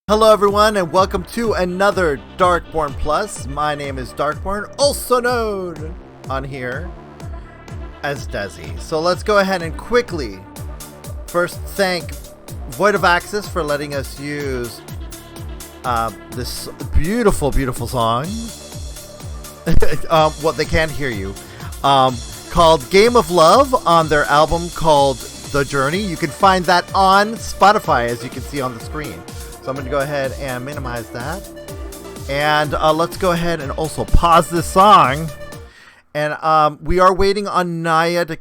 Hello everyone and welcome to another Darkborne Plus. My name is Darkborne, also known on here as Desi. So let's go ahead and quickly first thank Void of Axis for letting us use this beautiful song. Well, they can't hear you. Called Game of Love on their album called The Journey. You can find that on Spotify, as you can see on the screen. So I'm going to go ahead and minimize that. And let's go ahead and also pause this song. And we are waiting on Naia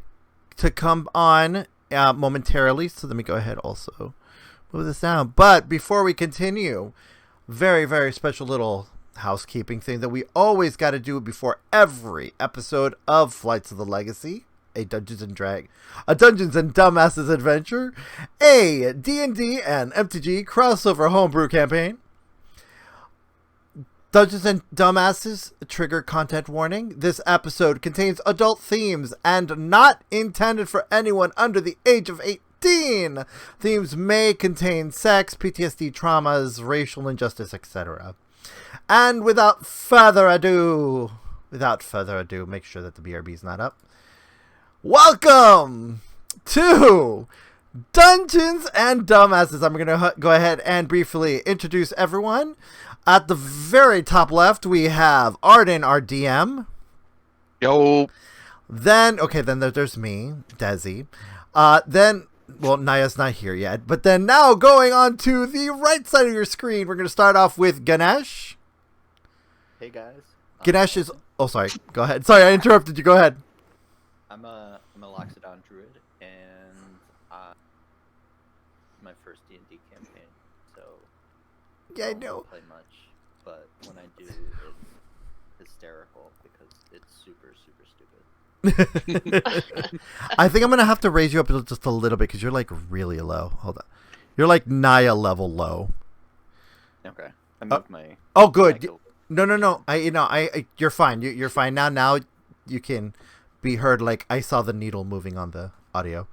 to come on momentarily. So let me go ahead also move this down. But before we continue, very special little housekeeping thing that we always got to do before every episode of Flights of the Legacy. A Dungeons and Dumbasses adventure, a D&D and MTG crossover homebrew campaign. Dungeons and Dumbasses trigger content warning. This episode contains adult themes and not intended for anyone under the age of 18. Themes may contain sex, PTSD, traumas, racial injustice, etc. And without further ado, make sure that the BRB is not up. Welcome to Dungeons and Dumbasses. I'm going to go ahead and briefly introduce everyone. At the very top left, we have Arden, our DM. Yo. Then there's me, Desi. Then, Naia's not here yet. But then now going on to the right side of your screen, we're going to start off with Ganesh. Hey, guys. Ganesh is... Oh, sorry. Go ahead. Sorry, I interrupted you. Go ahead. I'm a Loxodon druid, and my first D&D campaign, so yeah, I don't know. play much, but when I do, it's hysterical because it's super stupid. I think I'm gonna have to raise you up just a little bit because you're like really low. Hold on, you're like Naia level low. Okay, I moved my. Oh, good. My No. You're fine. You're fine now. Now you can be heard. Like I saw the needle moving on the audio.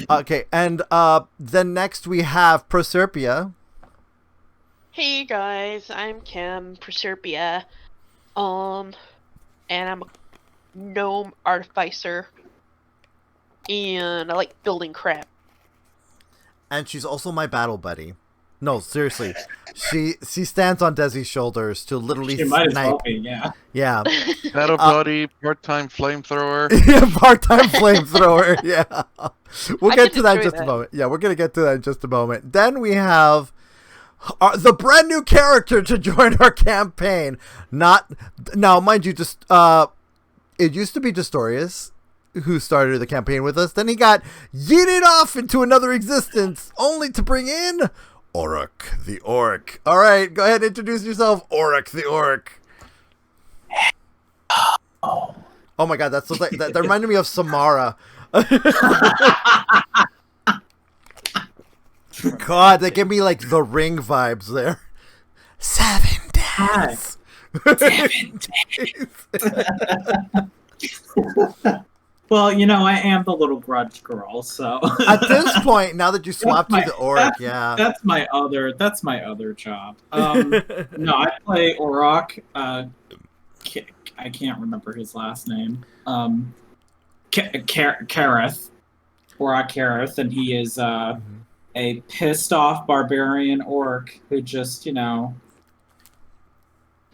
Okay, and then next we have Proserpia. Hey guys, I'm Kim, Proserpia. And I'm a gnome artificer. And I like building crap. And she's also my battle buddy. No, seriously. She stands on Desi's shoulders to literally she might snipe. As well be, yeah. Yeah. Battle buddy, part-time flamethrower. Yeah, part-time flamethrower. Yeah. We'll get to that in just that. a moment. Yeah, we're going to get to that in just a moment. Then we have the brand new character to join our campaign. Now, mind you, just it used to be Disdorius who started the campaign with us. Then he got yeeted off into another existence only to bring in Orok the Orc. All right, go ahead and introduce yourself, Orok the Orc. Oh my god, that's like that reminded me of Samara. God, they give me like the Ring vibes there. 7 days. 7 days. Well, I am the little grudge girl, so At this point, now that you swapped to the Orc, yeah. That's my other job. No, I play Orok. I can't remember his last name. Kareth. Orok Kareth, and he is a pissed off barbarian orc who just,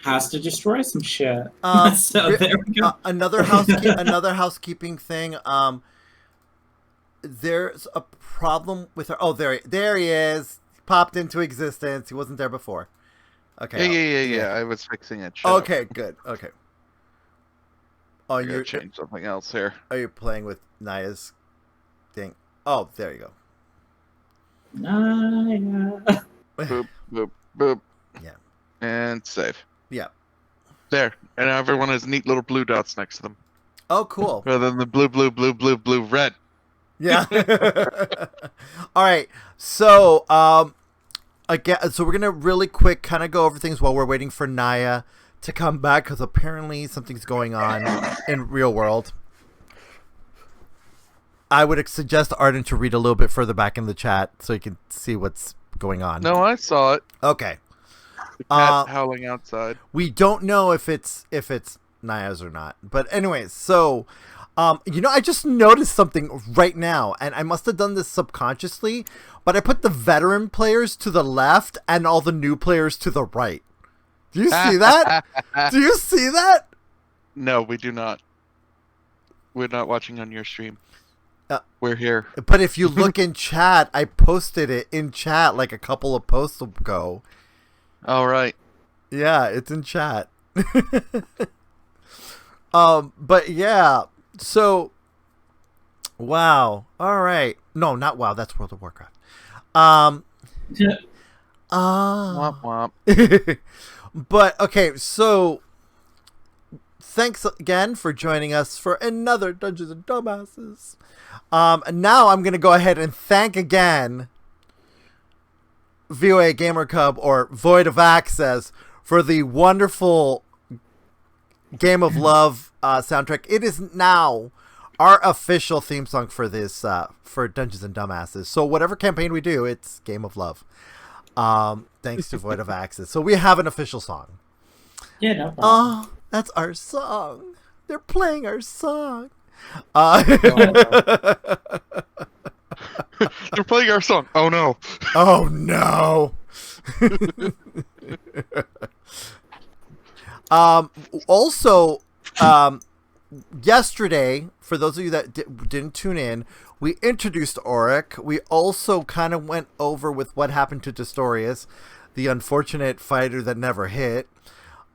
has to destroy some shit. So there we go. Another housekeeping thing. There's a problem with her. Oh, there he is. Popped into existence. He wasn't there before. Okay. Yeah. I was fixing it. Okay, good. Okay. Oh, You're change something else here. Are you playing with Naia's thing? Oh, there you go. Naia. Boop. Yeah. And save. Yeah. There. And everyone has neat little blue dots next to them. Oh, cool. Rather than the blue, red. Yeah. All right. So, again, so we're gonna really quick kind of go over things while we're waiting for Naia to come back because apparently something's going on in real world. I would suggest Arden to read a little bit further back in the chat so you can see what's going on. No, I saw it. Okay. The cat howling outside. We don't know if it's Naia's or not. But anyways, so I just noticed something right now, and I must have done this subconsciously, but I put the veteran players to the left and all the new players to the right. Do you see that? Do you see that? No, we do not. We're not watching on your stream. We're here. But if you look in chat, I posted it in chat like a couple of posts ago. All right. Yeah, it's in chat. But yeah, so wow. All right. No, not WoW. That's World of Warcraft. Womp womp. But okay, so thanks again for joining us for another Dungeons and Dumbasses. Now I'm gonna go ahead and thank again VOA Gamer Cub or Void of Access for the wonderful Game of Love soundtrack. It is now our official theme song for this for Dungeons and Dumbasses. So whatever campaign we do, it's Game of Love. Thanks to Void of Access. So we have an official song. Yeah, no problem. Oh, that's our song. They're playing our song. They're playing our song. Oh no. Oh no. Also, yesterday, for those of you that didn't tune in, we introduced Orok. We also kind of went over with what happened to Disdorius, the unfortunate fighter that never hit.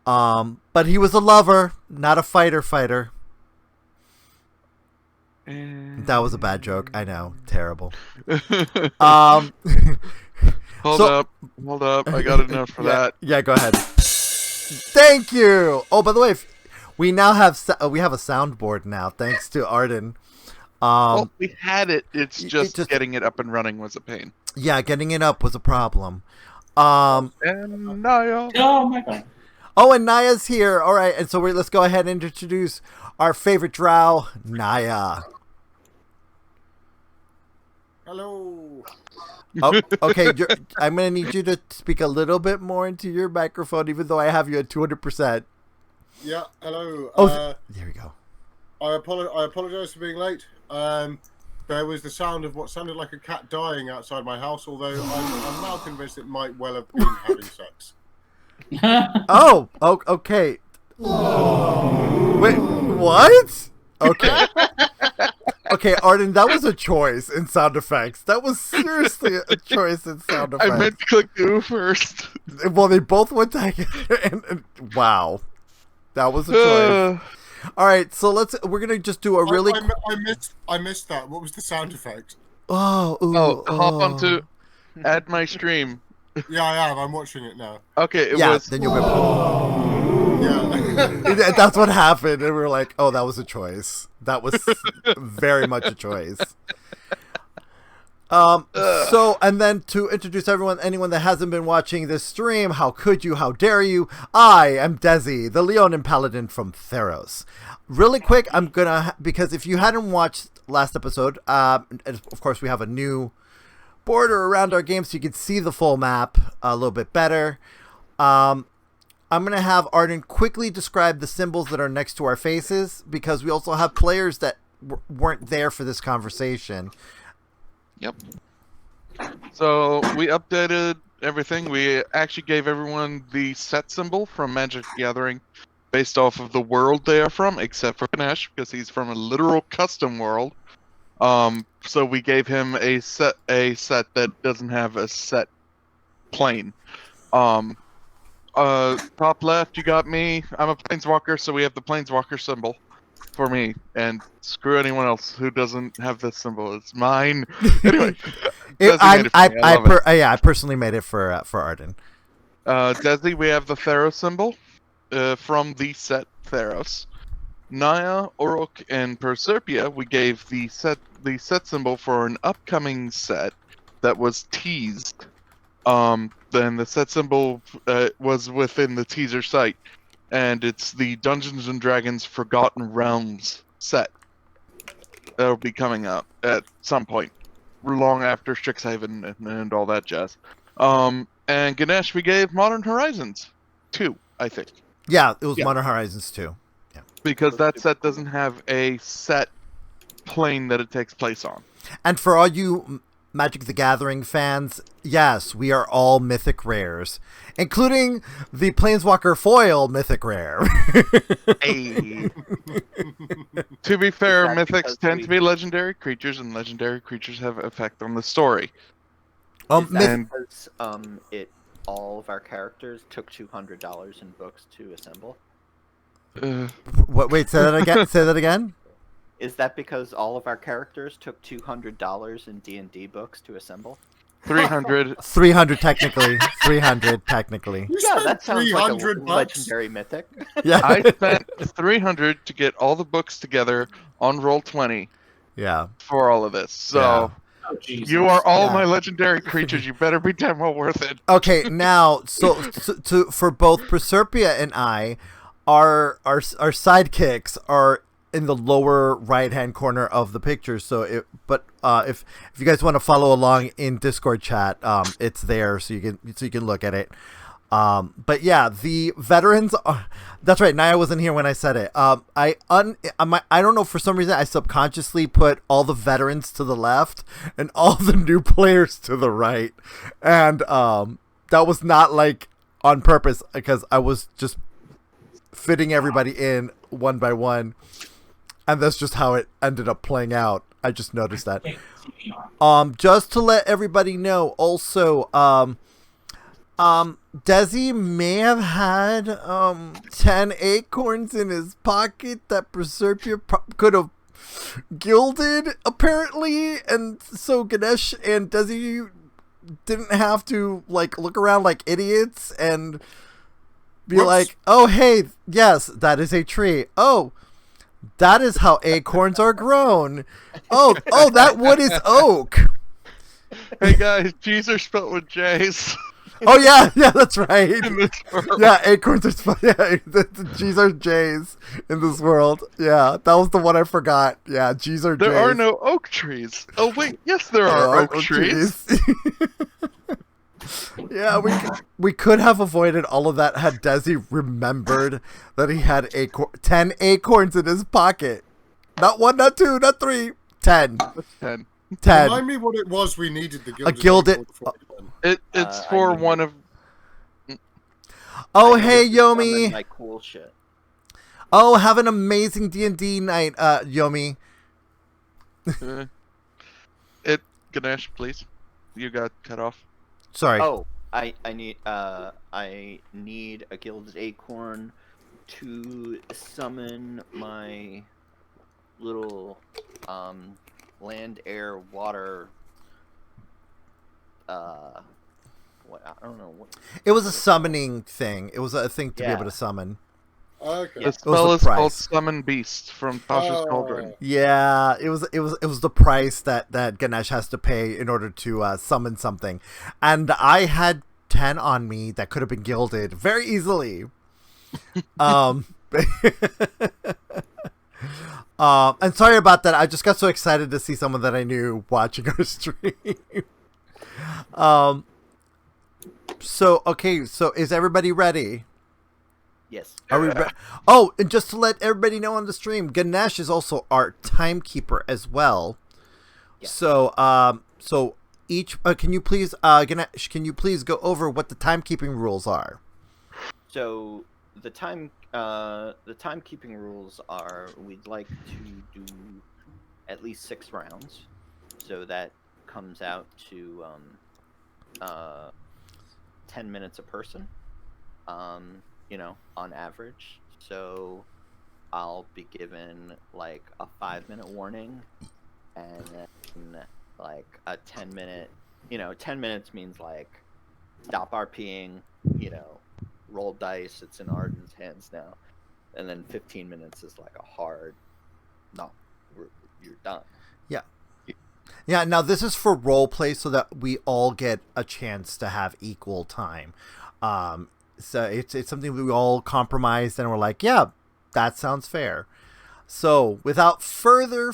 But he was a lover, not a fighter. That was a bad joke. I know. Terrible. Hold up. I got enough for that. Yeah, go ahead. Thank you. Oh, by the way, we now have a soundboard now, thanks to Arden. Well, we had it. It's just getting it up and running was a pain. Yeah, getting it up was a problem. And Naia. Oh my god. Oh, and Naia's here. All right, and so let's go ahead and introduce our favorite drow, Naia. Hello. Oh, okay, I'm going to need you to speak a little bit more into your microphone, even though I have you at 200%. Yeah, hello. Oh, there we go. I apologize for being late. There was the sound of what sounded like a cat dying outside my house, although I'm now convinced it might well have been having sex. Oh, okay. Wait, what? Okay. Okay, Arden, that was a choice in sound effects. That was seriously a choice in sound effects. I meant to click do first. Well, they both went together, and wow. That was a choice. All right, so we're going to just do a really... I missed that. What was the sound effect? Hop onto add my stream. Yeah, I am. I'm watching it now. Okay, it was... then you'll be... Yeah. That's what happened, and we were like, oh, that was a choice. That was very much a choice. So, and then to introduce anyone that hasn't been watching this stream, how could you, how dare you, I am Desi, the Leonin Paladin from Theros. Really quick, I'm gonna, because if you hadn't watched last episode, of course we have a new border around our game so you can see the full map a little bit better. I'm going to have Arden quickly describe the symbols that are next to our faces, because we also have players that weren't there for this conversation. Yep. So we updated everything. We actually gave everyone the set symbol from Magic the Gathering based off of the world they are from, except for Ganesh, because he's from a literal custom world. So we gave him a set that doesn't have a set plane. Top left, you got me. I'm a Planeswalker, so we have the Planeswalker symbol for me. And screw anyone else who doesn't have this symbol. It's mine. Anyway, I personally made it for Arden. Desi, we have the Theros symbol from the set Theros. Naia, Orok, and Proserpia, we gave the set symbol for an upcoming set that was teased. Then the set symbol was within the teaser site, and it's the Dungeons and Dragons Forgotten Realms set. That'll be coming up at some point, long after Strixhaven and all that jazz. And Ganesh, we gave Modern Horizons 2, I think. Yeah, it was Yeah. Modern Horizons 2. Because that set doesn't have a set plane that it takes place on. And for all you Magic the Gathering fans, yes, we are all mythic rares, including the Planeswalker foil mythic rare. Hey. To be fair, that mythics because tend we- to be legendary creatures, and legendary creatures have effect on the story. Is that myth- because all of our characters took $200 in books to assemble? What? Wait, say that again. Say that again. Is that because all of our characters took $200 in D&D books to assemble? 300. 300 technically. 300 technically. You Yeah, spent that sounds like a 300 bucks. legendary mythic. Yeah. I spent 300 to get all the books together on Roll20 Yeah. for all of this. So Oh, Jesus. you are all Yeah. my legendary creatures. You better be damn well worth it. Okay, now so for both Proserpia and I, our sidekicks are in the lower right hand corner of the picture. So if you guys want to follow along in Discord chat, it's there so you can look at it. But yeah, the veterans are, that's right, Naia wasn't here when I said it. I don't know, for some reason I subconsciously put all the veterans to the left and all the new players to the right. And that was not like on purpose, because I was just fitting everybody in one by one. And that's just how it ended up playing out. I just noticed that. Just to let everybody know, also, Desi may have had 10 acorns in his pocket that Proserpia could have gilded, apparently, and so Ganesh and Desi didn't have to like look around like idiots and be Whoops. like, "Oh, hey, yes, that is a tree. Oh, that is how acorns are grown. Oh, that wood is oak." Hey guys, G's are spelled with J's Oh yeah, that's right. in this world. Yeah, acorns are the G's are J's in this world. Yeah, that was the one I forgot. Yeah, G's are J's. There are no oak trees. Oh wait, yes there are oak trees. Yeah, we could have avoided all of that had Desi remembered that he had 10 acorns in his pocket. Not 1, not 2, not 3. 10. 10. 10. Remind me what it was we needed the gilded. gilded- acorn for then. It's I for need- one of. Oh, I hey, needed to summon Yomi. my cool shit. Oh, have an amazing D&D night, Yomi. Ganesh, please. You got cut off. Sorry. Oh, I need a gilded acorn to summon my little land, air, water. What, I don't know what. It was a summoning thing. It was a thing to be Yeah. able to summon. Okay. The was spell the is called price. Summon Beast from Tasha's Cauldron. Yeah, it was the price that Ganesh has to pay in order to summon something, and I had 10 on me that could have been gilded very easily. And sorry about that. I just got so excited to see someone that I knew watching our stream. So is everybody ready? Yes. Are we ready? Oh, and just to let everybody know on the stream, Ganesh is also our timekeeper as well. Yeah. So each can you please Ganesh, can you please go over what the timekeeping rules are? So the timekeeping rules are we'd like to do at least 6 rounds, so that comes out to 10 minutes a person, on average. So I'll be given like a 5-minute warning, and then like a 10-minute. 10 minutes means like stop RPing, roll dice. It's in Arden's hands now, and then 15 minutes is like a hard no, you're done. Yeah, now this is for role play so that we all get a chance to have equal time. So it's something we all compromised and we're like, yeah, that sounds fair. So without further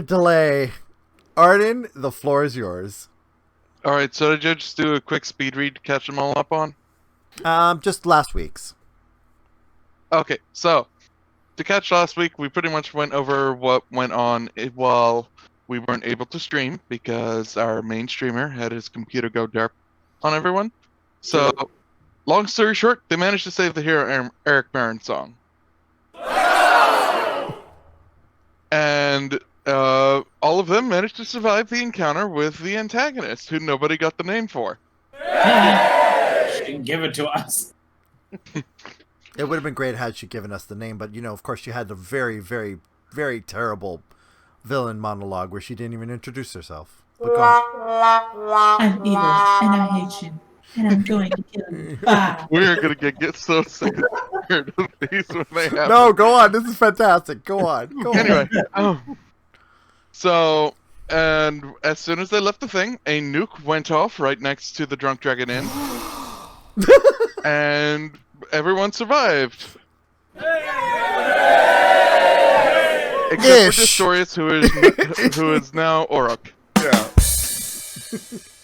delay, Arden, the floor is yours. All right, so did you just do a quick speed read to catch them all up on? Just last week's. Okay, so to catch last week, we pretty much went over what went on while we weren't able to stream because our main streamer had his computer go dark on everyone. So, long story short, they managed to save the hero Eric Barron song. And all of them managed to survive the encounter with the antagonist, who nobody got the name for. She didn't give it to us. It would have been great had she given us the name, but, of course, she had a very, very, very terrible villain monologue where she didn't even introduce herself. But go on. I'm evil, and I hate you, and I'm going to kill you. Bye. We're gonna get so sick of these when they happen. No, go on. This is fantastic. Go on. Go on. Anyway, so, and as soon as they left the thing, a nuke went off right next to the Drunk Dragon Inn, and everyone survived. Except for Disdorius, who is now Orok. Yeah.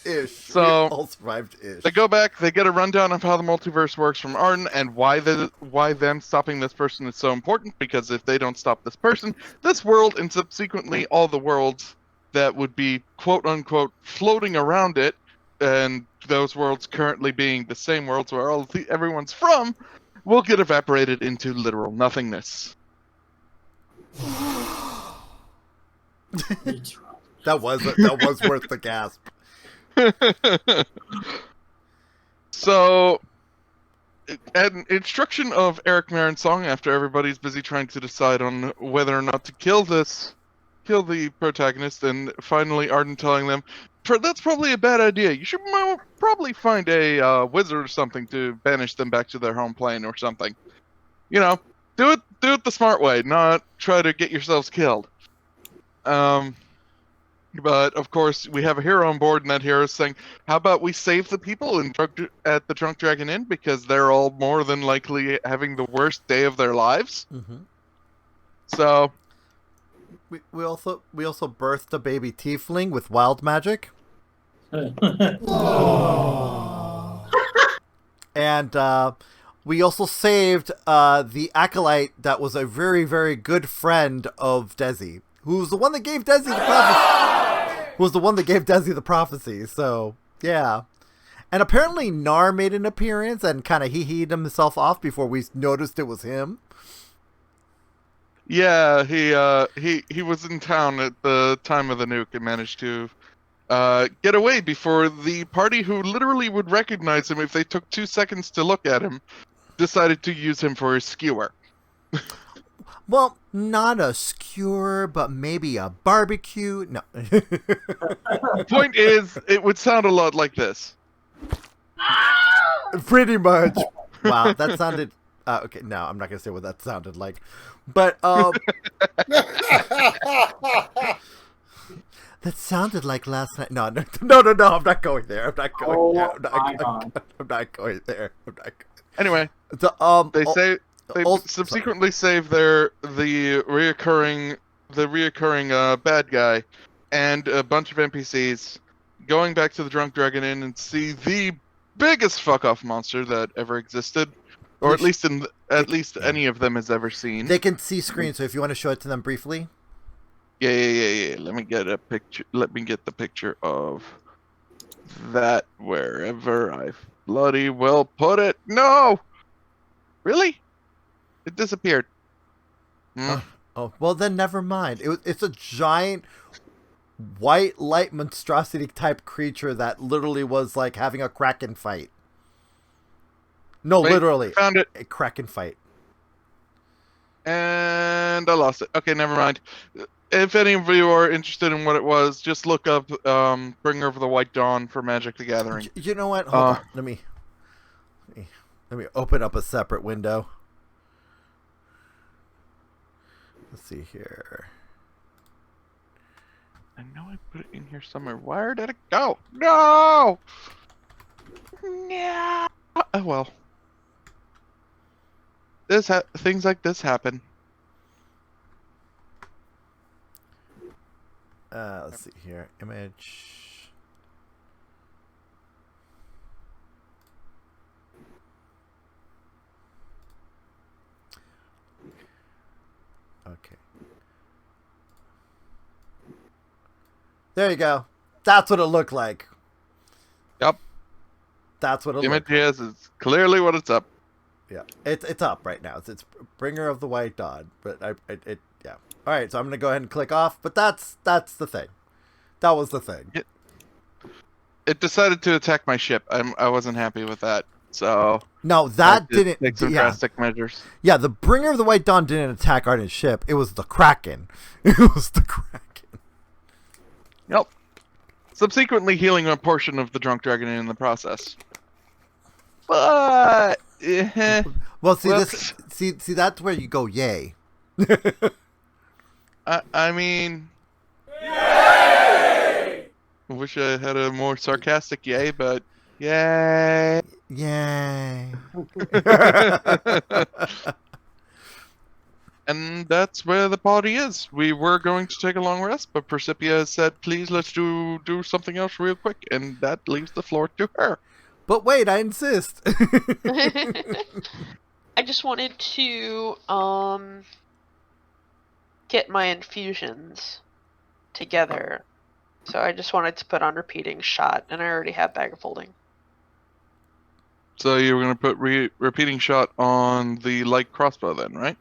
Ish. So, We all survived ish. They go back, they get a rundown of how the multiverse works from Arden, and why them stopping this person is so important, because if they don't stop this person, this world, and subsequently all the worlds that would be quote-unquote floating around it, and those worlds currently being the same worlds where everyone's from, will get evaporated into literal nothingness. That was worth the gasp. So, an instruction of Eric Marin's song after everybody's busy trying to decide on whether or not to kill the protagonist, and finally Arden telling them, that's probably a bad idea. You should probably find a wizard or something to banish them back to their home plane or something. Do it the smart way, not try to get yourselves killed. But, of course, we have a hero on board, and that hero is saying, how about we save the people at the Drunk Dragon Inn, because they're all more than likely having the worst day of their lives. Mm-hmm. So... We also birthed a baby tiefling with wild magic. And we also saved the acolyte that was a very, very good friend of Desi, who was the one that gave Desi the prophecy. So, yeah. And apparently Nar made an appearance and kind of he-he'd himself off before we noticed it was him. Yeah, he was in town at the time of the nuke and managed to get away before the party, who literally would recognize him if they took 2 seconds to look at him, decided to use him for a skewer. Well, not a skewer, but maybe a barbecue. No. Point is, it would sound a lot like this. Pretty much. Wow, that sounded... okay, no, I'm not going to say what that sounded like. But, that sounded like last night. No, I'm not going there. I'm not going there. I'm not going there. Anyway, they subsequently save the reoccurring bad guy and a bunch of NPCs, going back to the Drunk Dragon Inn and see the biggest fuck-off monster that ever existed. Or at least any of them has ever seen. They can see screen, so if you want to show it to them briefly. Yeah. Let me get a picture. Let me get the picture of that wherever I bloody well put it. No! Really? It disappeared. Oh, well then never mind. It's a giant white light monstrosity type creature that literally was like having a Kraken fight. No, Wait, literally. Found it. A Kraken fight. And I lost it. Okay, never mind. If any of you are interested in what it was, just look up Bringer of the White Dawn for Magic the Gathering. You know what? Hold on. Let me open up a separate window. Let's see here. I know I put it in here somewhere. Where did it go? No! No! Oh well. Things like this happen. Let's see here. Image. Okay. There you go. That's what it looked like. Yep. That's what it Image looked like. is clearly what it's up. Yeah, it's up right now. It's Bringer of the White Dawn, but yeah. All right, so I'm gonna go ahead and click off. But that's the thing. That was the thing. It decided to attack my ship. I wasn't happy with that. So No, that didn't. take some Yeah, drastic measures. yeah. The Bringer of the White Dawn didn't attack Arden's ship. It was the Kraken. It was the Kraken. Yep. Subsequently healing a portion of the drunk dragon in the process. But Well, see Whoops. this. See that's where you go. Yay. I mean, I wish I had a more sarcastic yay, but yay. Yay. And that's where the party is. We were going to take a long rest, but Proserpia said, please, let's do something else real quick, and that leaves the floor to her. But wait, I insist. I just wanted to get my infusions together. So I just wanted to put on repeating shot, and I already have bag of holding. So you were going to put repeating shot on the light crossbow then, right?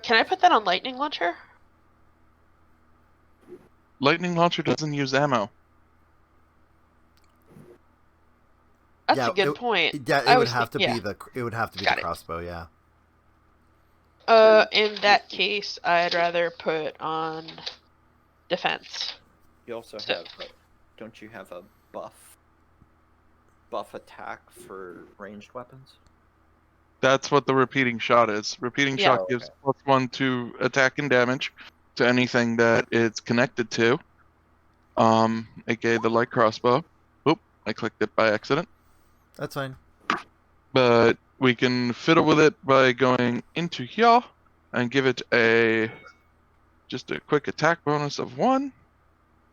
Can I put that on lightning launcher? Lightning launcher doesn't use ammo. That's Yeah, a good point. Yeah, I it would was have to think- be the. It would have to be Got the it. crossbow. Yeah. In that case, I'd rather put on defense. You also So- have, don't you have a buff attack for ranged weapons? That's what the repeating shot is. Repeating Yeah. shot gives +1 to attack and damage to anything that it's connected to. Aka the light crossbow. Oop, I clicked it by accident. That's fine. But we can fiddle with it by going into here and give it just a quick attack bonus of 1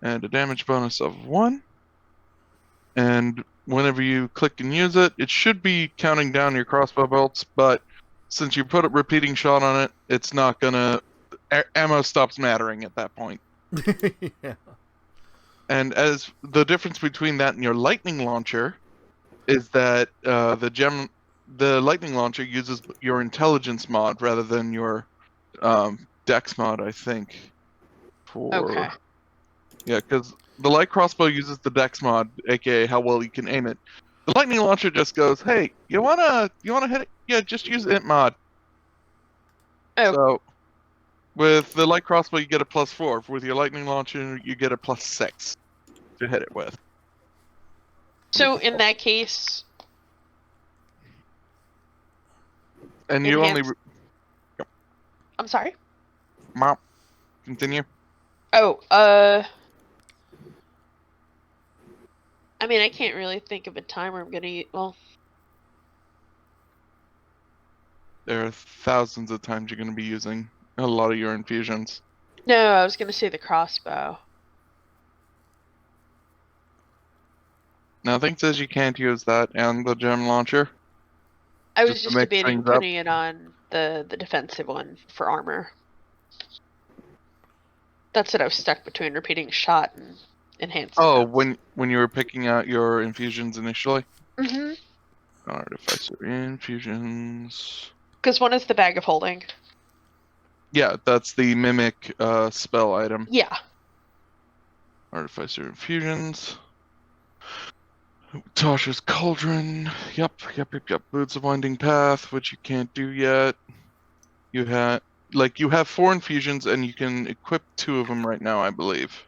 and a damage bonus of 1. And whenever you click and use it, it should be counting down your crossbow bolts, but since you put a repeating shot on it, it's not gonna... ammo stops mattering at that point. Yeah. And as the difference between that and your lightning launcher is that the lightning launcher uses your intelligence mod rather than your dex mod, I think. Okay. Yeah, because the light crossbow uses the dex mod, aka how well you can aim it. The lightning launcher just goes, hey, you wanna hit it? Yeah, just use int mod. Oh. So with the light crossbow you get a +4. With your lightning launcher you get a +6 to hit it with. So in that case, And you only Enhanced- I'm sorry. mop. Continue. Oh, I mean, I can't really think of a time where I'm gonna use. Well, There are thousands of times you're going to be using a lot of your infusions. no, I was gonna say the crossbow. Nothing says you can't use that and the gem launcher. I was Just to just mix debating things up. putting it on the defensive one for armor. That's what I was stuck between repeating shot and enhanced. Oh, when you were picking out your infusions initially? Mm-hmm. Artificer infusions. Because one is the bag of holding. Yeah, that's the mimic spell item. Yeah. Artificer infusions. Tasha's Cauldron. Yep. Boots of Winding Path, which you can't do yet. You have 4 infusions and you can equip 2 of them right now, I believe.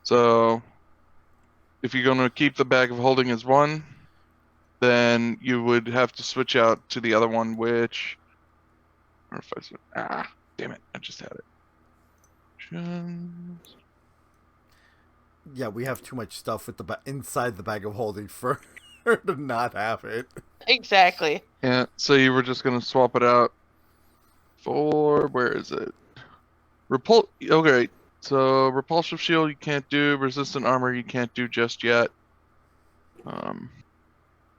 So if you're going to keep the bag of holding as 1, then you would have to switch out to the other one, which... damn it, I just had it. Yeah, we have too much stuff with the inside the bag of holding for her to not have it. Exactly. Yeah, so you were just going to swap it out for... where is it? Okay, So repulsive shield you can't do. Resistant armor you can't do just yet.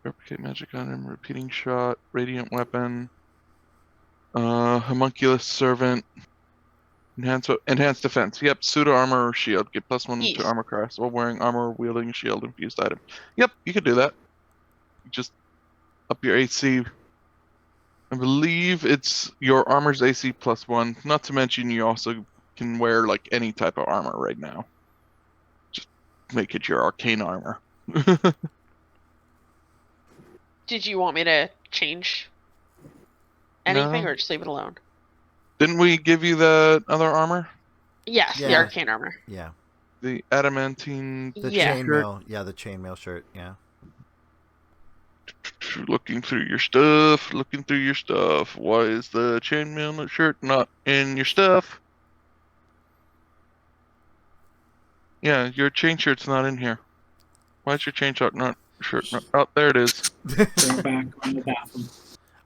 Replicate magic on him. Repeating shot. Radiant weapon. Homunculus servant. Enhanced defense. Yep. Pseudo armor or shield. Get +1 Yes. to armor class while wearing armor or wielding a shield infused item. Yep. You can do that. Just up your AC. I believe it's your armor's AC +1. Not to mention you also can wear like any type of armor right now. Just make it your arcane armor. Did you want me to change anything No. or just leave it alone? Didn't we give you the other armor? Yes, the Yeah. arcane armor. Yeah. The adamantine. The Yeah. chainmail. Yeah, the chainmail shirt. Yeah. Looking through your stuff. Looking through your stuff. Why is the chainmail shirt not in your stuff? Yeah, your chain shirt's not in here. Why is your chain shirt not? Oh, there it is. Go back on the bathroom.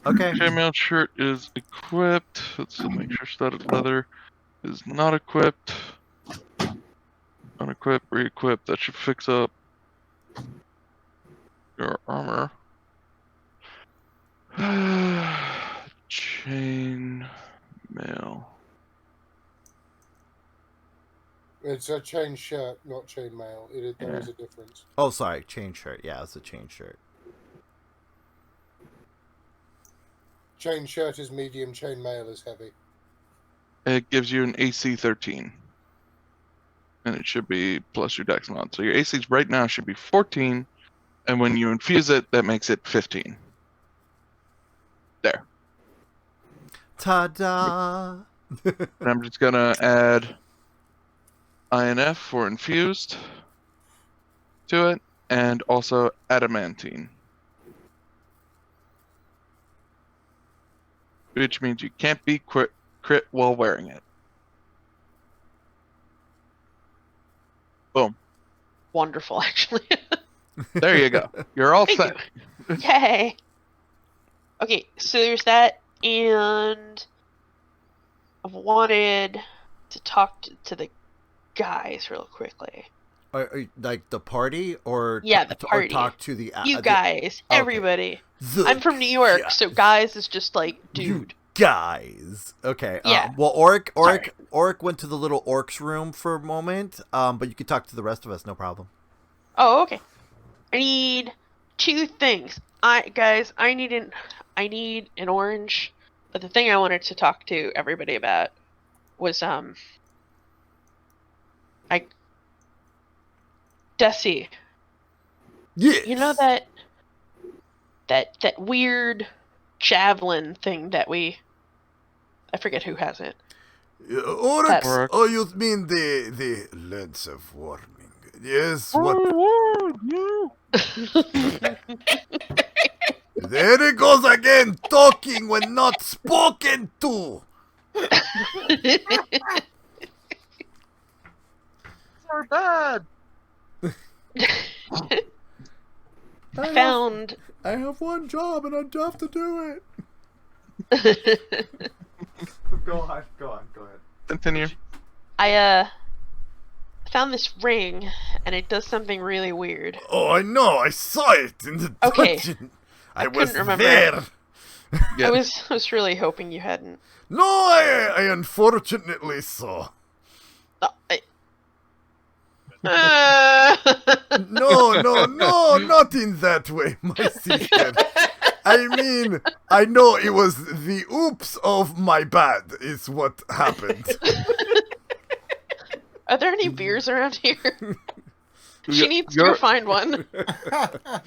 Okay. Chainmail shirt is equipped. Let's make sure studded leather is not equipped. Unequip, re-equip. That should fix up your armor. Chain mail. It's a chain shirt, not chain mail. There is a difference. Oh, sorry. Chain shirt. Yeah, it's a chain shirt. Chain shirt is medium, chain mail is heavy. It gives you an AC 13. And it should be plus your dex mod. So your AC right now should be 14. And when you infuse it, that makes it 15. There. Ta-da! And I'm just going to add INF for infused to it. And also adamantine. Which means you can't be crit while wearing it. Boom. Wonderful, actually. There you go. You're all Thank set. you. Yay! Okay, so there's that, and I've wanted to talk to the guys real quickly. Like the party, or Yeah, the or party. talk to the You guys, okay. everybody. the I'm from New York, guys. so guys is just like, You dude. guys. Okay. Yeah. Well, Orok Sorry. went to the little orcs room for a moment. But you can talk to the rest of us, no problem. Oh, okay. I need 2 things. I need an orange. But the thing I wanted to talk to everybody about was Desi. Yeah. You know that weird javelin thing that I forget who has it. Orcs. Orc. Oh, you mean the lens of warning? Yes. What? There he goes again, talking when not spoken to. So bad. Found I have one job and I have to do it. Go on. Continue. I found this ring and it does something really weird. Oh, I know. I saw it in the Okay. dungeon. I couldn't was remember. there. Yeah. I was really hoping you hadn't. No, I unfortunately saw. Oh, No, not in that way, my sister. I mean, I know it was the oops of my bad is what happened. Are there any beers around here? She Yeah, needs to go find one.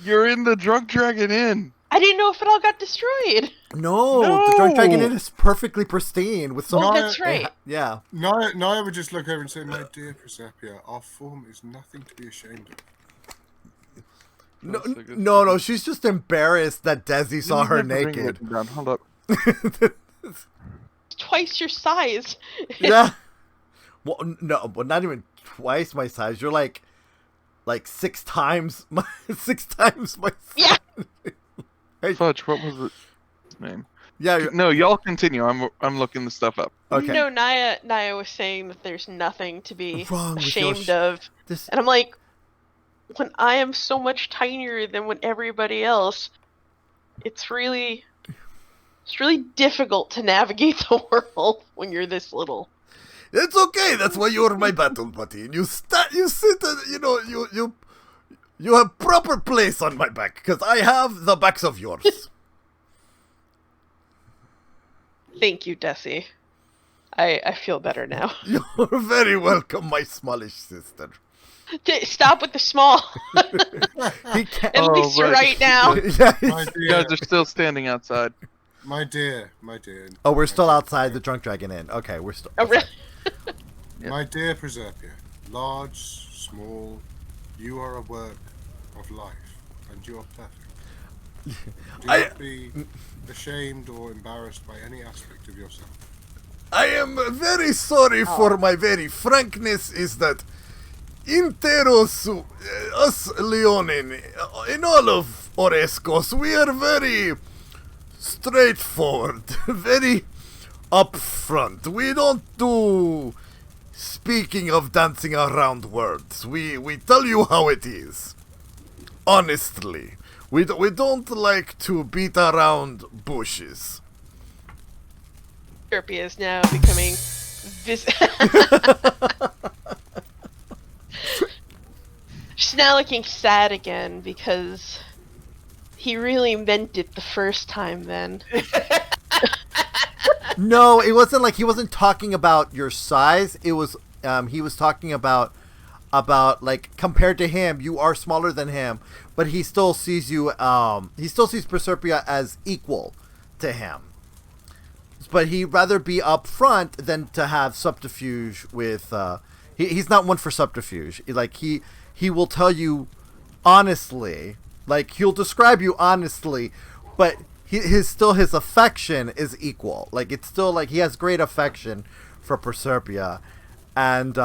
You're in the Drunk Dragon Inn. I didn't know if it all got destroyed. No, the Drunk Dragon Inn is perfectly pristine with some. Oh, No, that's right. Yeah. Naia would just look over and say, "My dear Proserpia, our form is nothing to be ashamed of." No. She's just embarrassed that Desi saw her naked. Hold up. Twice your size. Yeah. Well, no, but not even twice my size. You're like 6 times my 6 times my size. Yeah. Fudge, what was its name? Yeah. No, y'all continue. I'm looking the stuff up. Okay. No, Naia was saying that there's nothing to be Wrong with your ashamed of. This. And I'm like, when I am so much tinier than when everybody else, it's really difficult to navigate the world when you're this little. It's okay. That's why you're my battle buddy. And you sit. You have proper place on my back because I have the backs of yours. Thank you, Desi. I feel better now. You're very welcome, my smallish sister. Stop with the small. He can't. At least you're right now. Yeah, My You guys dear, are still standing outside. my dear. Oh, we're still outside the Drunk Dragon Inn. Okay, we're still. Oh, really? My dear Proserpia, large, small, you are a work of life, and you are perfect. Do not be ashamed or embarrassed by any aspect of yourself. I am very sorry for my very frankness. Is that Interos, us Leonin, in all of Orescos, we are very straightforward, very upfront. We don't do speaking of dancing around words. We tell you how it is. Honestly. We don't like to beat around bushes. Proserpia is now becoming She's now looking sad again because he really meant it the first time then. No, it wasn't like he wasn't talking about your size. It was he was talking about like compared to him, you are smaller than him, but he still sees you he still sees Proserpia as equal to him. But he'd rather be up front than to have subterfuge with he's not one for subterfuge. Like he will tell you honestly, like he'll describe you honestly, but his affection is equal. Like it's still like he has great affection for Proserpia. And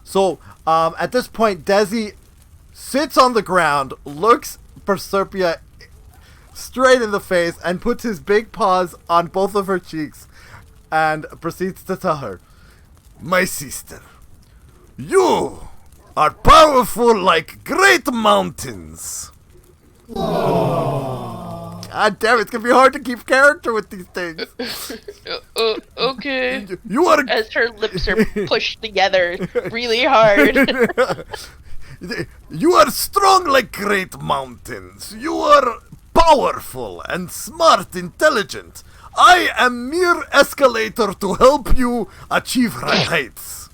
so at this point Desi sits on the ground, looks Proserpia straight in the face, and puts his big paws on both of her cheeks and proceeds to tell her, "My sister, you are powerful like great mountains." God damn, it's gonna be hard to keep character with these things. Okay. You are As her lips are pushed together really hard. You are strong like great mountains. You are powerful and smart, intelligent. I am mere escalator to help you achieve heights.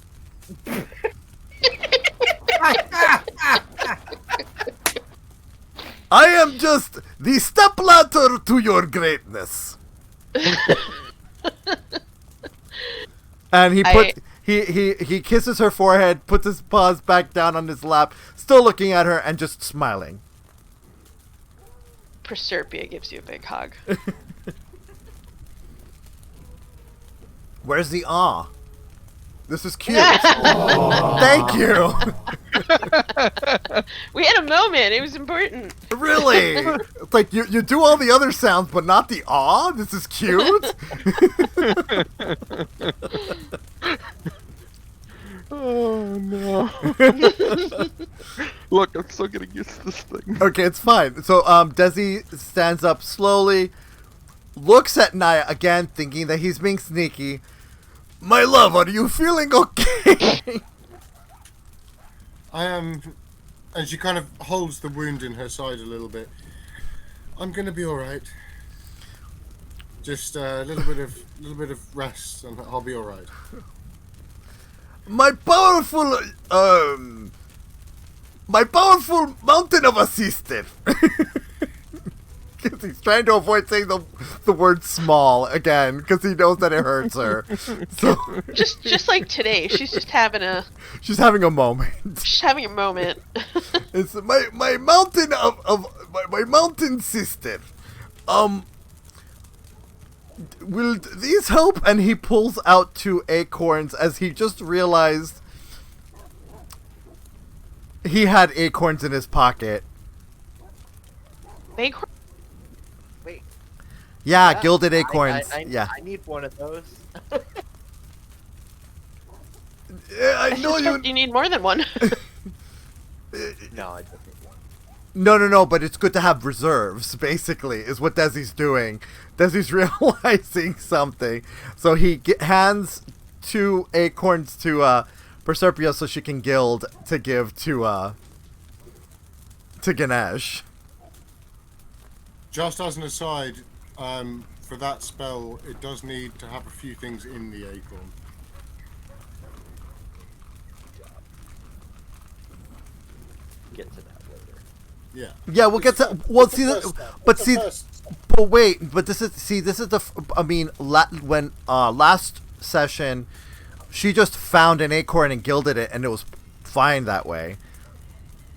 I am just the stepladder to your greatness. And he kisses her forehead, puts his paws back down on his lap, still looking at her and just smiling. Proserpia gives you a big hug. Where's the awe? This is cute. Thank you. We had a moment. It was important. Really? It's like you do all the other sounds, but not the awe? This is cute? Oh no. Look, I'm still getting used to this thing. Okay, it's fine. So Desi stands up slowly, looks at Naia again, thinking that he's being sneaky. "My love, are you feeling okay?" I am, and she kind of holds the wound in her side a little bit. "I'm gonna be all right. Just a little bit of rest, and I'll be all right." My powerful mountain of a sister. Because he's trying to avoid saying the word small again, because he knows that it hurts her. So Just like today, she's just having a moment. She's having a moment. It's my mountain my mountain sister. Will these help? And he pulls out 2 acorns as he just realized he had acorns in his pocket. Acorn? Wait. Yeah, Yeah, gilded acorns. Yeah. I need one of those. Yeah, I I know suspect you need more than one. No, I just need one. No, but it's good to have reserves, basically, is what Desi's doing. Desi's realizing something. So he hands 2 acorns to Proserpia so she can gild to give to Ganesh. Just as an aside, for that spell, it does need to have a few things in the acorn. Get to that later. Yeah. Yeah, we'll get to. Well, see, but see, but wait, but this is the. I mean, when last session, she just found an acorn and gilded it, and it was fine that way.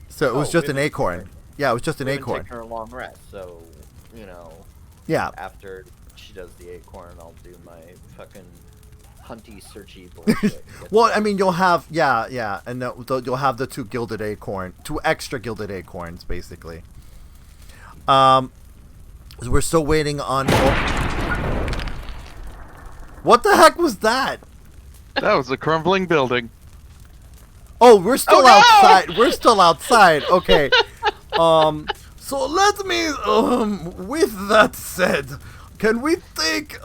So it was just an acorn. Yeah, it was just an acorn. Take her a long rest, so you know. Yeah. After she does the acorn, I'll do my fucking hunty searchy bullshit. Well, I mean, you'll have and you'll have the 2 gilded acorn, 2 extra gilded acorns, basically. So we're still waiting on. What the heck was that? That was a crumbling building. Oh, we're still no! outside. We're still outside. Okay. So let me. With that said, can we take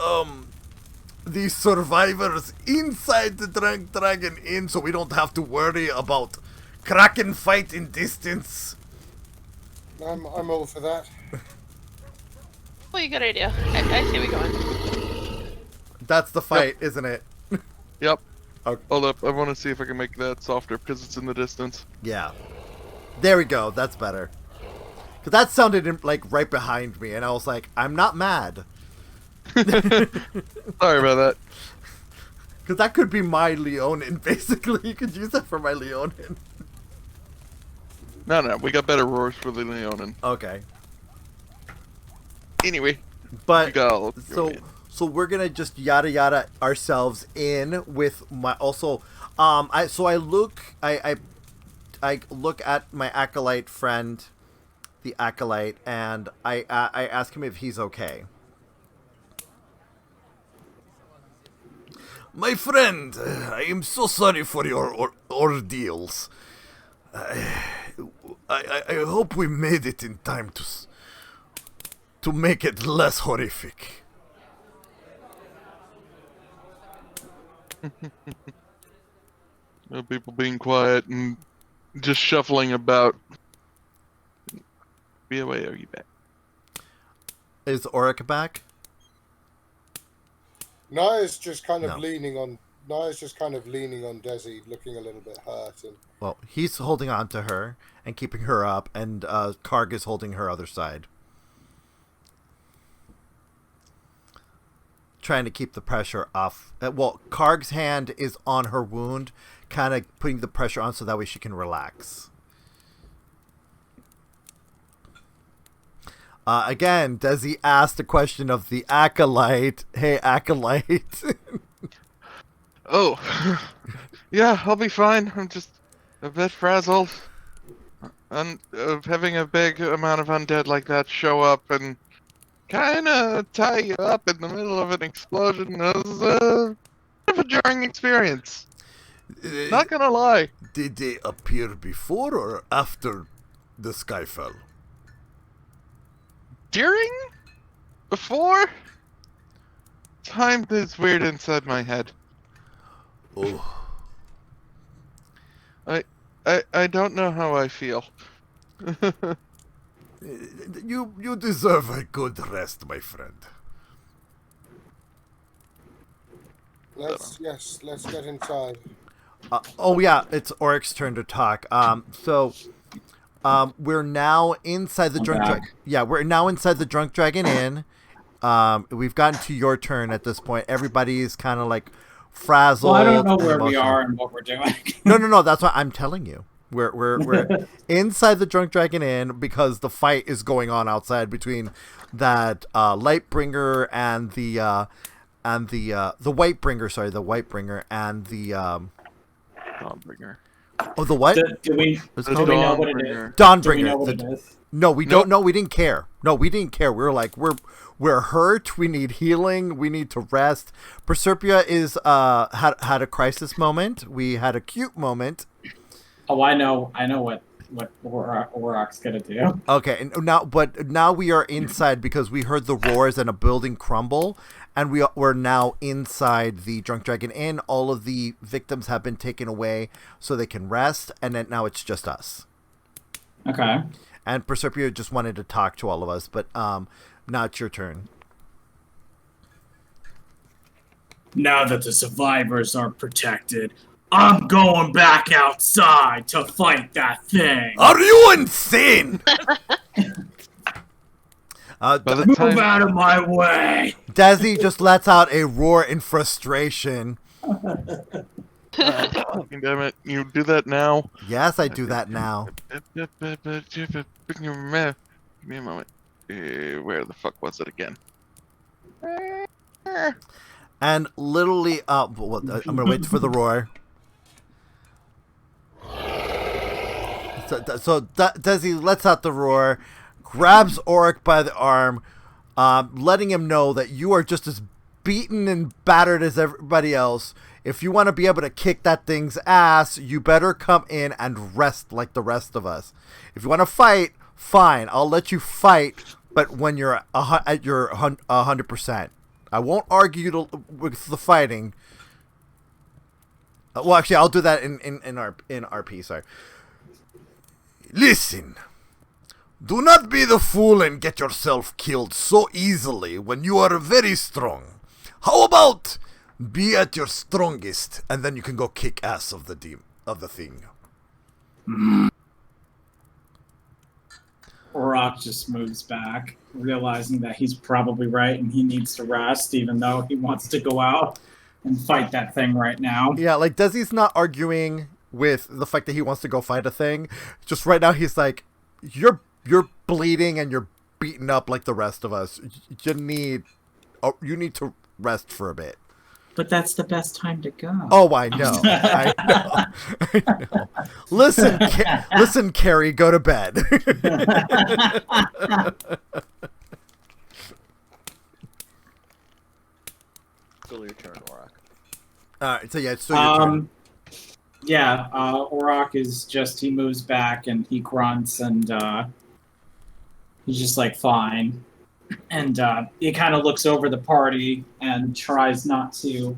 the survivors inside the Dragon Inn so we don't have to worry about Kraken fight in distance? I'm all for that. Well, good idea. I see we going. That's the fight, isn't it? Yep. Okay. Hold up, I want to see if I can make that softer because it's in the distance. Yeah. There we go. That's better. Because that sounded like right behind me, and I was like, I'm not mad. Sorry about that. Because that could be my Leonin, basically. You could use that for my Leonin. No, we got better roars for the Leonin. Okay. Anyway, But you go so we're gonna just yada yada ourselves in with my also I look at my acolyte friend, the acolyte, and I ask him if he's okay. My friend, I am so sorry for your ordeals. I hope we made it in time to make it less horrific. People being quiet and just shuffling about. Be away, are you back? Is Orok back? Naia's just kind of No. leaning on. Naia's just kind of leaning on Desi, looking a little bit hurt. And Well, he's holding on to her and keeping her up, and Karg is holding her other side. Trying to keep the pressure off. Well, Karg's hand is on her wound, kind of putting the pressure on so that way she can relax. Again, Desi asked the question of the acolyte. Hey, acolyte. Oh, yeah, I'll be fine. I'm just a bit frazzled. And having a big amount of undead like that show up and kind of tie you up in the middle of an explosion is a bit of a jarring experience. Not gonna lie. Did they appear before or after the sky fell? During? Before? Time is weird inside my head. Oh. I don't know how I feel. You deserve a good rest, my friend. let's get inside. Oh yeah, it's Oric's turn to talk. We're now inside the drunk dragon. Yeah, we're now inside the Drunk Dragon Inn. We've gotten to your turn at this point. Everybody's kind of like frazzled. Well, I don't know and where we emotional. are and what we're doing. No. That's what I'm telling you. We're inside the Drunk Dragon Inn because the fight is going on outside between that Lightbringer and the Whitebringer. Sorry, the Whitebringer and the Dawnbringer. Oh, the what? Do we What's The it called? we know what it Dawnbringer. is? Dawnbringer. Do we know what The- it is? No, we Nope. don't know. We didn't care. No, we didn't care. We were like, we're hurt. We need healing. We need to rest. Proserpia is had a crisis moment. We had a cute moment. Oh, I know what Orok's gonna do. Okay, and now we are inside because we heard the roars and a building crumble, and we're now inside the Drunk Dragon Inn. All of the victims have been taken away so they can rest, and then now it's just us. Okay. And Proserpia just wanted to talk to all of us, but now it's your turn. Now that the survivors are protected, I'm going back outside to fight that thing. Are you insane? By the Move time out of my way. Desi just lets out a roar in frustration. fucking damn it, you do that now. Yes, I do that now. Give me a moment. Where the fuck was it again? And literally, I'm gonna wait for the roar. So Desi lets out the roar, grabs Orok by the arm, letting him know that you are just as beaten and battered as everybody else. If you want to be able to kick that thing's ass, you better come in and rest like the rest of us. If you want to fight, fine, I'll let you fight, but when you're at your 100%. I won't argue with the fighting. Well, actually, I'll do that in RP. Sorry. Listen. Do not be the fool and get yourself killed so easily when you are very strong. How about be at your strongest, and then you can go kick ass of the thing. Orok just moves back, realizing that he's probably right and he needs to rest, even though he wants to go out and fight that thing right now. Yeah, like Desi's not arguing with the fact that he wants to go fight a thing. Just right now, he's like, you're bleeding and you're beaten up like the rest of us. You need to rest for a bit. But that's the best time to go. Oh, I know. I know. Listen, Carrie, go to bed. Still your turn, Orok. All right, so yeah, it's still your turn. Yeah, Orok is just, he moves back and he grunts and he's just like, fine. And he kind of looks over the party and tries not to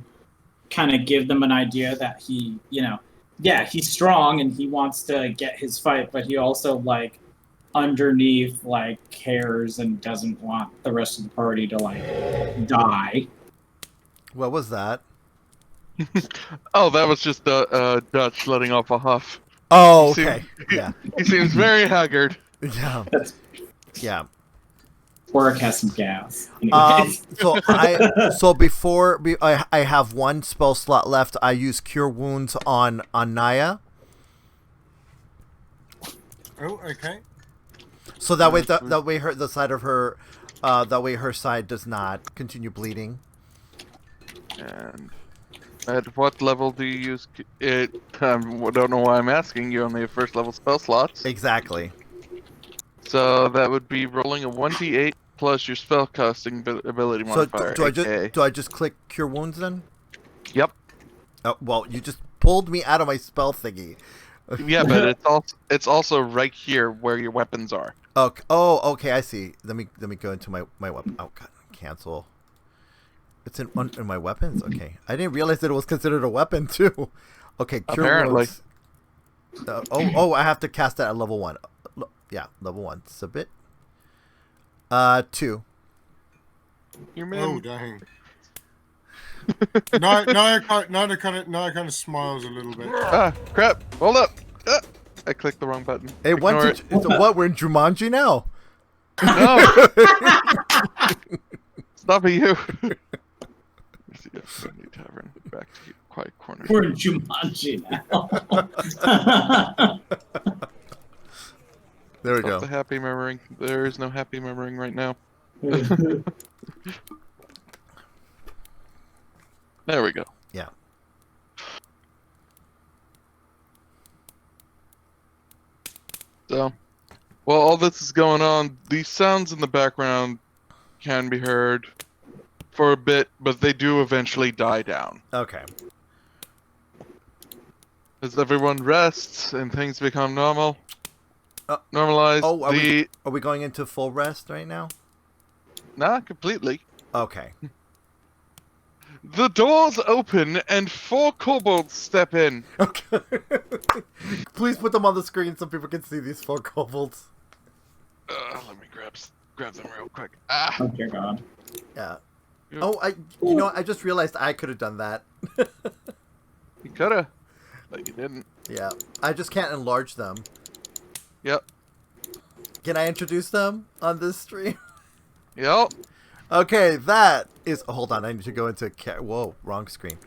kind of give them an idea that he, he's strong and he wants to get his fight, but he also, like, underneath, like, cares and doesn't want the rest of the party to, like, die. What was that? Oh, that was just Dutch letting off a huff. Oh, He okay. Yeah. He seems very haggard. Yeah. That's, Yeah. Orok has some gas. Anyways. So before I have one spell slot left, I use Cure Wounds on Naia. Oh, okay. So that way that way the side of her that way her side does not continue bleeding. And at what level do you use it? I don't know why I'm asking. You only have first level spell slots. Exactly. So that would be rolling a 1d8 plus your spellcasting ability So modifier. do I just click Cure Wounds then? Yep. Oh, well, you just pulled me out of my spell thingy. Yeah, but it's also right here where your weapons are. Okay. Oh, okay. I see. Let me go into my weapon. Oh God, cancel. It's in my weapons. Okay, I didn't realize that it was considered a weapon too. Okay, Cure Apparently. Wounds. I have to cast that at level 1. Yeah, level 1. Submit. 2. You Oh, mean? dang. Naia kind of smiles a little bit. Ah, crap! Hold up! Ah, I clicked the wrong button. Hey, Ignore it. what? We're in Jumanji now. No! Stop it, you! Let's see, Friendly Tavern. Back to Quiet Corner. We're in Jumanji now. There we Stop go. the happy murmuring. There is no happy murmuring right now. There we go. Yeah. So, while all this is going on, these sounds in the background can be heard for a bit, but they do eventually die down. Okay. As everyone rests and things become normal, normalized. Oh, are we going into full rest right now? Not completely. Okay. The doors open and 4 kobolds step in. Okay. Please put them on the screen so people can see these 4 kobolds. Let me grab them real quick. Ah. Oh dear God. Yeah. Yep. Oh, I just realized I could have done that. You coulda, but you didn't. Yeah. I just can't enlarge them. Yep. Can I introduce them on this stream? Yep. Okay, that is... Hold on, I need to go into... Whoa, wrong screen.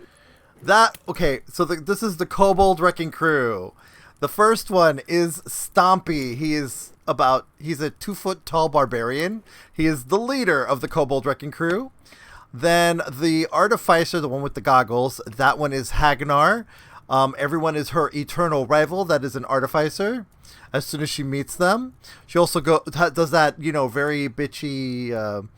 Okay, so this is the Kobold Wrecking Crew. The first one is Stompy. He's a 2-foot tall barbarian. He is the leader of the Kobold Wrecking Crew. Then the Artificer, the one with the goggles, that one is Hagnar. Everyone is her eternal rival. That is an Artificer. As soon as she meets them, she also does that, very bitchy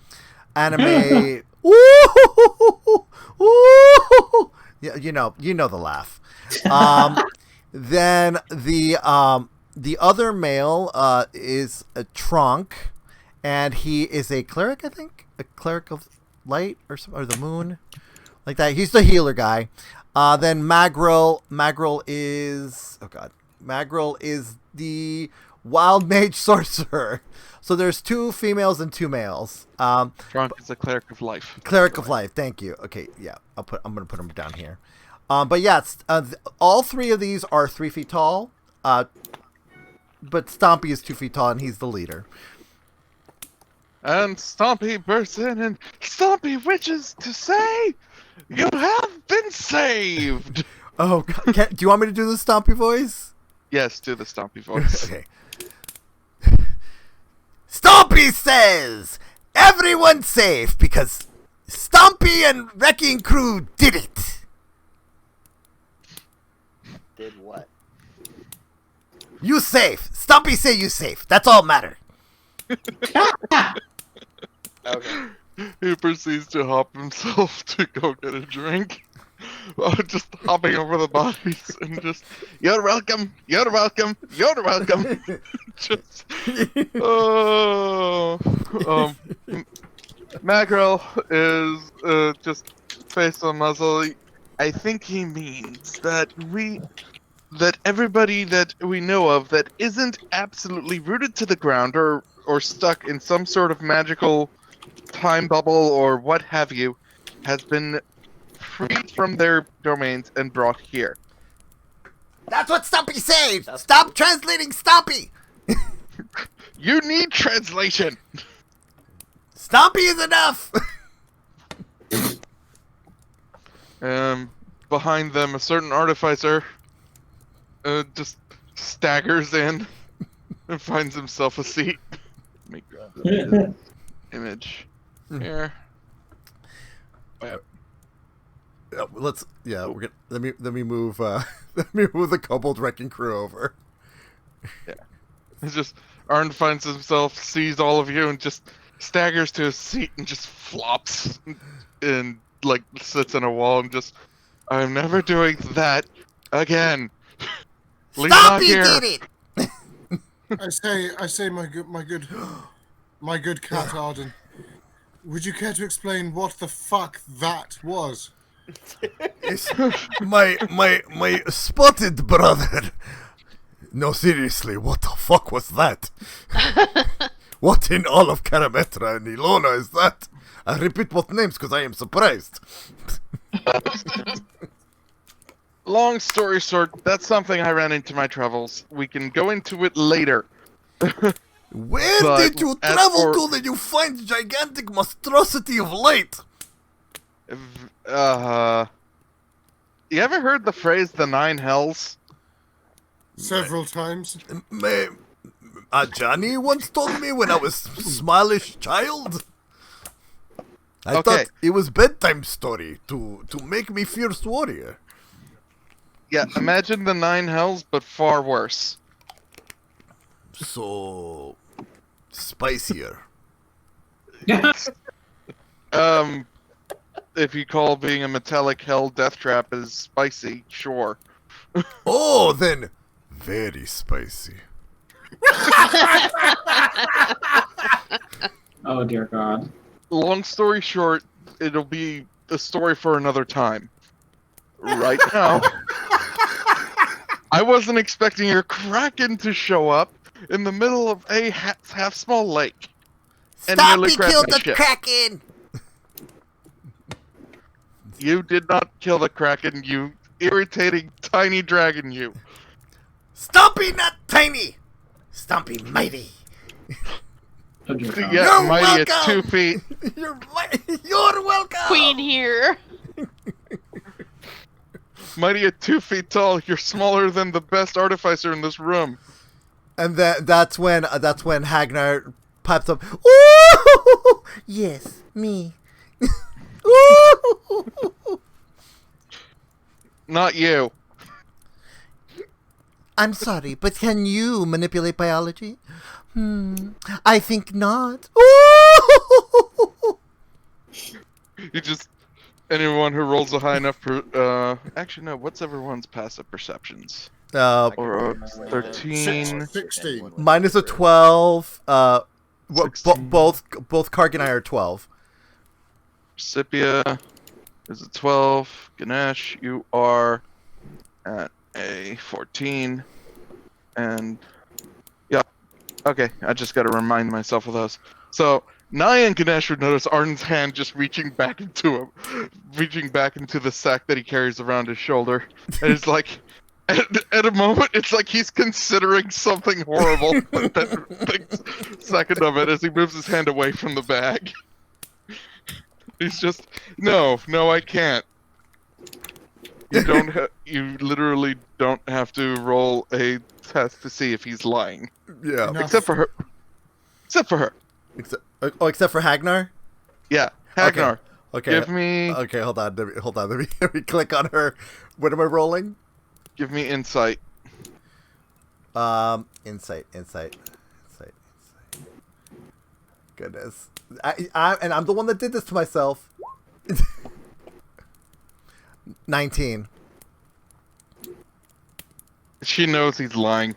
anime. Ooh, ooh, yeah, you know the laugh. Then the other male is a Trunk, and he is a cleric, I think, a cleric of light or the moon, like that. He's the healer guy. Then Magrel is Magrel is the wild mage sorcerer. So there's 2 females and 2 males. Trunk is a cleric of life. Cleric of life. Thank you. Okay, yeah. I'm gonna put them down here. But yeah, all 3 of these are 3 feet tall. But Stompy is 2 feet tall, and he's the leader. And Stompy bursts in and Stompy wishes to say, "You have been saved." Oh, God. Do you want me to do the Stompy voice? Yes, do the Stompy voice. Okay. Stompy says, "Everyone's safe because Stompy and Wrecking Crew did it." Did what? You safe. Stompy say you safe. That's all matter. Okay. He proceeds to hop himself to go get a drink. Just hopping over the bodies and just, "You're welcome, you're welcome, you're welcome." Just, Magrel is just face on muzzle. I think he means that everybody that we know of that isn't absolutely rooted to the ground or stuck in some sort of magical time bubble or what have you has been freed from their domains and brought here. That's what Stompy said. Stop translating Stompy. You need translation. Stompy is enough. Behind them, a certain Artificer just staggers in and finds himself a seat. Let me grab the image here. We're gonna let me move let me move the Kobold Wrecking Crew over. Yeah. It's just Arden finds himself, sees all of you, and just staggers to his seat and just flops and like sits in a wall and just, "I'm never doing that again." Stompy did it. I say, my good cat Arden, would you care to explain what the fuck that was? It's my spotted brother. No, seriously, what the fuck was that? What in all of Karametra and Ilona is that? I repeat both names because I am surprised. Long story short, that's something I ran into my travels. We can go into it later. Where But did you as travel for- to that you find gigantic monstrosity of light? You ever heard the phrase "the 9 hells"? Several times. Johnny once told me when I was a smallish child. I Okay. thought it was bedtime story to make me fierce warrior. Yeah, imagine the 9 hells, but far worse. So spicier. If you call being a metallic hell death trap is spicy, sure. Oh, then very spicy. Oh dear God. Long story short, it'll be a story for another time. Right now, I wasn't expecting your Kraken to show up in the middle of a half-small lake. And Stop! nearly He grabbed killed my the ship. Kraken. You did not kill the Kraken, you irritating tiny dragon, you. Stumpy, not tiny. Stumpy, mighty. Oh dear God. Yeah, You're mighty welcome! at 2 feet. You're welcome. Queen here. Mighty at 2 feet tall. You're smaller than the best artificer in this room. And that's when Hagnar pipes up. Ooh, yes, me. Ooh. Not you. I'm sorry, but can you manipulate biology? I think not. Ooh. You just... Anyone who rolls a high enough actually, no. What's everyone's passive perceptions? Or 13... 16. Mine is a 12. Both 16. Karg and I are 12. Proserpia is a 12. Ganesh, you are at a 14. And... yeah. Okay, I just gotta remind myself of those. So... Naia and Ganesh would notice Arden's hand just reaching back into the sack that he carries around his shoulder. And it's like, at a moment, it's like he's considering something horrible. But then thinks a second of it as he moves his hand away from the bag. He's just, no, I can't. You literally don't have to roll a test to see if he's lying. Yeah. Enough. Except for her. Except Except for Hagnar? Yeah, Hagnar. Okay. Give me... Okay, hold on. Let me click on her. What am I rolling? Give me insight. Insight. Goodness. I'm the one that did this to myself. 19. She knows he's lying.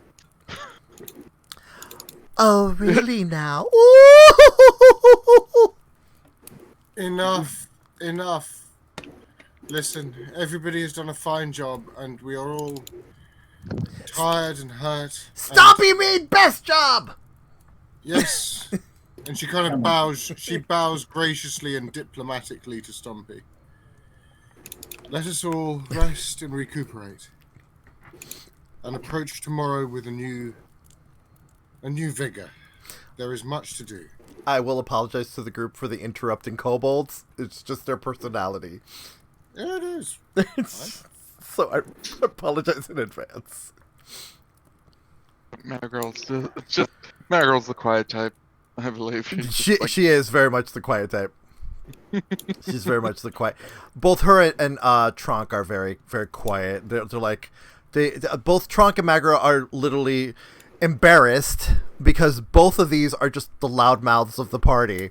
Oh, really now? Enough. Listen, everybody has done a fine job, and we are all tired and hurt. Stompy made best job! Yes. And she kind of bows. She bows graciously and diplomatically to Stompy. Let us all rest and recuperate, and approach tomorrow with a new vigor. There is much to do. I will apologize to the group for the interrupting kobolds. It's just their personality. Yeah, it is. So I apologize in advance. Marigold's the quiet type, I believe. She is very much the quiet type. She's very much the quiet. Both her and Tronk are very, very quiet. They're like both Tronk and Magra are literally embarrassed because both of these are just the loud mouths of the party.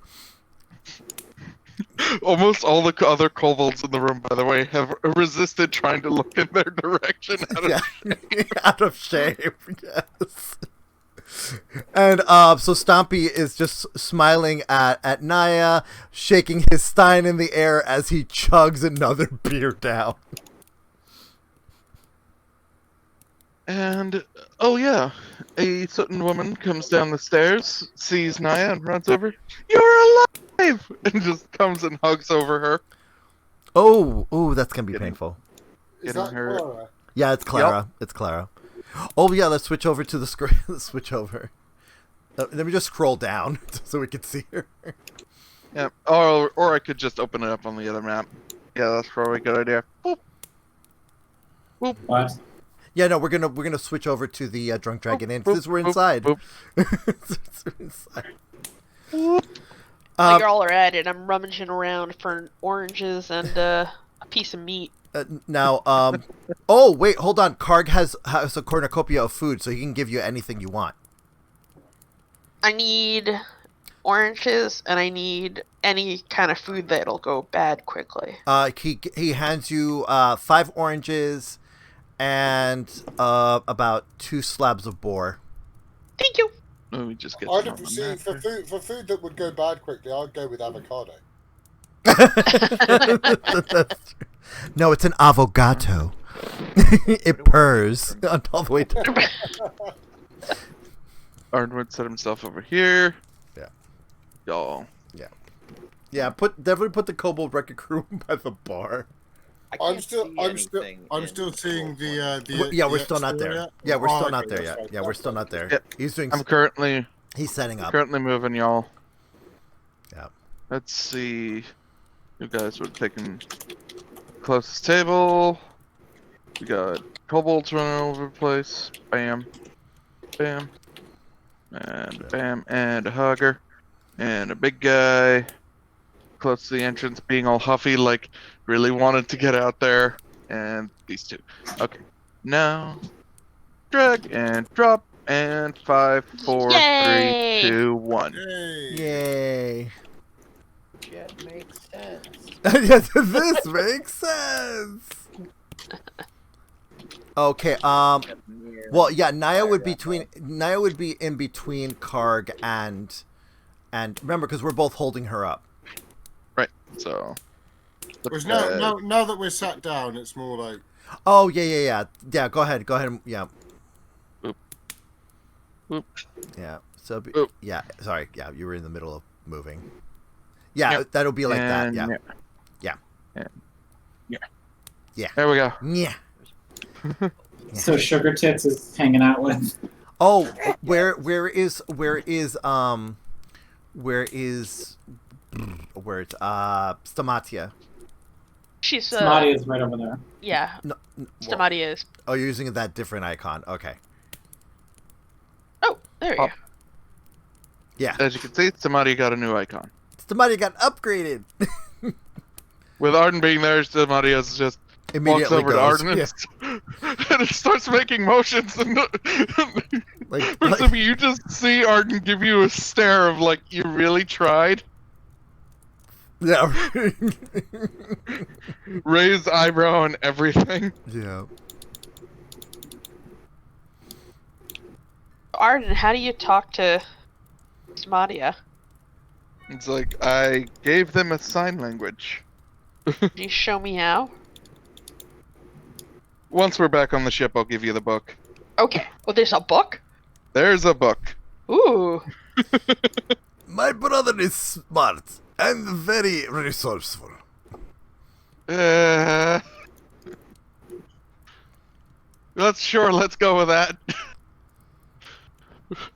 Almost all the other kobolds in the room, by the way, have resisted trying to look in their direction Out of shame, yes. And so Stompy is just smiling at Naia, shaking his stein in the air as he chugs another beer down. And, oh yeah, a certain woman comes down the stairs, sees Naia, and runs over. You're alive! And just comes and hugs over her. Oh, that's gonna be painful. Is Getting that her- Clara? Yeah, it's Clara. It's Clara. Oh yeah, let's switch over to the screen. Let's switch over. Let me just scroll down so we can see her. Yeah, or I could just open it up on the other map. Yeah, that's probably a good idea. Boop. Boop. What? Yeah, no, we're gonna switch over to the Drunk Dragon Inn Boop, since we're boop, inside. boop. Since we're inside. Like y'all are at it, I'm rummaging around for oranges and a piece of meat. Now, oh wait, hold on. Karg has a cornucopia of food, so he can give you anything you want. I need oranges, and I need any kind of food that'll go bad quickly. He hands you 5 oranges and about 2 slabs of boar. Thank you. Let me just get I'd some on see that for there. food that would go bad quickly. I'd go with avocado. No, it's an avocado. It purrs all the way down. Arden would set himself over here. Yeah. Y'all. Yeah, definitely put the Kobold Wrecker Crew by the bar. I I'm can't still see I'm anything still in seeing Wolf the Yeah, we're the still not there. exterior. Yeah, we're still Oh, not okay, there that's yet. fine. Yeah, we're still not there. Yeah. He's doing. I'm currently He's setting up. moving, y'all. Yeah. Let's see. You guys were taking closest table. We got kobolds running all over the place. Bam. Bam. And bam. And a hugger. And a big guy. Close to the entrance, being all huffy, like really wanted to get out there. And these 2. Okay. Now. Drag and drop. And 5, 4, Yay! 3, 2, 1. Yay! Yay! That makes sense. Yes, this makes sense. Okay. Well, yeah. Naia would be in between Karg and remember, because we're both holding her up. Right. So. Because now that we're sat down, it's more like. Oh yeah. Go ahead. Yeah. Oop. Oop. Yeah. So. Oop. Yeah. Sorry. Yeah. You were in the middle of moving. Yeah. Yep. That'll be like that. And Yeah. Yeah. There we go. Yeah. So Sugar Tits is hanging out with. Oh, where is Stamatia? She's Snotty is right over there. yeah. No, Stamatia is. oh, you're using that different icon. Okay. Oh, there you Oh. go. Yeah. As you can see, somebody got a new icon. Stamatia got upgraded. With Arden being there, somebody else just walks Immediately over to goes. Arden Yeah. and it starts making motions. And Like- Proserpia, you just see Arden give you a stare of like, you really tried? Yeah. Raised eyebrow and everything. Yeah. Arden, how do you talk to Stamatia? It's like, I gave them a sign language. Can you show me how? Once we're back on the ship, I'll give you the book. Okay. Well, there's a book? There's a book. Ooh. My brother is smart and very resourceful. Let's let's go with that.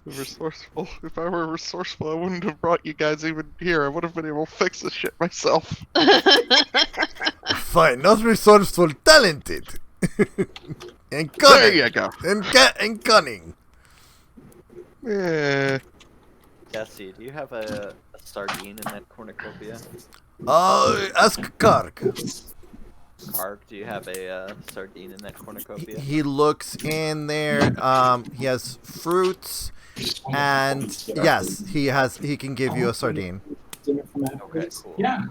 Resourceful. If I were resourceful, I wouldn't have brought you guys even here. I would have been able to fix this shit myself. Fine, not resourceful, talented. And There cunning. you go. And cunning. Yeah. Desi, do you have a sardine in that cornucopia? Ask Karg. Karg, do you have a sardine in that cornucopia? He looks in there. He has fruits, and yes, he can give you a sardine. Dinner from Okay, cool. Yeah.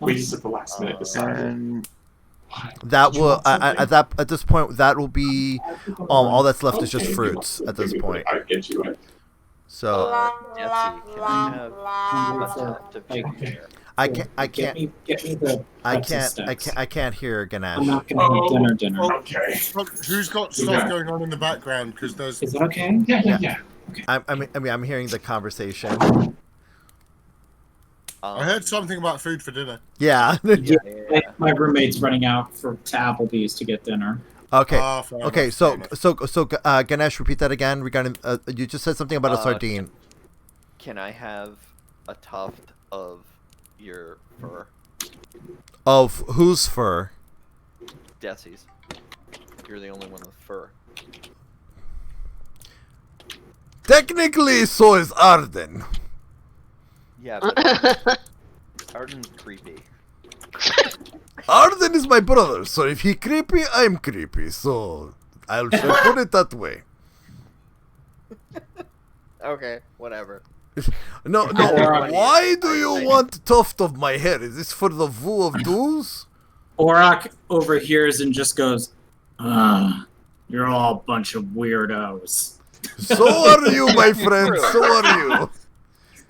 We just at the last minute decided. And That Did you will want something? at this point that will be all that's left is just Okay, fruits at this point. I get you it. So Desi, can I have a tuft of chicken Okay. here? I can't Get me the. I can't hear I'm Ganesh. not gonna have dinner. Okay. Who's got stuff Yeah. going on in the background? Because there's. Is it okay? Yeah. I'm hearing the conversation. I heard something about food for dinner. Yeah. Yeah. My roommate's running out to Applebee's to get dinner. Okay. Ah, fair Okay. enough, So fair enough. Ganesh, repeat that again regarding. You just said something about a sardine. Can I have a tuft of your fur? Of whose fur? Desi's. You're the only one with fur. Technically, so is Arden. Yeah, but Arden's creepy. Arden is my brother, so if he creepy, I'm creepy. So I'll put it that way. Okay, whatever. No. Orok. Why do you want a tuft of my hair? Is this for the Vu of Doos? Orok overhears and just goes, you're all a bunch of weirdos. So are you, my friend. So are you.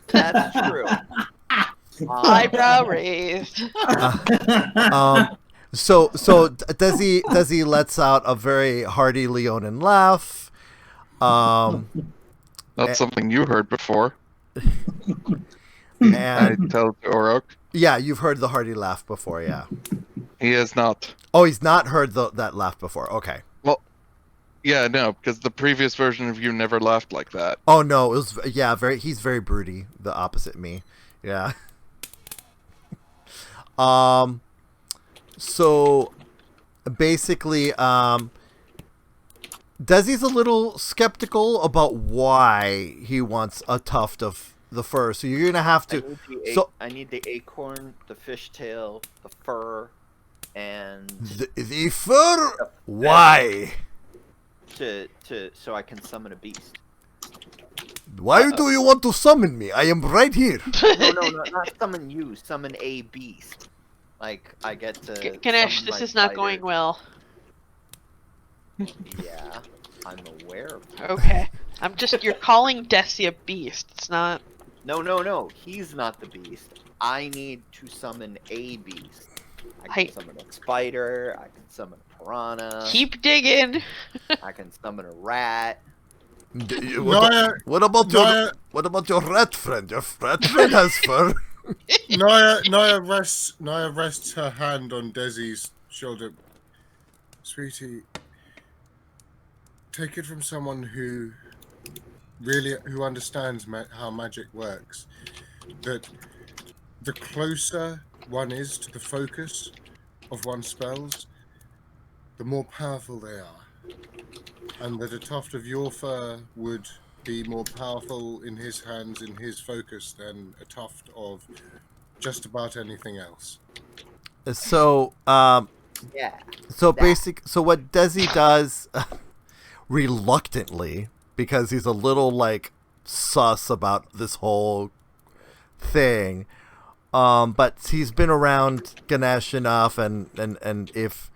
That's true. Eyebrow raised. So Desi lets out a very hearty Leonin laugh. That's something you heard before. And I tell Orok. yeah, you've heard the hearty laugh before, yeah. He has not. Oh, he's not heard that laugh before. Okay. Yeah, no, because the previous version of you never laughed like that. Oh no, it was he's very broody, the opposite me. Yeah. So basically, Desi's a little skeptical about why he wants a tuft of the fur. So you're gonna have to. I need the acorn, the fishtail, the fur, and the fur. Why? So I can summon a beast. Why do you want to summon me? I am right here. No, not summon you. Summon a beast. Like I get to. Ganesh, summon this my is not spider. going well. Yeah, I'm aware of that. Okay. You're calling Desi a beast. It's not. No. He's not the beast. I need to summon a beast. I can summon a spider. I can summon a piranha. Keep digging. I can summon a rat. What about your rat friend? Your rat friend has fur. Naia rests her hand on Desi's shoulder. Sweetie, take it from someone who understands how magic works. That the closer one is to the focus of one's spells, the more powerful they are. And that a tuft of your fur would be more powerful in his hands, in his focus, than a tuft of just about anything else. So, Yeah. So what Desi does, reluctantly, because he's a little like sus about this whole thing, but he's been around Ganesh enough, and if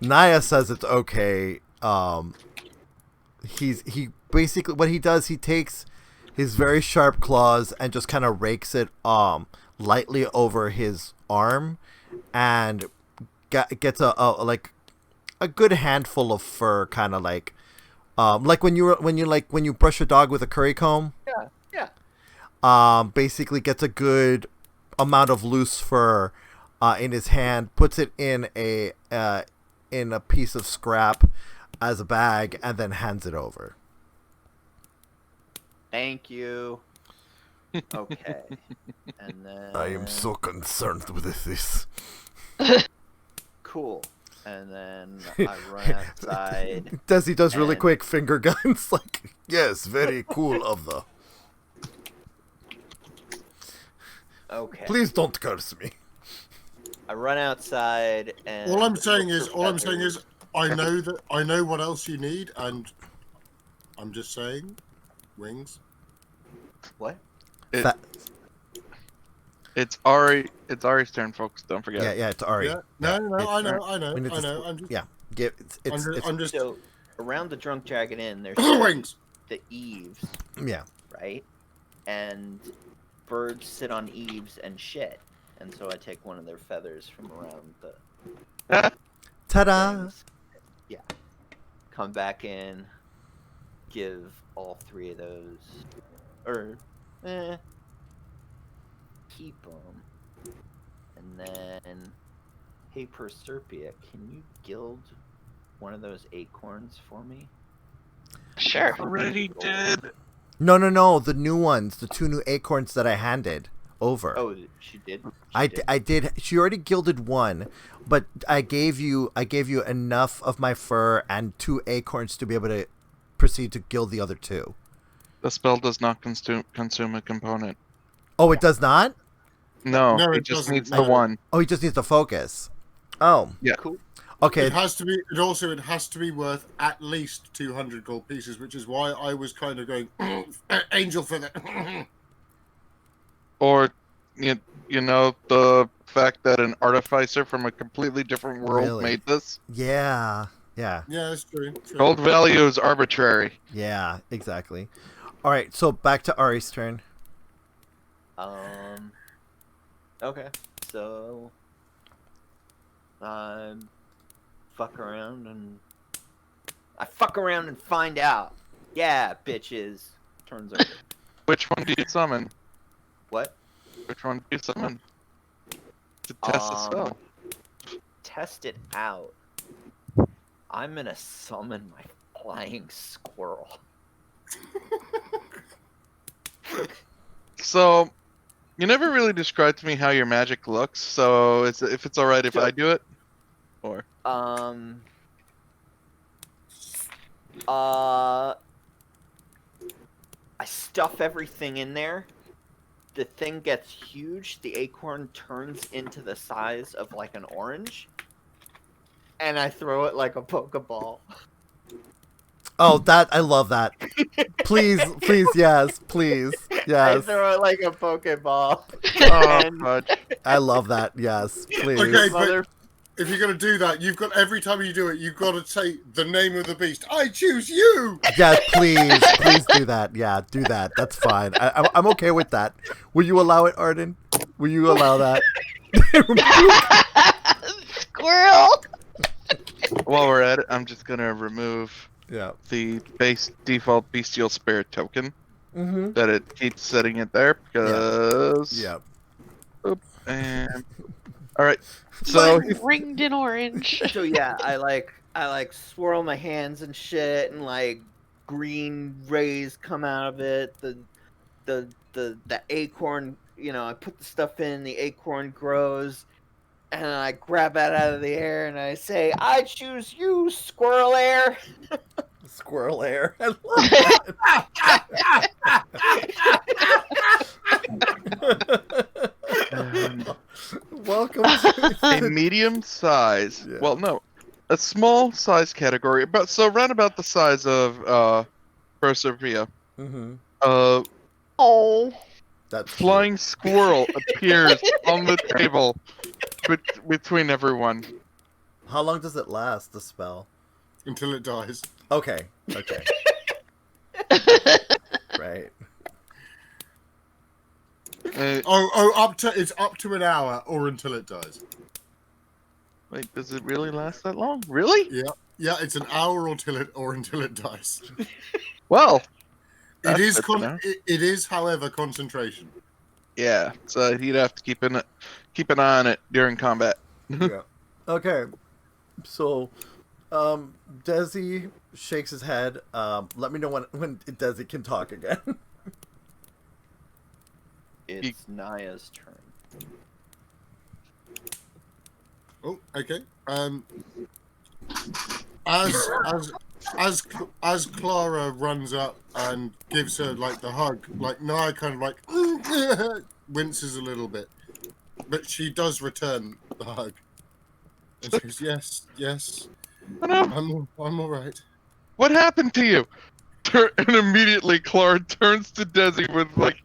Naia says it's okay, he basically, what he does, he takes his very sharp claws and just kind of rakes it lightly over his arm, and gets a good handful of fur, kind of like when you brush a dog with a curry comb. Yeah. Basically gets a good amount of loose fur in his hand, puts it in a piece of scrap as a bag, and then hands it over. Thank you. Okay. And then. I am so concerned with this. Cool. And then I run outside. Desi does really quick finger guns, like, yes, very cool of the. Okay. Please don't curse me. I run outside and. All I'm saying is, I know what else you need, and I'm just saying, wings. What? It's Ari's turn, folks. Don't forget. Yeah, it's Ari. Yeah. No, I know. I'm just. Yeah. I'm just. So around the Drunk Dragon Inn, there's Wings. the eaves, Yeah. right? And birds sit on eaves and shit. And so I take one of their feathers from around the Ta-da! things. Yeah. Come back in, give all three of those, or keep them, and then, hey Proserpia, can you gild one of those acorns for me? Sure. Already did. No, the new ones, the 2 new acorns that I handed over. Oh, she did. I did. She already gilded one, but I gave you enough of my fur and 2 acorns to be able to proceed to gild the other 2. The spell does not consume a component. Oh, it does not? No, No, it it just doesn't. needs No. the one. Oh, he just needs to focus. Oh. Yeah. Cool. Okay. It has to be. It has to be worth at least 200 gold pieces, which is why I was kind of going angel feather. Or, you know, the fact that an artificer from a completely different world Really? made this. Yeah. Yeah, that's true. Gold value is arbitrary. Yeah, exactly. All right, so back to Ari's turn. Okay, so fuck around and find out. Yeah, bitches. Turns over. Which one do you summon? What? Which one do you summon? To test the spell. Test it out. I'm gonna summon my flying squirrel. So, you never really described to me how your magic looks, so if it's alright if I do it? Or I stuff everything in there. The thing gets huge. The acorn turns into the size of like an orange. And I throw it like a Pokeball. Oh, I love that. Please, yes, please, I yes. throw it like a Pokeball. oh, fudge. I love that. Yes, please. Okay, but if you're gonna do that, you've got every time you do it, you've got to say the name of the beast. I choose you. Yes, please do that. Yeah, do that. That's fine. I'm okay with that. Will you allow it, Arden? Will you allow that? Squirrel. While we're at it, I'm just gonna remove Yeah. the base default bestial spirit token Mm-hmm. that it keeps setting it there because. Yeah. Oop, and all right. So Ringed in orange. So yeah, I like swirl my hands and shit, and like green rays come out of it. The acorn, you know, I put the stuff in, the acorn grows, and I grab it out of the air and I say, "I choose you, squirrel air." Squirrel air. I love that. Welcome to a medium size. Yeah. Well, no, a small size category, around about the size of Proserpia. Mm-hmm. Oh. That's Flying squirrel appears on the table between everyone. cute. How long does it last, the spell? Until it dies. Okay. Right. It's up to an hour or until it dies. Wait, does it really last that long? Really? Yeah, it's an hour or until it dies. Well, It is good to know. it is, however, concentration. Yeah, so he'd have to keep an eye on it during combat. Yeah. Okay. So, Desi shakes his head. Let me know when Desi can talk again. It's Naia's turn. Oh, okay. As Clara runs up and gives her like the hug, like Naia kind of like winces a little bit, but she does return the hug. And she goes, yes, I'm all right. What happened to you? And immediately Clara turns to Desi with like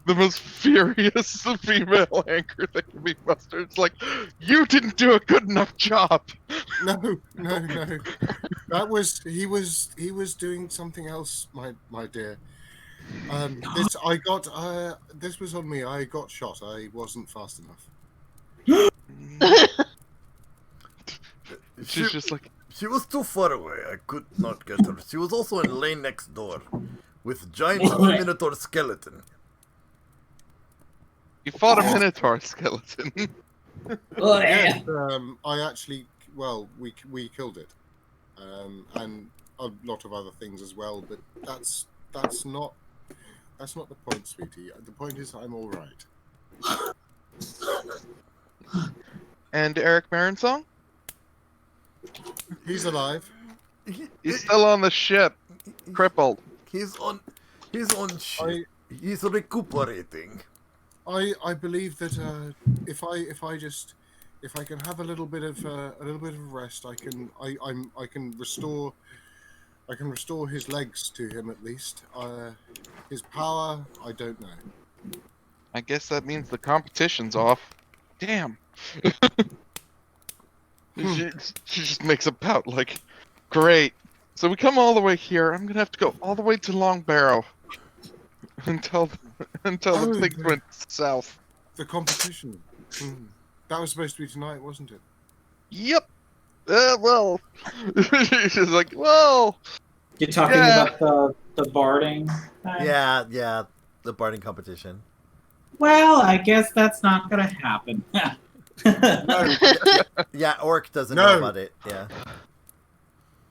the most furious female anger that can be mustered. It's like, you didn't do a good enough job. No. That was he was doing something else, my dear. This was on me. I got shot. I wasn't fast enough. She's just like, She was too far away. I could not get her. She was also in lane next door with giant minotaur skeleton. you fought a minotaur skeleton. Oh, yeah. I actually, we killed it, and a lot of other things as well. But that's not the point, sweetie. The point is, I'm all right. And Eric Maronsong? He's alive. He's still on the ship, crippled. He's on shit. He's recuperating. I believe that if I just if I can have a little bit of rest, I can restore his legs to him at least. His power, I don't know. I guess that means the competition's off. Damn. She just makes a pout like, great. So we come all the way here. I'm gonna have to go all the way to Long Barrow until the things went south. The competition. That was supposed to be tonight, wasn't it? Yep. Well, she's like, well. You're talking about the barding thing? Yeah, the barding competition. Well, I guess that's not gonna happen. Yeah, Orc doesn't know about it. Yeah.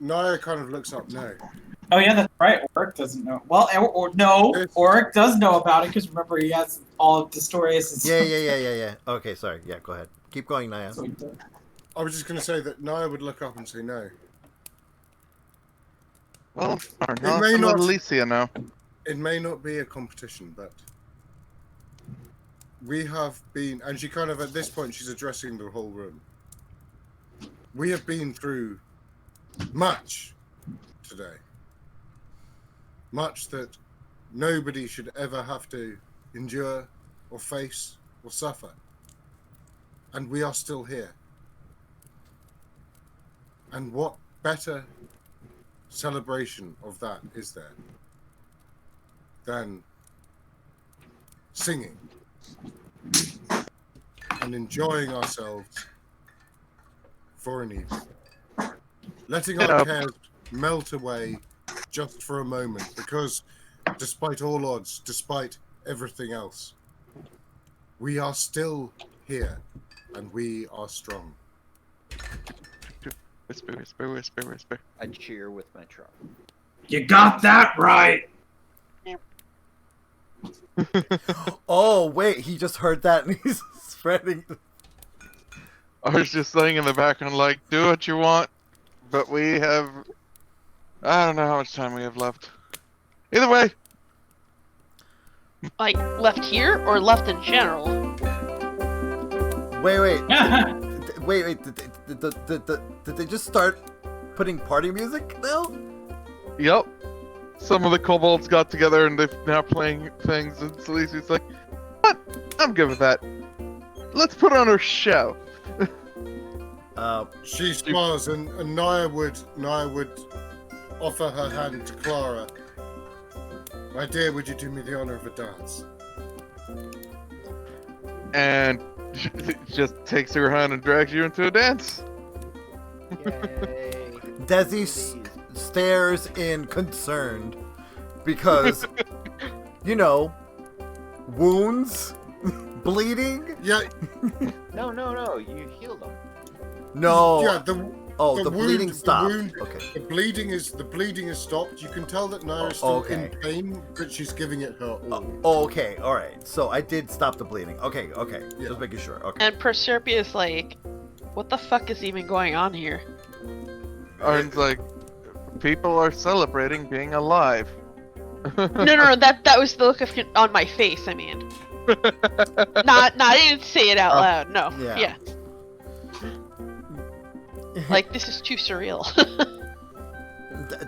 Naia kind of looks up. No. Oh yeah, that's right. Orc doesn't know. Well, Orc does know about it because remember he has all of Disdorius. Yeah. Okay, sorry. Yeah, go ahead. Keep going, Naia. I was just going to say that Naia would look up and say no. Well, may not- Alicia now. It may not be a competition, but we have been, and she kind of at this point she's addressing the whole room. We have been through much today. Much that nobody should ever have to endure or face or suffer. And we are still here. And what better celebration of that is there than singing and enjoying ourselves for an evening. Letting our cares melt away just for a moment, because despite all odds, despite everything else, we are still here and we are strong. Whisper, whisper, whisper, whisper. I cheer with my truck. You got that right. Oh wait, he just heard that and he's spreading. I was just saying in the background, like, do what you want, but we have. I don't know how much time we have left. Either way. Like, left here or left in general? Wait. Wait. Did they just start putting party music now? Yep. Some of the kobolds got together and they're now playing things, and Celesti's like, what? I'm good with that. Let's put on a show. She smiles, and Naia would offer her hand to Clara. My dear, would you do me the honor of a dance? And she just takes your hand and drags you into a dance. Yay. Desi stares in concerned because, wounds, bleeding. Yeah. No, you healed them. No. Yeah. The bleeding stopped. Okay. The bleeding is stopped. You can tell that Naia is still in pain, but she's giving it her all. Okay. All right. So I did stop the bleeding. Okay. Yeah. Just making sure. Okay. And Proserpia is like, what the fuck is even going on here? Arden's like, people are celebrating being alive. No, that was the look on my face, I mean. I didn't say it out loud, no. Yeah. Like, this is too surreal.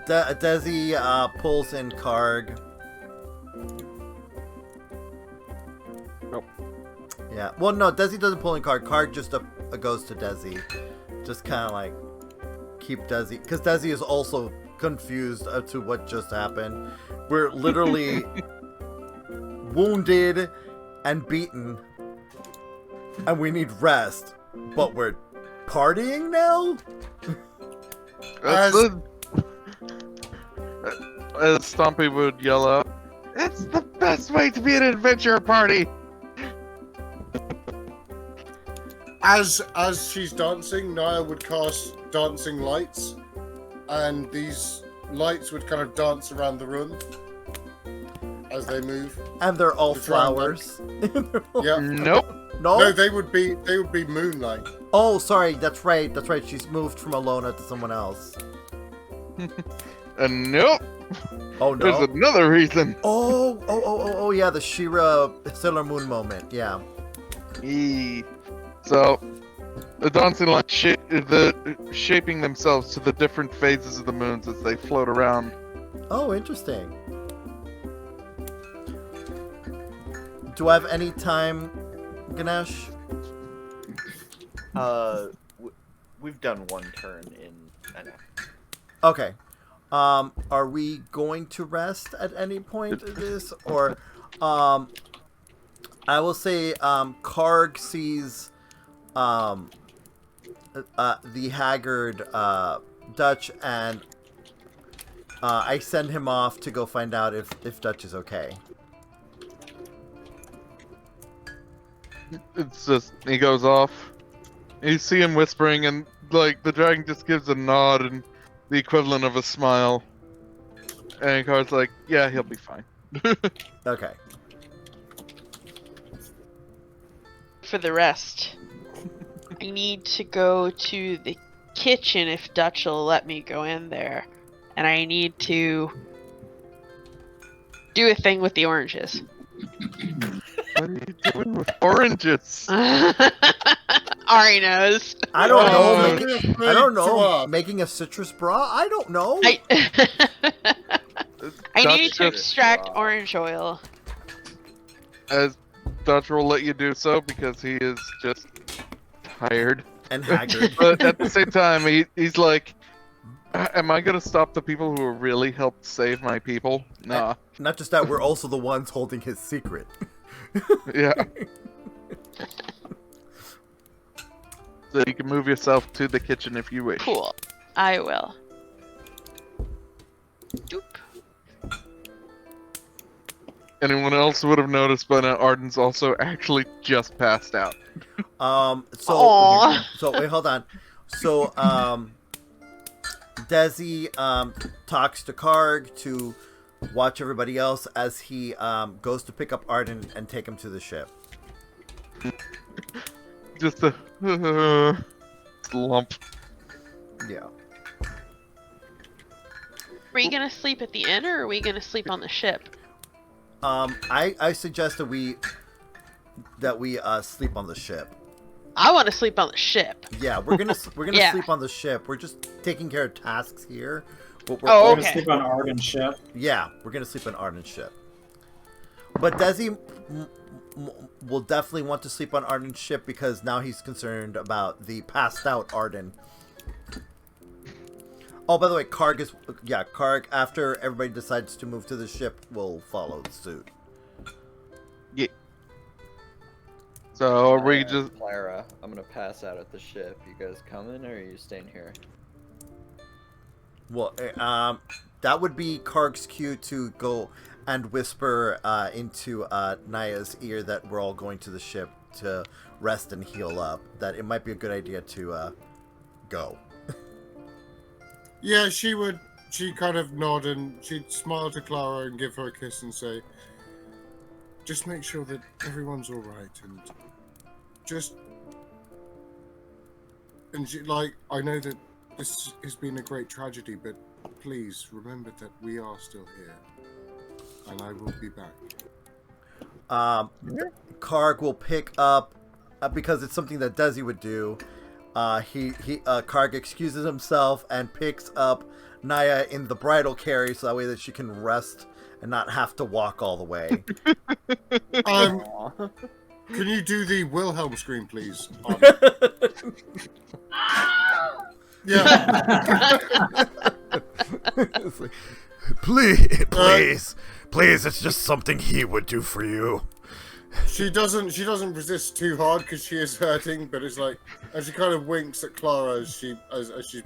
Desi pulls in Karg. Nope. Yeah. Well, no, Desi doesn't pull in Karg. Karg just goes to Desi. Just kind of like keep Desi. Because Desi is also confused as to what just happened. We're literally wounded and beaten. And we need rest. But we're partying now? As Stompy would yell out, it's the best way to be an adventure party! As she's dancing, Naia would cast dancing lights, and these lights would kind of dance around the room as they move. And they're all flowers. Yeah. Nope. No, they would be moonlight. Oh, sorry. That's right. She's moved from Alona to someone else. Nope. Oh no. There's another reason. Oh, yeah. The She-Ra Sailor Moon moment. Yeah. So, The dancing lights shaping themselves to the different phases of the moons as they float around. Oh, interesting. Do I have any time, Ganesh? We've done one turn in an act. Okay. Are we going to rest at any point of this? Or, I will say, Karg sees, the haggard, Dutch, and, I send him off to go find out if Dutch is okay. It's just, he goes off. You see him whispering, and, like, the dragon just gives a nod and the equivalent of a smile. And Karg's like, yeah, he'll be fine. Okay. For the rest, I need to go to the kitchen if Dutch will let me go in there. And I need to do a thing with the oranges. What are you doing with oranges? Ari knows. I don't know. Feel I don't free to know. ask. Making a citrus bra? I don't know. I need Dutch to just- extract orange oil. As Dutch will let you do so because he is just tired. And haggard. But at the same time, he's like, am I gonna stop the people who really helped save my people? Nah. Not just that, we're also the ones holding his secret. Yeah. So you can move yourself to the kitchen if you wish. Cool. I will. Doop. Anyone else would have noticed, but Arden's also actually just passed out. So Aww. wait, hold on. So Desi talks to Karg to watch everybody else as he goes to pick up Arden and take him to the ship. Just a lump. Yeah. Are you gonna sleep at the inn or are we gonna sleep on the ship? I suggest that we sleep on the ship. I want to sleep on the ship. Yeah, we're gonna Yeah. sleep on the ship. We're just taking care of tasks here. But Oh, We're okay. gonna sleep on Arden ship. Yeah, we're gonna sleep on Arden's ship. But Desi will definitely want to sleep on Arden's ship because now he's concerned about the passed out Arden. Oh, by the way, Karg after everybody decides to move to the ship, will follow suit. So are we just... Clara, I'm gonna pass out at the ship. You guys coming or are you staying here? Well, that would be Karg's cue to go and whisper into Naia's ear that we're all going to the ship to rest and heal up. That it might be a good idea to go. Yeah, she'd kind of nod and she'd smile to Clara and give her a kiss and say, just make sure that everyone's alright and I know that this has been a great tragedy, but please remember that we are still here and I will be back. Karg will pick up because it's something that Desi would do. Karg excuses himself and picks up Naia in the bridal carry so that way that she can rest and not have to walk all the way. Can you do the Wilhelm scream, please? Yeah. It's like, please, it's just something he would do for you. She doesn't resist too hard because she is hurting, but it's like, and she kind of winks at Clara as she's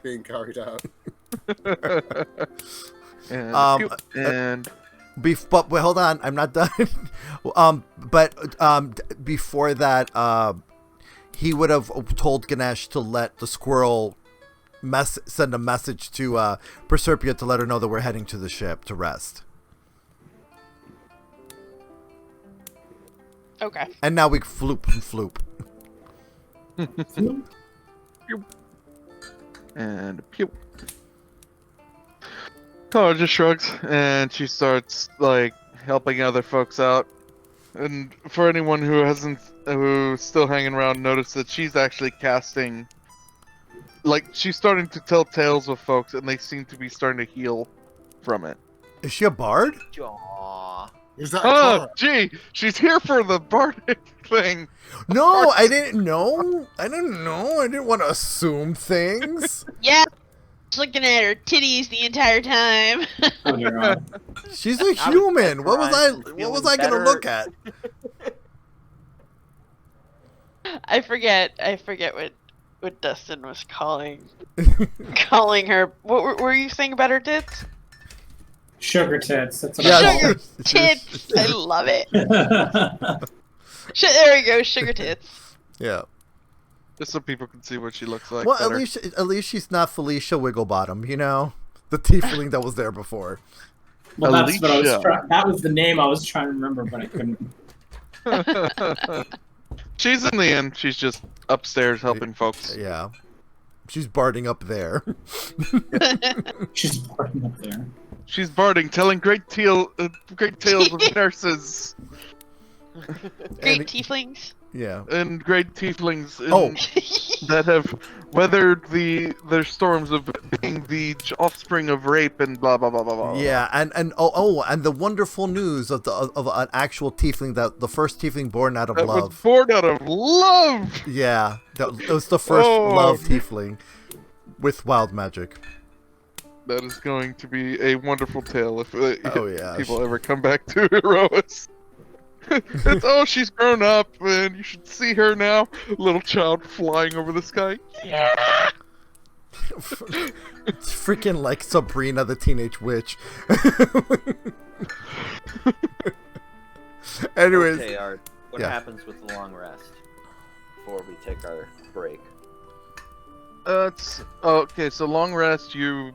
being carried out. But wait, hold on, I'm not done. Before that, he would have told Ganesh to let the squirrel send a message to Proserpia to let her know that we're heading to the ship to rest. Okay. And now we floop. And pew. Clara just shrugs and she starts like helping other folks out. And for anyone who's still hanging around, notice that she's actually casting. Like, she's starting to tell tales with folks, and they seem to be starting to heal from it. Is she a bard? Aw. Is that Oh, correct? gee, she's here for the bardic thing. No, I didn't know. I didn't want to assume things. Yeah, just looking at her titties the entire time. Oh, dear God. She's a human. What was I feeling gonna better. look at? I forget what Dustin was calling her. What were you saying about her tits? Sugar tits. That's what Yeah, I Sugar tits. I love it. There we go, sugar tits. Yeah. Just so people can see what she looks like. Well, better. at least she's not Felicia Wigglebottom, you know, the tiefling that was there before. Well, that's what I was Alicia. that was the name I was trying to remember, but I couldn't. She's in the end. She's just upstairs helping folks. Yeah. She's barding up there. She's parking up there. She's barding, telling great tales of nurses Great tieflings. Yeah. and great tieflings Oh. that have weathered their storms of being the offspring of rape and blah blah blah blah blah. Yeah, and and the wonderful news of an actual tiefling, that the first tiefling born out of That was love. born out of love. Yeah, that was the first Oh. love tiefling with wild magic. That is going to be a wonderful tale if Oh yeah. people ever come back to Herois. It's, she's grown up and you should see her now. Little child flying over the sky. Yeah. It's freaking like Sabrina the Teenage Witch. Anyways, Okay, Art. What yeah. happens with the long rest before we take our break? Okay. So long rest, you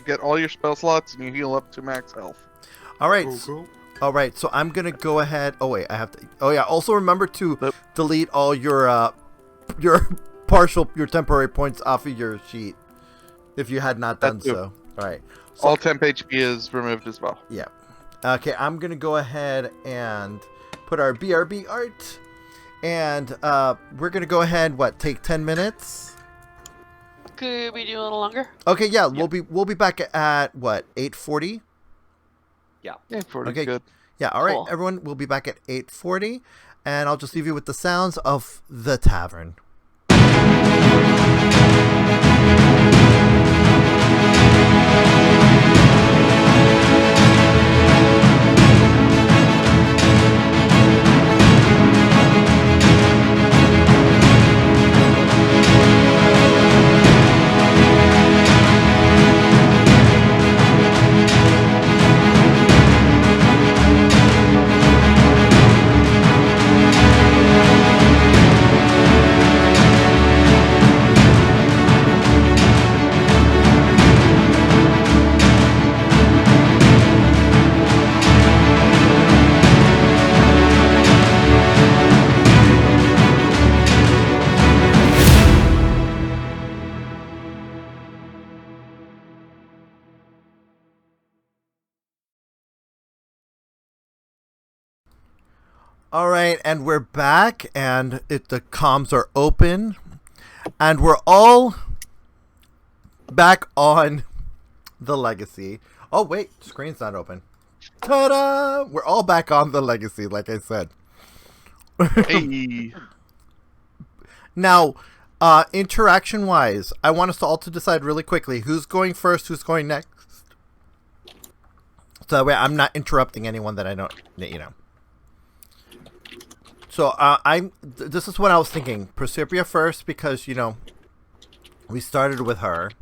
get all your spell slots and you heal up to max health. all right. Cool. All right, so I'm gonna go ahead. Oh wait, I have to. Oh yeah. Also remember to Yep. delete all your temporary points off of your sheet if you had not done That too. so. All right. So, All temp HP is removed as well. yeah. Okay, I'm gonna go ahead and put our BRB art, and we're gonna go ahead. Take 10 minutes? Could we do a little longer? Okay, yeah. We'll be back at 8:40. Yeah, 40 Okay. good. Yeah, all right, Cool. everyone. We'll be back at 8:40, and I'll just leave you with the sounds of the tavern. All right, and we're back, and the comms are open, and we're all back on the Legacy. Oh wait, screen's not open. Ta-da! We're all back on the Legacy, like I said. Hey. Now, interaction-wise, I want us to all to decide really quickly who's going first, who's going next. So that way I'm not interrupting anyone that I don't, you know. So this is what I was thinking. Proserpia first because, you know, we started with her.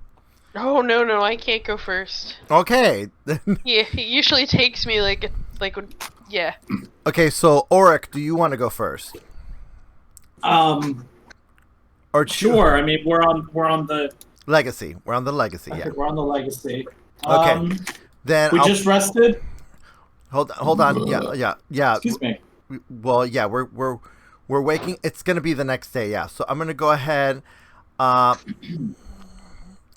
Oh no, I can't go first. Okay. Yeah, it usually takes me yeah. Okay, so Orok, do you want to go first? Or Sure. I mean, we're on the Legacy. We're on the Legacy, yeah. we're on the legacy. Okay. Then We just rested. hold on. Yeah. Excuse me. Well, yeah, we're waking. It's gonna be the next day, yeah. So I'm gonna go ahead. So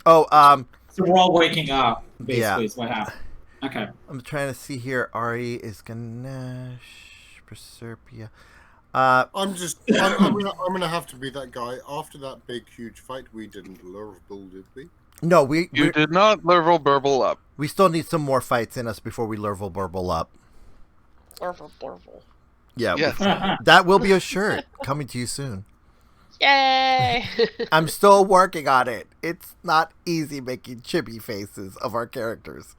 we're all waking up. Basically, Yeah. is what happened. Okay. I'm trying to see here. Ari is Ganesh. Proserpia. I'm gonna have to be that guy. After that big, huge fight, we didn't Lurvbull, did we? No, You did not Lurvel Burble up. we still need some more fights in us before we Lurvel Burble up. Blurble, blurble. Yeah, Yes. that will be a shirt coming to you soon. Yay! I'm still working on it. It's not easy making chibi faces of our characters.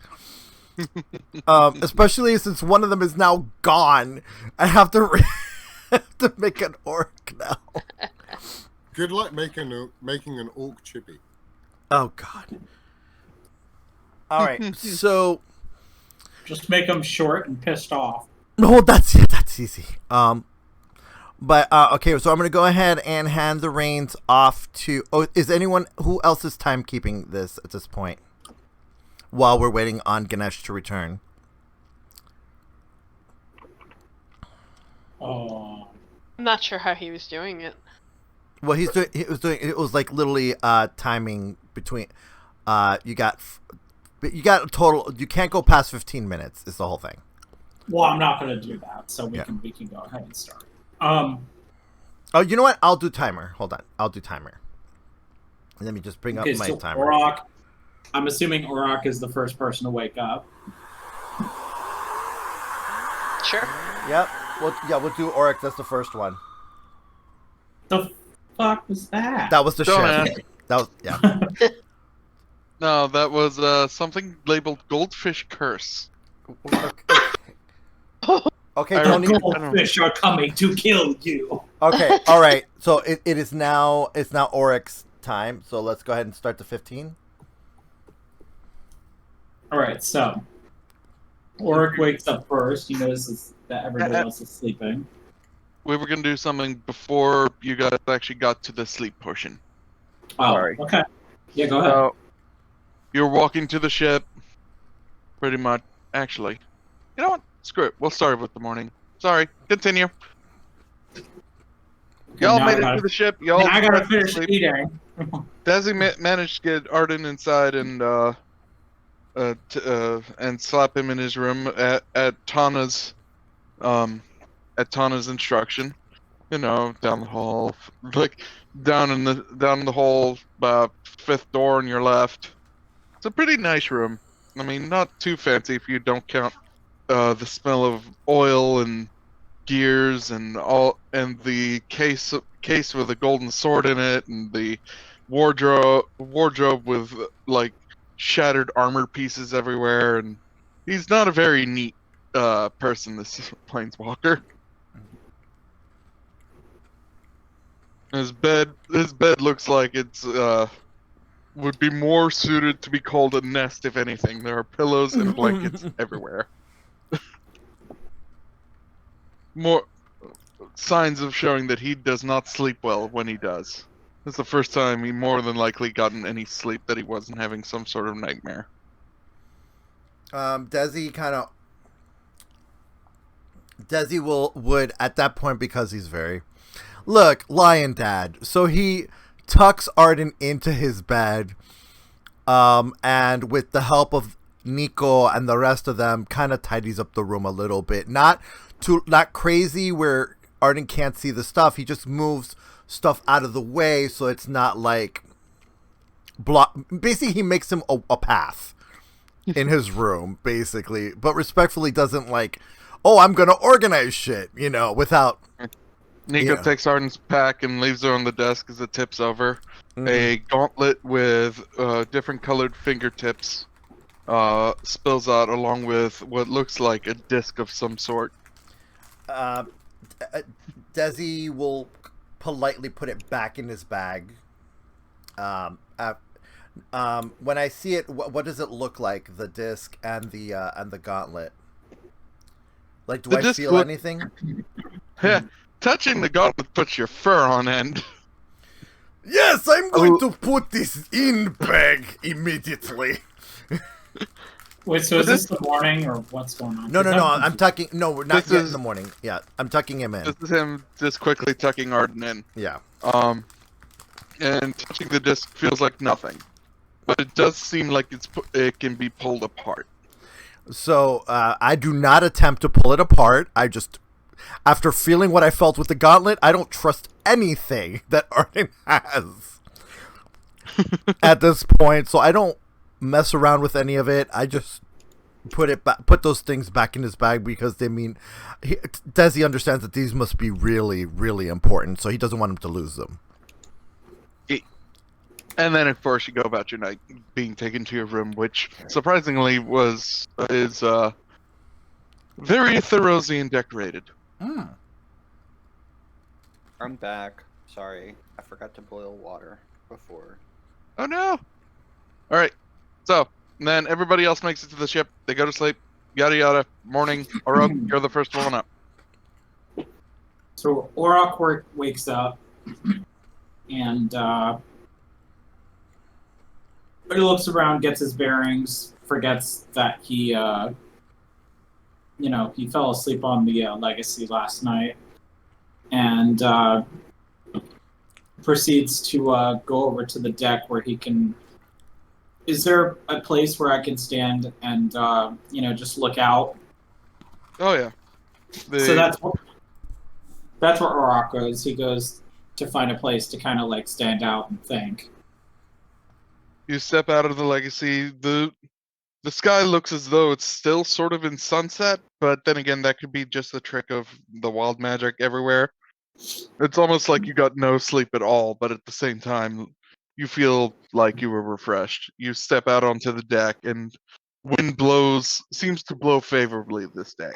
Especially since one of them is now gone. I have to have to make an orc now. Good luck making an orc chibi. Oh god. All right, so Just make them short and pissed off. no, that's easy. But okay, so I'm gonna go ahead and hand the reins off to. Oh, is anyone who else is timekeeping this at this point? While we're waiting on Ganesh to return. Oh. I'm not sure how he was doing it. Well, it was like literally timing between. You got a total. You can't go past 15 minutes. Is the whole thing. Well, I'm not going to do that, so we can go ahead and start. Oh, you know what? I'll do timer. Hold on. I'll do timer. Let me just bring up my timer. Orok, I'm assuming Orok is the first person to wake up. Sure. Yep. We'll do Orok. That's the first one. The fuck was that? That was the Don't shift. That was No, that was something labeled Goldfish Curse. Okay, I Tony. Goldfish are coming to kill you. Okay, all right. So it is now Orok's time. So let's go ahead and start the 15. All right, so Orok wakes up first. He notices that everybody else is sleeping. We were going to do something before you guys actually got to the sleep portion. Oh, Sorry. okay. Yeah, go ahead. So, you're walking to the ship, pretty much. Actually, you know what? Screw it. We'll start with the morning. Sorry. Continue. Y'all made it to the ship. Y'all. I gotta finish eating. Desi managed to get Arden inside and slap him in his room at Tana's instruction. You know, down the hall, like down the hall, fifth door on your left. It's a pretty nice room. I mean, not too fancy if you don't count the smell of oil and gears and the case with a golden sword in it, and the wardrobe with like shattered armor pieces everywhere. And he's not a very neat person, this Planeswalker. His bed looks like it's would be more suited to be called a nest, if anything. There are pillows and blankets everywhere. More signs of showing that he does not sleep well when he does. It's the first time he more than likely gotten any sleep that he wasn't having some sort of nightmare. Desi would at that point, because he's very lion dad. So he tucks Arden into his bed, and with the help of Nico and the rest of them, kind of tidies up the room a little bit. Not crazy where Arden can't see the stuff. He just moves stuff out of the way so it's not like basically he makes him a path in his room, basically, but respectfully doesn't like, oh, I'm gonna organize shit, without. Nico takes Arden's pack and leaves it on the desk as it tips over. Mm-hmm. A gauntlet with different colored fingertips spills out, along with what looks like a disc of some sort. Desi will politely put it back in his bag. When I see it, what does it look like? The disc and the gauntlet. Like, do I feel anything? Yeah, touching the gauntlet puts your fur on end. Yes, I'm going to put this in bag immediately. Wait, so is this the morning, or what's going on? No, I'm tucking. No, we're not yet in the morning. Yeah, I'm tucking him in. This is him just quickly tucking Arden in. Yeah. And touching the disc feels like nothing, but it does seem like it can be pulled apart. So I do not attempt to pull it apart. I just after feeling what I felt with the gauntlet, I don't trust anything that Arden has at this point. So I don't mess around with any of it. I just put those things back in his bag because they mean Desi understands that these must be really, really important, so he doesn't want him to lose them. And then, of course, you go about your night being taken to your room, which surprisingly is very thoroughly and decorated. I'm back. Sorry, I forgot to boil water before. Oh no! All right, so then everybody else makes it to the ship. They go to sleep. Yada yada. Morning. Orok, you're the first one up. So Orok wakes up, and he looks around, gets his bearings, forgets that he fell asleep on the Legacy last night, and proceeds to go over to the deck where he can. Is there a place where I can stand and just look out? Oh yeah. So that's where Orok goes. He goes to find a place to kind of like stand out and think. You step out of the Legacy. The sky looks as though it's still sort of in sunset, but then again, that could be just the trick of the wild magic everywhere. It's almost like you got no sleep at all, but at the same time, you feel like you were refreshed. You step out onto the deck, and wind seems to blow favorably this day.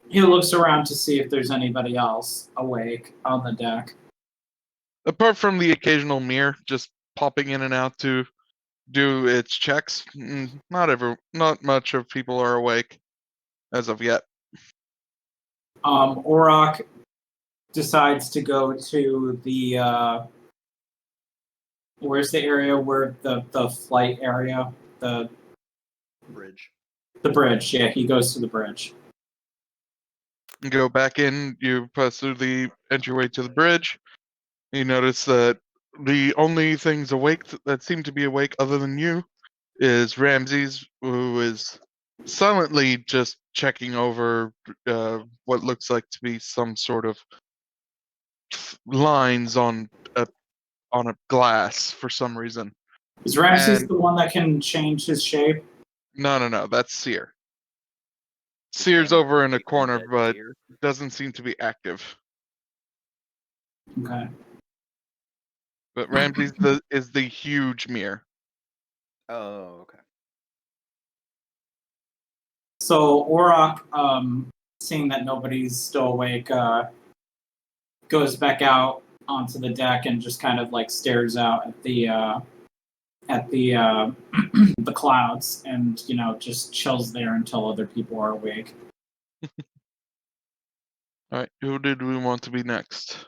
He looks around to see if there's anybody else awake on the deck. Apart from the occasional mirror just popping in and out to do its checks, not much of people are awake as of yet. Orok decides to go to the where's the area where the flight area, the Bridge. The bridge, yeah, he goes to the bridge. You go back in, you pass through the entryway to the bridge. You notice that the only things awake that seem to be awake other than you is Ramses, who is silently just checking over what looks like to be some sort of lines on a glass for some reason. Is Ramses the one that can change his shape? No, that's Seer. Seer's over in a corner, but doesn't seem to be active. Okay. But Ramses is the huge mirror. Oh, okay. So Orok, seeing that nobody's still awake, goes back out onto the deck and just kind of like stares out at the the clouds, and just chills there until other people are awake. All right, who did we want to be next?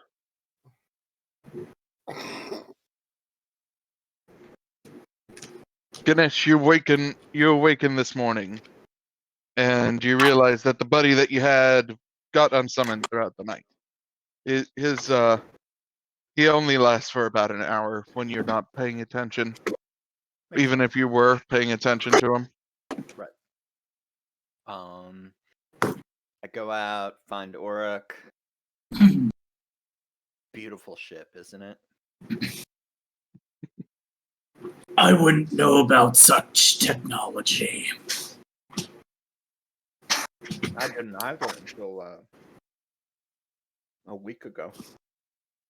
Ganesh, you awaken this morning, and you realize that the buddy that you had got unsummoned throughout the night. He only lasts for about an hour when you're not paying attention, even if you were paying attention to him. Right. I go out, find Orok. Beautiful ship, isn't it? I wouldn't know about such technology. I didn't either until a week ago.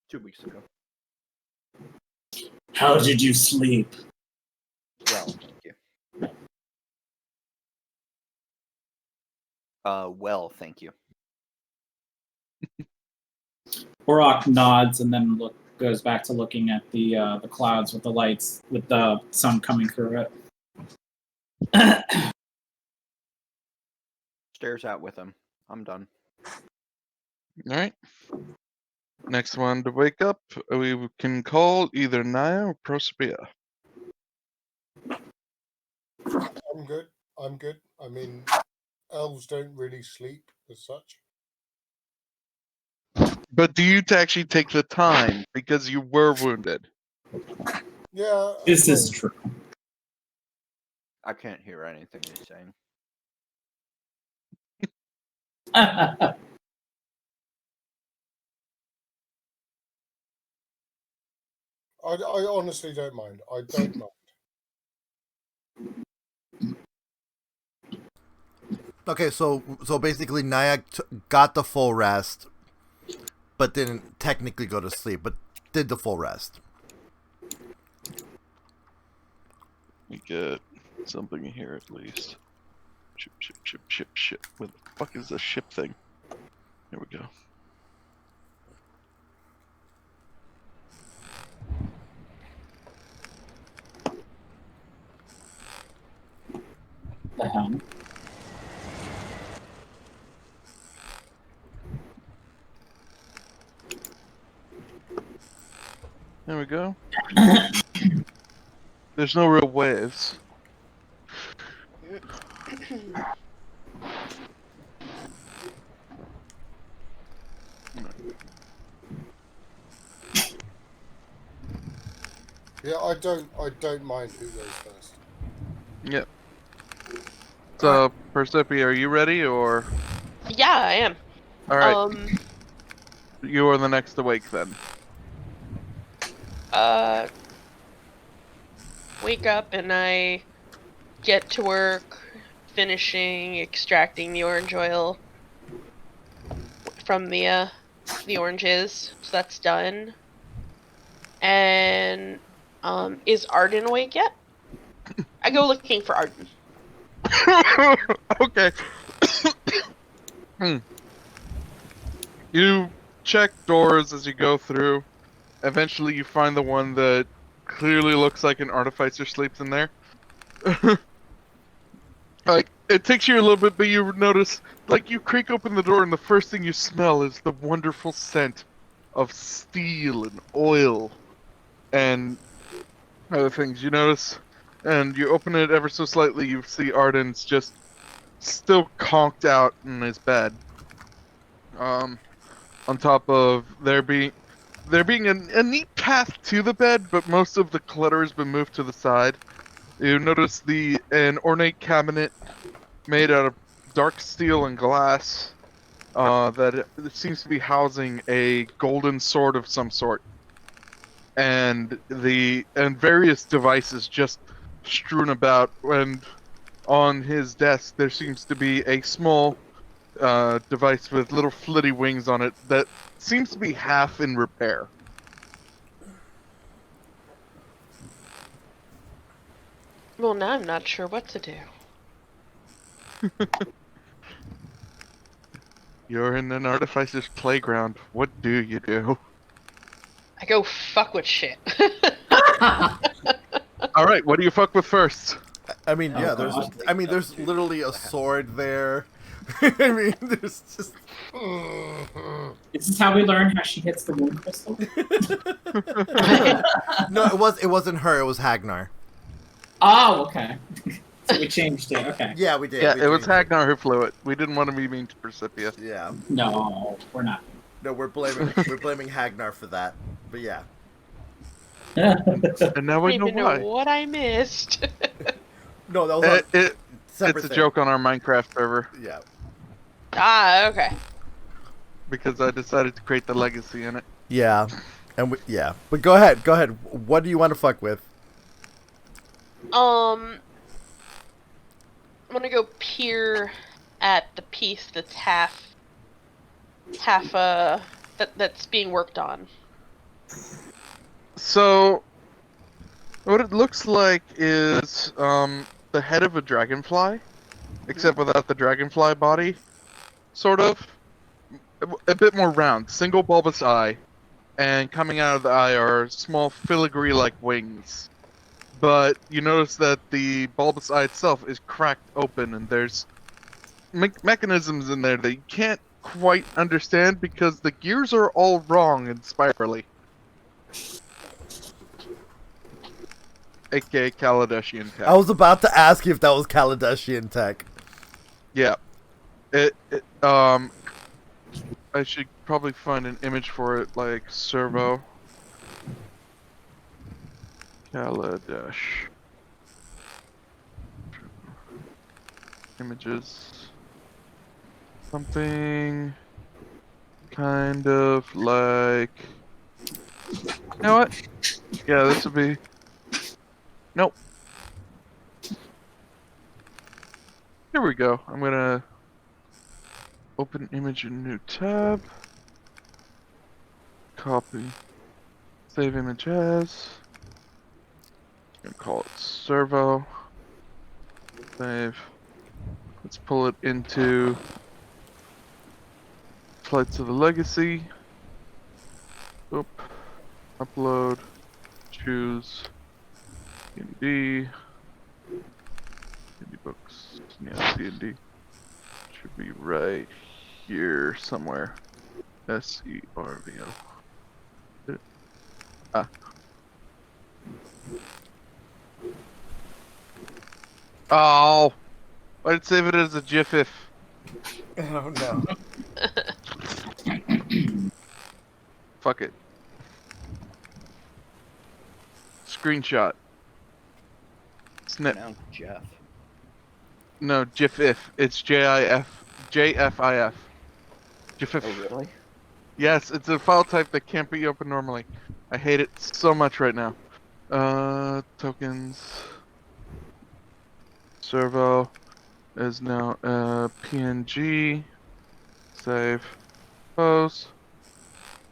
2 weeks ago. How did you sleep? Well, thank you. Well, thank you. Orok nods and then goes back to looking at the clouds with the lights, with the sun coming through it. Stares out with him. I'm done. All right. Next one to wake up, we can call either Naia or Proserpia. I'm good. I mean, elves don't really sleep as such. But do you actually take the time because you were wounded? Yeah. This is true. I can't hear anything he's saying. I honestly don't mind. I don't mind. Okay, so basically, Naia got the full rest, but didn't technically go to sleep, but did the full rest. We get something here at least. Ship. Where the fuck is the ship thing? Here we go. The hell? There we go. There's no real waves. Yeah, I don't mind who goes first. Yep. So, Proserpia, are you ready, or Yeah, I am. all right? You are the next awake then. Wake up and I get to work, finishing extracting the orange oil from the oranges. So that's done. And is Arden awake yet? I go looking for Arden. Okay. You check doors as you go through. Eventually, you find the one that clearly looks like an artificer sleeps in there. Like, it takes you a little bit, but you notice, like, you creak open the door, and the first thing you smell is the wonderful scent of steel and oil and other things. You notice, and you open it ever so slightly, you see Arden's just still conked out in his bed. On top of there being a neat path to the bed, but most of the clutter has been moved to the side. You notice an ornate cabinet made out of dark steel and glass that it seems to be housing a golden sword of some sort, and various devices just strewn about. And on his desk there seems to be a small device with little flitty wings on it that seems to be half in repair. Well, now I'm not sure what to do. You're in an artificer's playground. What do you do? I go fuck with shit. All right, what do you fuck with first? I mean, yeah, God. there's literally a sword there. I mean, there's just. Is this how we learn how she hits the moon crystal? No, it wasn't her. It was Hagnar. Oh, okay. So we changed it. Okay. Yeah, we did. Yeah, we it was changed Hagnar who flew it. We didn't want to be mean to Proserpia. Yeah. No, we're not. No, we're blaming Hagnar for that. But yeah. And now I we don't know even why. know what I missed. No, that was It's separate a thing. joke on our Minecraft server Yeah. Okay. because I decided to create the legacy in it. Yeah. Yeah. But go ahead. What do you want to fuck with? I'm gonna go peer at the piece that's half that's being worked on. So, what it looks like is the head of a dragonfly, except without the dragonfly body, sort of. A bit more round, single bulbous eye, and coming out of the eye are small filigree-like wings. But you notice that the bulbous eye itself is cracked open, and there's mechanisms in there that you can't quite understand because the gears are all wrong and spirally. AKA Kaladeshian tech. I was about to ask you if that was Kaladeshian tech. Yeah. I should probably find an image for it, like servo. Kaladesh. Images. something kind of like. You know what? Yeah, this would be. Nope. Here we go. I'm gonna open image in new tab. Copy. Save image as. I'm gonna call it servo. Save. Let's pull it into Flights of the Legacy. Oop. Upload. Choose. D&D. D&D books. Yeah, D&D. Should be right here somewhere. SERVO. Ah. Oh! I'd save it as a GIF. Oh no. Fuck it. Screenshot. Snip. Now, Jeff. No, GIF. It's JFIF. GIF. Oh, really? Yes, it's a file type that can't be opened normally. I hate it so much right now. Tokens. Servo is now PNG. Save. Pose.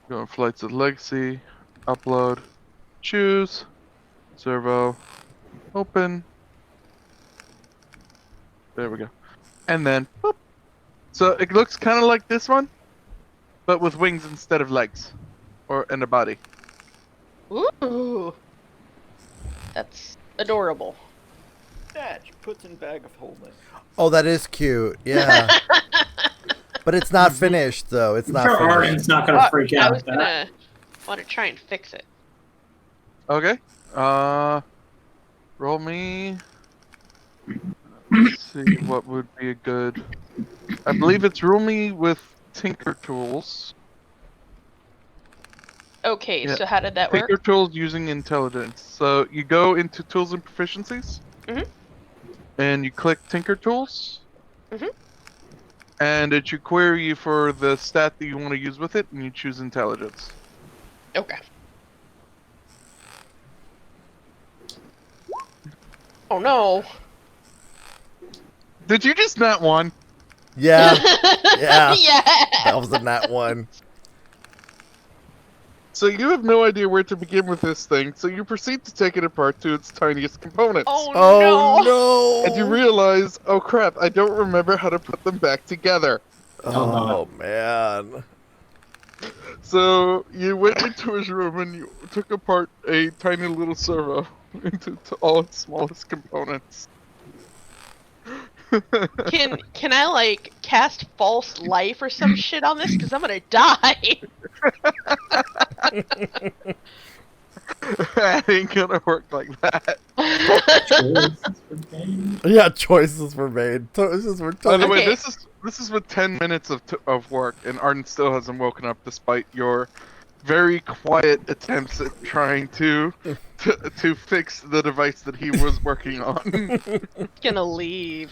Go in Flights of Legacy. Upload. Choose. Servo. Open. There we go. And then, boop. So it looks kind of like this one, but with wings instead of legs, and a body. Ooh. That's adorable. Thatch puts in bag of holding. Oh, that is cute. Yeah. But it's not finished, though. It's I'm not sure finished. Arden's not gonna freak I out was at that. gonna want to try and fix it. Okay. Roll me. Let's see what would be a good. I believe it's roll me with Tinker Tools. Okay, Yeah. so how did that work? Tinker Tools using intelligence. So you go into Tools and Proficiencies. Mhm. And you click Tinker Tools. Mhm. And it should query you for the stat that you want to use with it, and you choose Intelligence. Okay. Oh no. Did you just not one? Yeah. Yeah. Yeah. That was a nat one. So you have no idea where to begin with this thing, so you proceed to take it apart to its tiniest components. Oh, Oh no. And you realize, oh crap, I don't remember how to put them back together. Oh, man. So you went into his room and you took apart a tiny little servo into all its smallest components. Can I like cast false life or some shit on this? Cause I'm gonna die. That ain't gonna work like that. Yeah, choices were made. Choices were By the way, Okay. this is with 10 minutes of work, and Arden still hasn't woken up despite your very quiet attempts at trying to fix the device that he was working on. Gonna leave.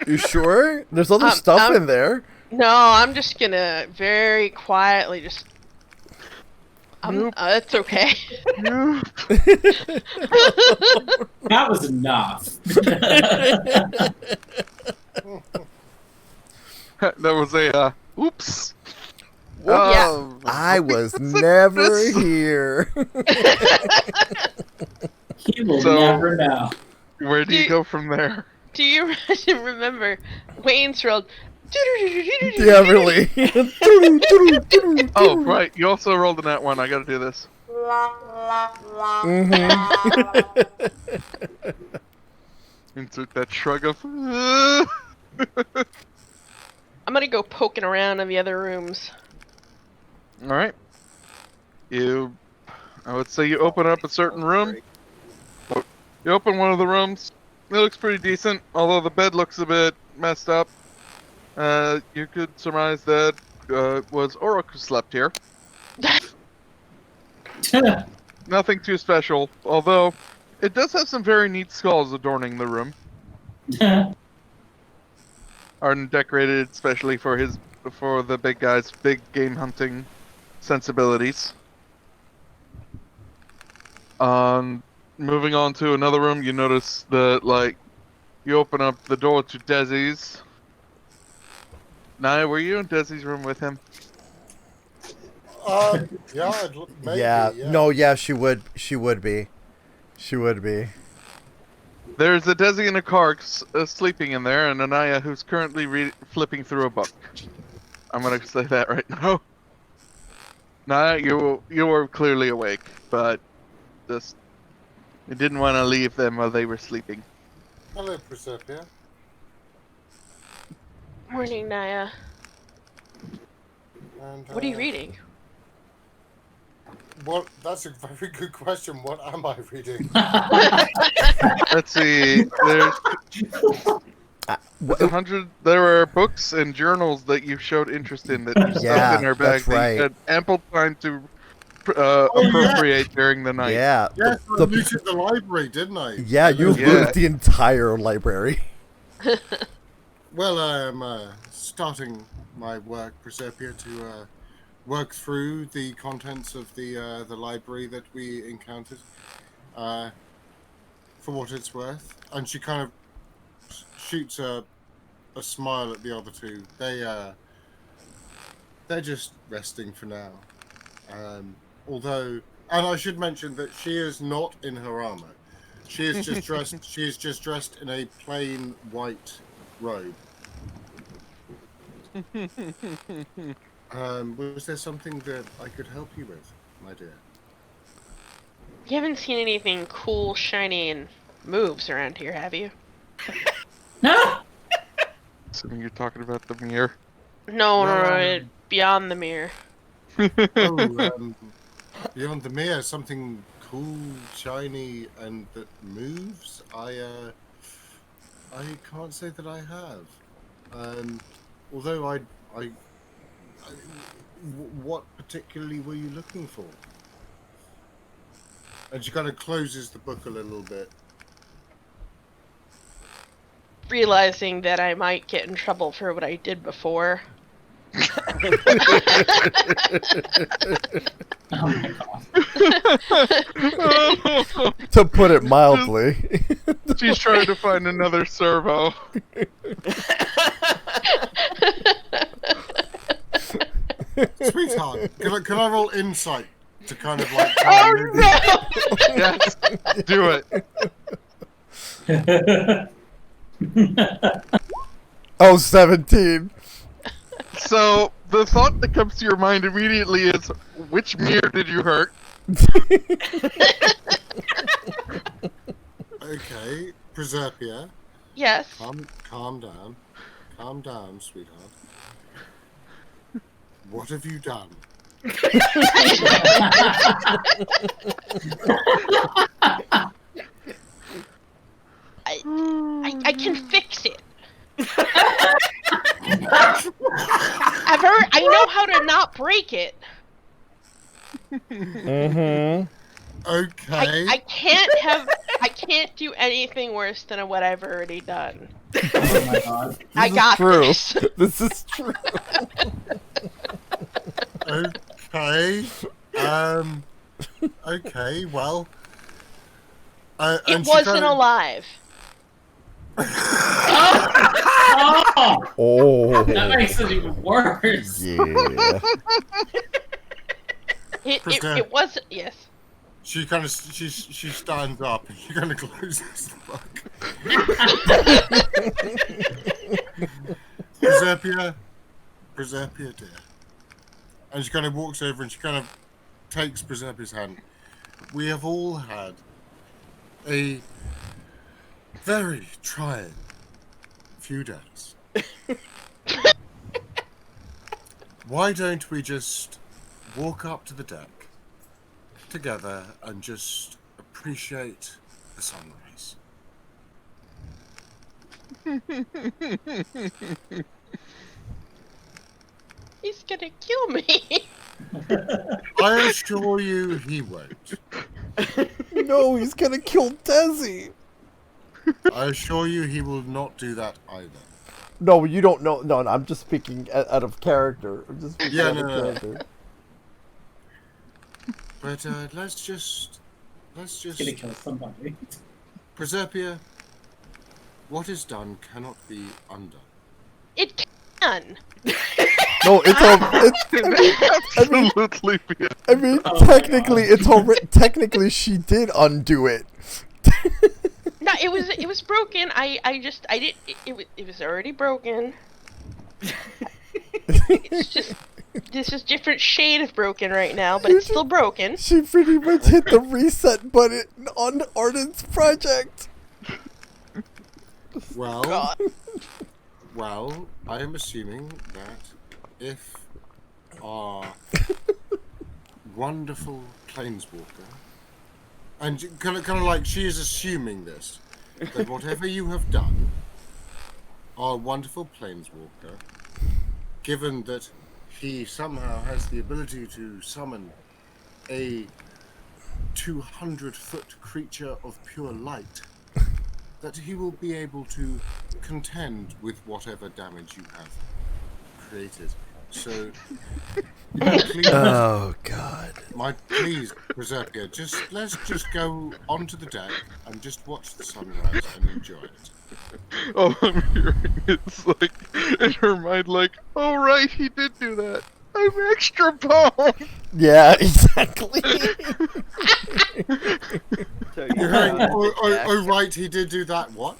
You sure? There's other Um, stuff in there. No, I'm just gonna very quietly just. Nope. It's okay. Nope. That was enough. That was a oops. Yeah. I was never here. He will So- never know. Where do you go from there? Do you remember Wayne's World? Yeah, really. Oh, right. You also rolled a nat one. I gotta do this. Insert that shrug of. I'm gonna go poking around in the other rooms. Alright. I would say you open up a certain room. You open one of the rooms. It looks pretty decent, although the bed looks a bit messed up. You could surmise that was Orok who slept here. Nothing too special, although it does have some very neat skulls adorning the room. Arden decorated especially for the big guy's big game hunting sensibilities. Moving on to another room, you notice that you open up the door to Desi's. Naia, were you in Desi's room with him? Yeah, maybe. Yeah. Yeah. No. Yeah. She would. She would be. She would be. There's a Desi in a car sleeping in there, and a Naia who's currently flipping through a book. I'm gonna say that right now. Naia, you were clearly awake, but just you didn't want to leave them while they were sleeping. Hello, Proserpia. Morning, Naia. And, What are you reading? Well, that's a very good question. What am I reading? Let's see. There's 100. There are books and journals that you showed interest in that you stuffed in our bag. that's right. You had ample time to appropriate during the night. Yeah. Yes, I looted the library, didn't I? Yeah. You looted the entire library. Well, I am starting my work, Proserpia, to work through the contents of the library that we encountered, for what it's worth. And she kind of shoots a smile at the other two. They're just resting for now. Although, and I should mention that she is not in her armor. She is just dressed. She is just dressed in a plain white robe. Was there something that I could help you with, my dear? You haven't seen anything cool, shiny, and moves around here, have you? No. Assuming you're talking about the mirror. No, beyond the mirror. Oh, beyond the mirror, something cool, shiny, and that moves. I can't say that I have. Although what particularly were you looking for? And she kind of closes the book a little bit. Realizing that I might get in trouble for what I did before. Oh my god. To put it mildly. She's trying to find another servo. Sweetheart, can I roll insight to kind of like... Oh no! Yes, do it. Oh, 17. So, the thought that comes to your mind immediately is, which mirror did you hurt? Okay, Proserpia, Yes. calm down. Calm down, sweetheart. What have you done? I can fix it. I know how to not break it. Mm-hmm. Okay. I can't do anything worse than what I've already done. Oh my god. I got true. this. This is true. Okay. Okay, well. It wasn't alive. Oh. That makes it even worse. Yeah. It wasn't. Yes. She kind of she stands up and she kind of closes the book. Proserpia, dear. And she kind of walks over and she kind of takes Proserpia's hand. We have all had a very trying few days. Why don't we just walk up to the deck together and just appreciate the sunrise? He's gonna kill me. I assure you he won't. No, he's gonna kill Desi. I assure you he will not do that either. No, you don't know. No, I'm just speaking out of character. I'm just speaking out of character. But let's just Gonna kill somebody. Proserpia, what is done cannot be undone. It can. No, it's Absolutely. I mean, Oh my technically, God. it's already. Technically, she did undo it. No, it was broken. I didn't. It was already broken. It's just this is different shade of broken right now, but it's still broken. She pretty much hit the reset button on Arden's project. Well, God. well, I am assuming that if our wonderful Planeswalker, and kind of like she is assuming this, that whatever you have done, our wonderful Planeswalker, given that he somehow has the ability to summon a 200-foot creature of pure light, that he will be able to contend with whatever damage you have created. So, please, Oh God. please, Proserpia, let's just go onto the deck and just watch the sunrise and enjoy it. Oh, I'm hearing it's like in her mind, like, oh right, he did do that. I'm extra boned. Yeah, exactly. So You're hearing, oh, right, he did do that. What?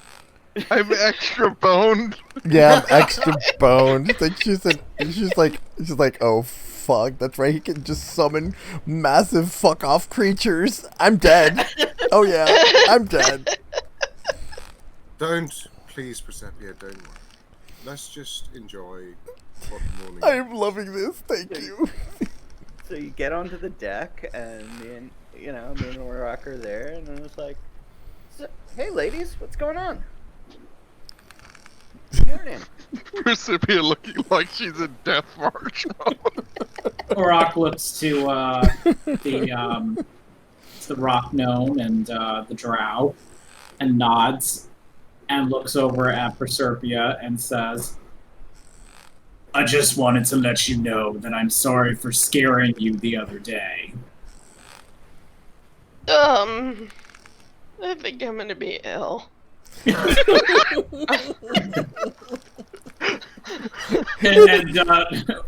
I'm extra boned. Yeah, I'm extra boned. Like she's like, oh fuck, that's right. He can just summon massive fuck off creatures. I'm dead. Oh yeah, I'm dead. Don't, please, Proserpia, don't worry. Let's just enjoy what the morning. I'm loving this. Thank you. So you get onto the deck, and me and Orok are there, and I was like, "Hey, ladies, what's going on?" Good morning. Proserpia looking like she's in death march. Orok looks to the rock gnome and the drow, and nods, and looks over at Proserpia and says, "I just wanted to let you know that I'm sorry for scaring you the other day." I think I'm gonna be ill. And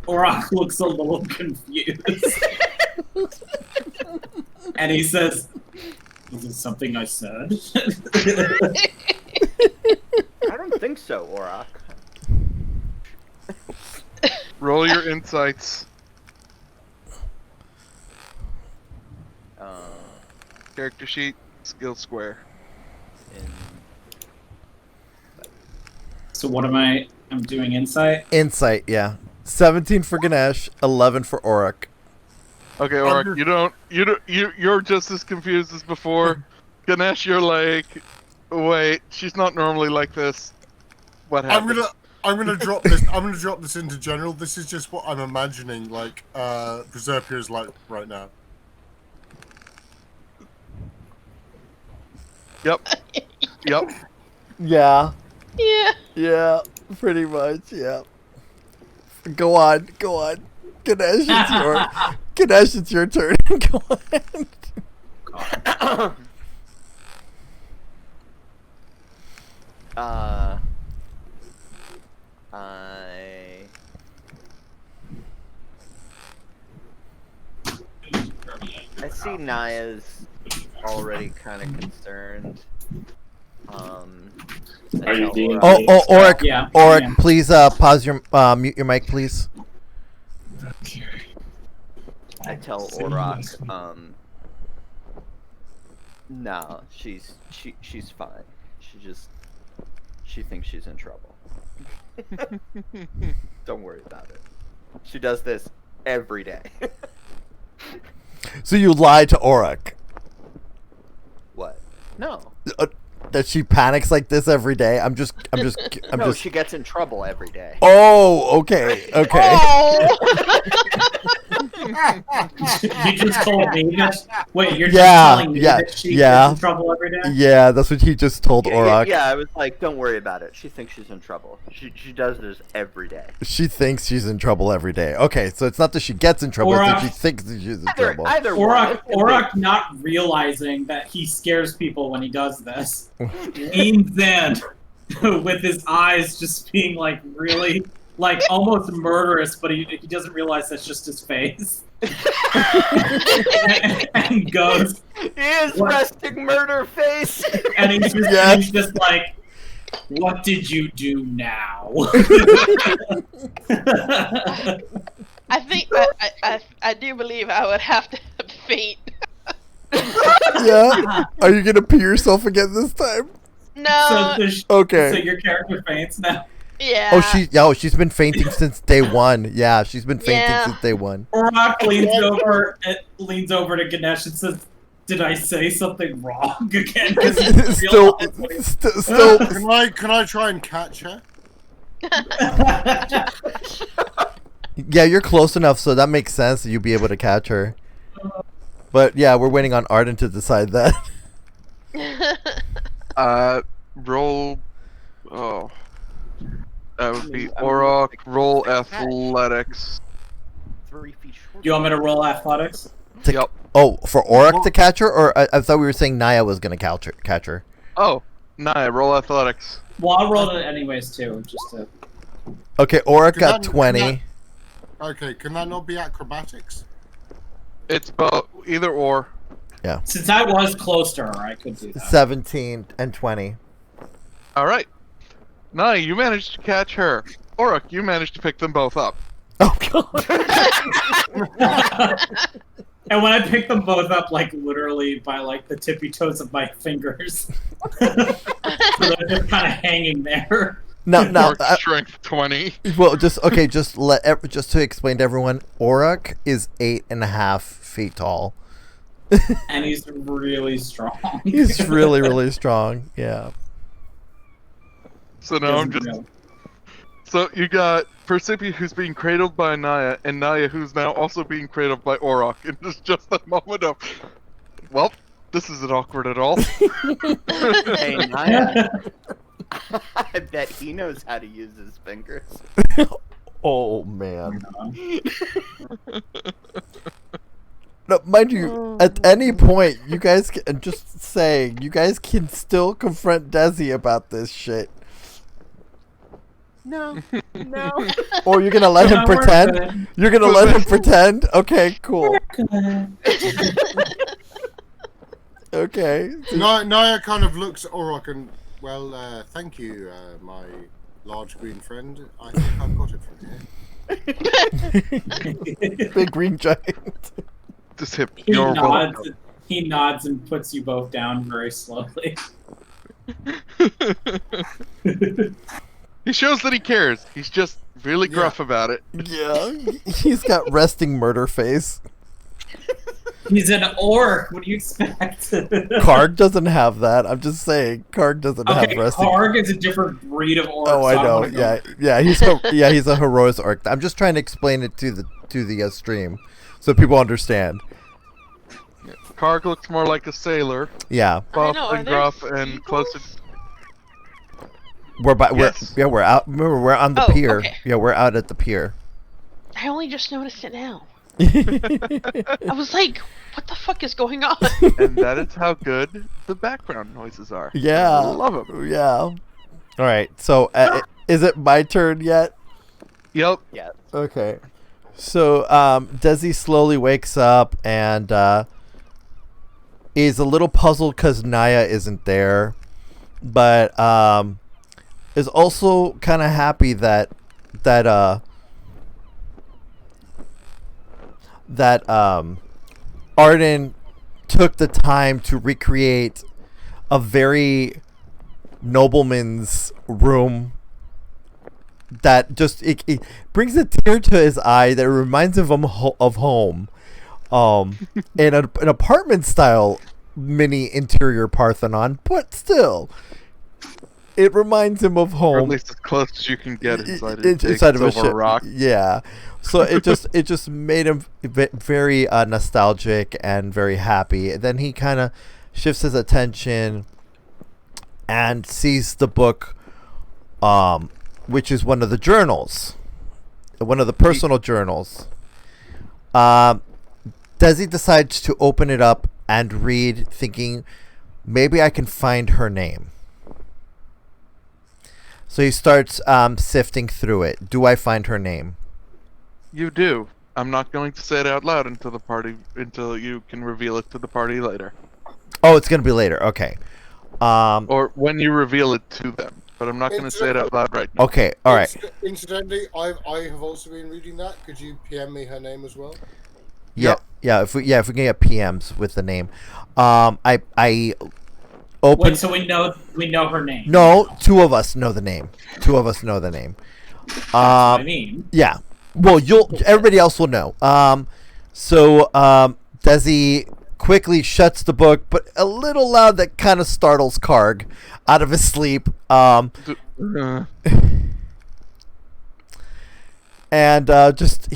Orok looks a little confused. And he says, "Is it something I said?" I don't think so, Orok. Roll your insights. Character sheet, skill square. So what am I? I'm doing insight. Insight, yeah. 17 for Ganesh, 11 for Orok. Okay, Orok, you're just as confused as before. Ganesh, you're like, wait, she's not normally like this. What happened? I'm gonna drop this. I'm gonna drop this into general. This is just what I'm imagining. Like Proserpia is like right now. Yep. Yep. Yeah. Yeah. Yeah, pretty much, yeah. Go on. Ganesh, it's your turn. Go on. I see Naia's already kind of concerned. Are you being? Orok, Yeah. Orok, Yeah. please pause your mute your mic, please. Okay. I tell Orok, no, she's fine. She thinks she's in trouble. Don't worry about it. She does this every day. So you lied to Orok. What? No. That she panics like this every day. I'm just. No, she gets in trouble every day. Oh, okay. Oh! You just told me that. Wait, you're just Yeah, telling me yeah, that she yeah. gets in trouble every day? Yeah, that's what he just told Orok. Yeah, I was like, don't worry about it. She thinks she's in trouble. She does this every day. She thinks she's in trouble every day. Okay, so it's not that she gets in trouble, it's that she thinks that she's in trouble. Either one. Orok not realizing that he scares people when he does this, leans in with his eyes just being like really, like almost murderous, but he doesn't realize that's just his face. and goes, He is resting murder face. and he's just like, what did you do now? I think I do believe I would have to faint. Yeah? Are you gonna pee yourself again this time? No. Okay. So your character faints now. Yeah. She's been fainting since day one. Yeah, she's been fainting since day one. Orok leans over to Ganesh and says, "Did I say something wrong again?" Still. Can I try and catch her? Yeah, you're close enough, so that makes sense that you'll be able to catch her. But yeah, we're waiting on Arden to decide that. Roll. Oh. That would be Orok. Roll athletics. 3 feet short. You want me to roll athletics? Yep. Oh, for Orok to catch her, or I thought we were saying Naia was gonna catch her. Oh, Naia, roll athletics. Well, I'll roll it anyways too, just to. Okay, Orok got 20. Okay, can that not be acrobatics? It's both, either or. Yeah. Since I was close to her, I could do that. 17 and 20. All right. Naia, you managed to catch her. Orok, you managed to pick them both up. Oh god. And when I picked them both up, like literally by like the tippy toes of my fingers, so they're just kind of hanging there. No. Orc strength 20. Well, just to explain to everyone, Orok is 8.5 feet tall. And he's really strong. He's really, really strong. Yeah. So now So you got Proserpia, who's being cradled by Naia, and Naia, who's now also being cradled by Orok. And it's just a moment of, well, this isn't awkward at all. Hey, Naia. I bet he knows how to use his fingers. Oh man. No, mind you, at any point, you guys can just say you guys can still confront Desi about this shit. No. Or you're gonna let him pretend? Good. You're gonna let him pretend? Okay, cool. Okay. Naia kind of looks at Orok and, well, thank you, my large green friend. I think I've got it from here. Big green giant. Just hit He your nods and puts you both down very slowly. He shows that he cares. He's just really gruff about it. Yeah, he's got resting murder face. He's an orc. What do you expect? Karg doesn't have that. I'm just saying, Karg doesn't have resting. Karg is a different breed of orc. Oh, I know. Yeah. He's a heroic orc. I'm just trying to explain it to the stream, so people understand. Karg looks more like a sailor. Yeah. Buff know, and gruff and closer. We're Yes. we're out. Remember, we're on the pier. Okay. Yeah, we're out at the pier. I only just noticed it now. I was like, what the fuck is going on? And that is how good the background noises are. Yeah. I love them. Yeah. All right. So, is it my turn yet? Yep. Yeah. Okay. So, Desi slowly wakes up and is a little puzzled because Naia isn't there, but is also kind of happy that Arden took the time to recreate a very nobleman's room that just it brings a tear to his eye that reminds him of home. In an apartment style mini interior Parthenon, but still It reminds him of Or home. at least as close as you can get inside a Inside of a silver ship. rock. Yeah. So it just made him very nostalgic and very happy. And then he kind of shifts his attention and sees the book, which is one of the journals, one of the personal journals. Desi decides to open it up and read, thinking maybe I can find her name. So he starts sifting through it. Do I find her name? You do. I'm not going to say it out loud until you can reveal it to the party later. Oh, it's gonna be later. Okay. Or when you reveal it to them. But I'm not going to say it out loud right now. Okay. All right. Incidentally, I have also been reading that. Could you PM me her name as well? Yeah. Yeah. If we can get PMs with the name, I open. Wait, so we know her name? No, two of us know the name. That's what I mean. Yeah. Well, everybody else will know. So Desi quickly shuts the book, but a little loud that kind of startles Karg out of his sleep. And just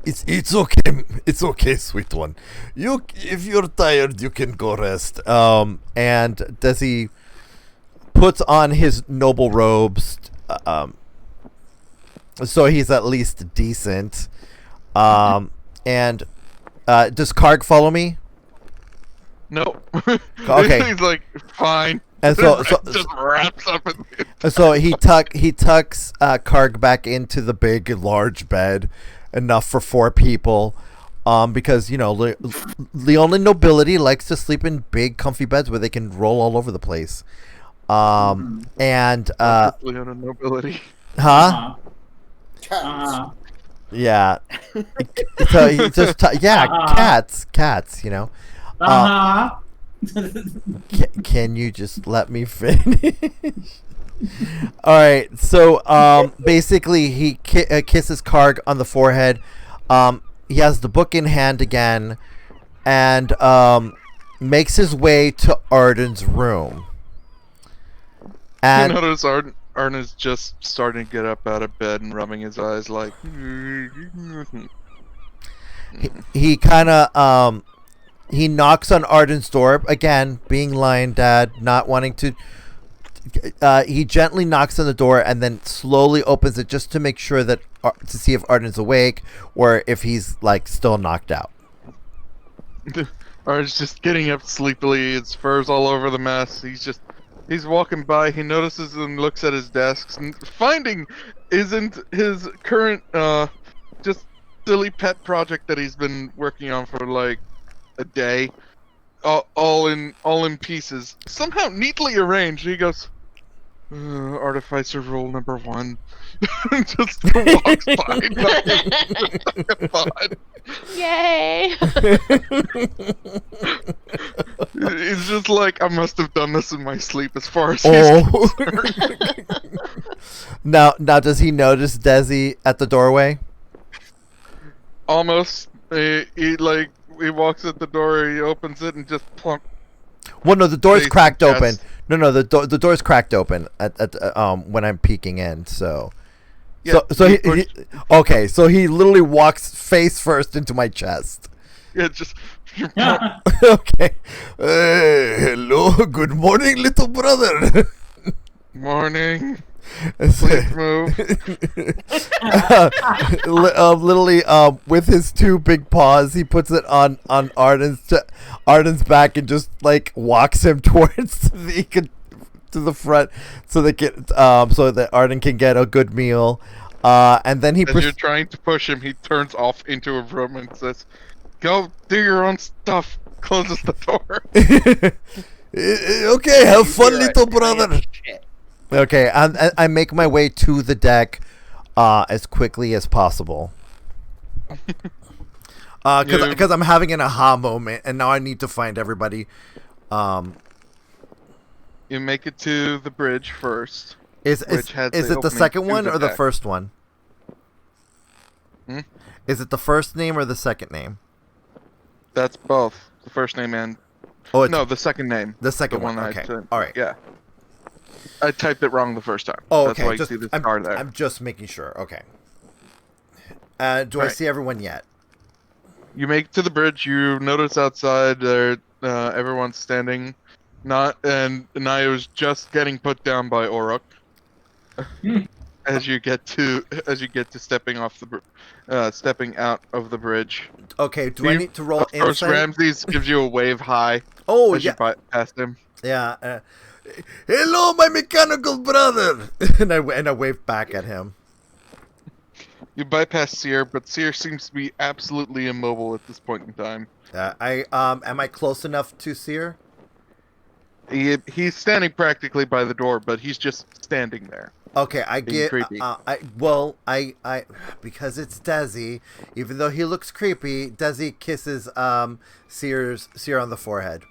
it's okay. It's okay, sweet one. If you're tired, you can go rest. And Desi puts on his noble robes. So he's at least decent. And does Karg follow me? No. Okay. He's like, fine. And so just wraps up in so he tucks Karg back into the big, large bed, enough for 4 people. Because the only nobility likes to sleep in big, comfy beds where they can roll all over the place. And nobility. huh? Yeah. So he just cats. Can you just let me finish? All right. So basically, he kisses Karg on the forehead. He has the book in hand again, and makes his way to Arden's room. And you notice Arden is just starting to get up out of bed and rubbing his eyes like. he kind of he knocks on Arden's door again, being Lion Dad, not wanting to. He gently knocks on the door and then slowly opens it just to make sure that to see if Arden's awake or if he's like still knocked out. Arden's just getting up sleepily. His fur's all over the mess. He's walking by. He notices and looks at his desks and finding isn't his current just silly pet project that he's been working on for like a day, all in pieces, somehow neatly arranged. He goes, Artificer rule number 1. Just walks by. Yay! It's just like, I must have done this in my sleep as far as he's concerned. Now does he notice Desi at the doorway? Almost. He walks at the door, he opens it, and just plunk. Well, no, the door's Face cracked chest. open. No, the door's cracked open at when I'm peeking in. So, Yeah, so he literally walks face first into my chest. Yeah, just. Okay. Hello, good morning, little brother. Morning. Please move. Literally, with his 2 big paws, he puts it on Arden's back and just like walks him towards to the front, so that Arden can get a good meal. And then As you're trying to push him, he turns off into a room and says, "Go do your own stuff." Closes the door. Okay, have fun, little brother. Shit. Okay, I make my way to the deck as quickly as possible. Because I'm having an aha moment, and now I need to find everybody. You make it to the bridge first. Is it the opening second to one the or the deck. first one? Hmm? Is it the first name or the second name? That's both. The first name and... Oh, it's No, the second name. the second the one. I Okay, said. all right. Yeah. I typed it wrong the first time. Oh, That's okay. why you see the star there. I'm just making sure. Okay. Do I Right. see everyone yet? You make it to the bridge. You notice outside there, everyone's standing. And Naia was just getting put down by Orok. As you get to stepping out of the bridge. Okay. Do I need to roll Of course, insight? Ramses gives you a wave high Oh, as yeah. you pass him. Yeah. Hello, my mechanical brother. and I waved back at him. You bypass Seer, but Seer seems to be absolutely immobile at this point in time. Am I close enough to Seer? He's standing practically by the door, but he's just standing there. Okay, I Being get. creepy. I because it's Desi. Even though he looks creepy, Desi kisses Seer on the forehead.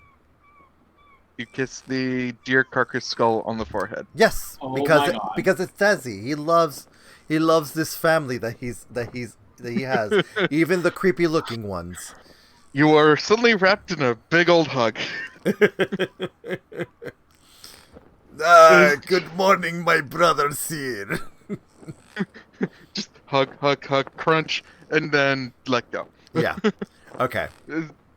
You kiss the deer carcass skull on the forehead. Yes, Oh because my God. because it's Desi. He loves this family that he has. Even the creepy looking ones. You are suddenly wrapped in a big old hug. Good morning, my brother Seer. Just hug, crunch, and then let go. Yeah. Okay.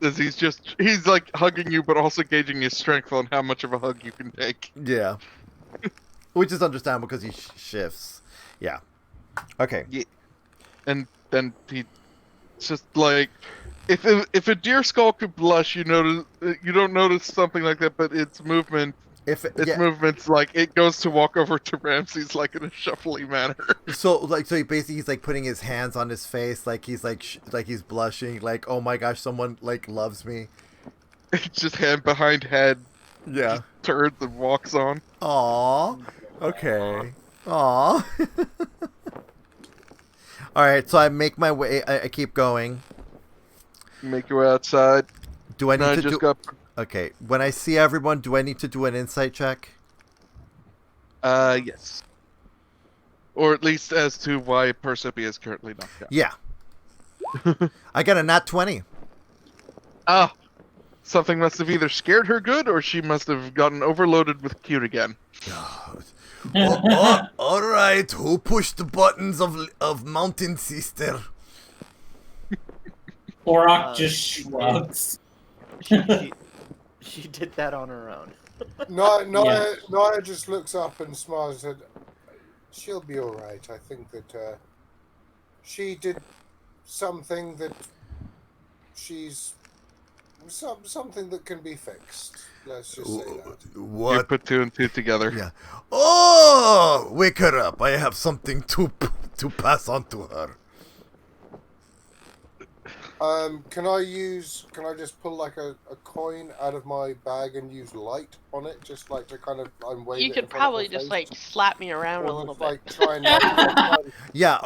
As he's like hugging you, but also gauging his strength on how much of a hug you can take. Yeah. Which is understandable because he shifts. Yeah. Okay. Yeah. And then he just like, if a deer skull could blush, you don't notice something like that, but its movement. Movement's like it goes to walk over to Ramses like in a shuffly manner. So he's like putting his hands on his face, like he's he's blushing, like oh my gosh, someone like loves me. It's just hand behind head. Yeah. Just turns and walks on. Aww. Okay. Aww. All right, so I make my way. I keep going. Make your way outside. Do I need to do? Okay, when I see everyone, do I need to do an insight check? Yes. Or at least as to why Proserpia is currently knocked out. Yeah. I got a nat 20. Ah! Something must have either scared her good, or she must have gotten overloaded with cute again. All right, who pushed the buttons of Mountain Sister? Orok just shrugs. She did that on her own. Naia just looks up and smiles and said, she'll be alright. I think that she did something that she's... something that can be fixed. Let's just say that. What? You put two and two together. Yeah. Oh, wake her up. I have something to pass on to her. Can I just pull like a coin out of my bag and use light on it, just like to kind of wave You it could in front of probably her just face? like slap me around a Or little just, bit. like, try and Yeah,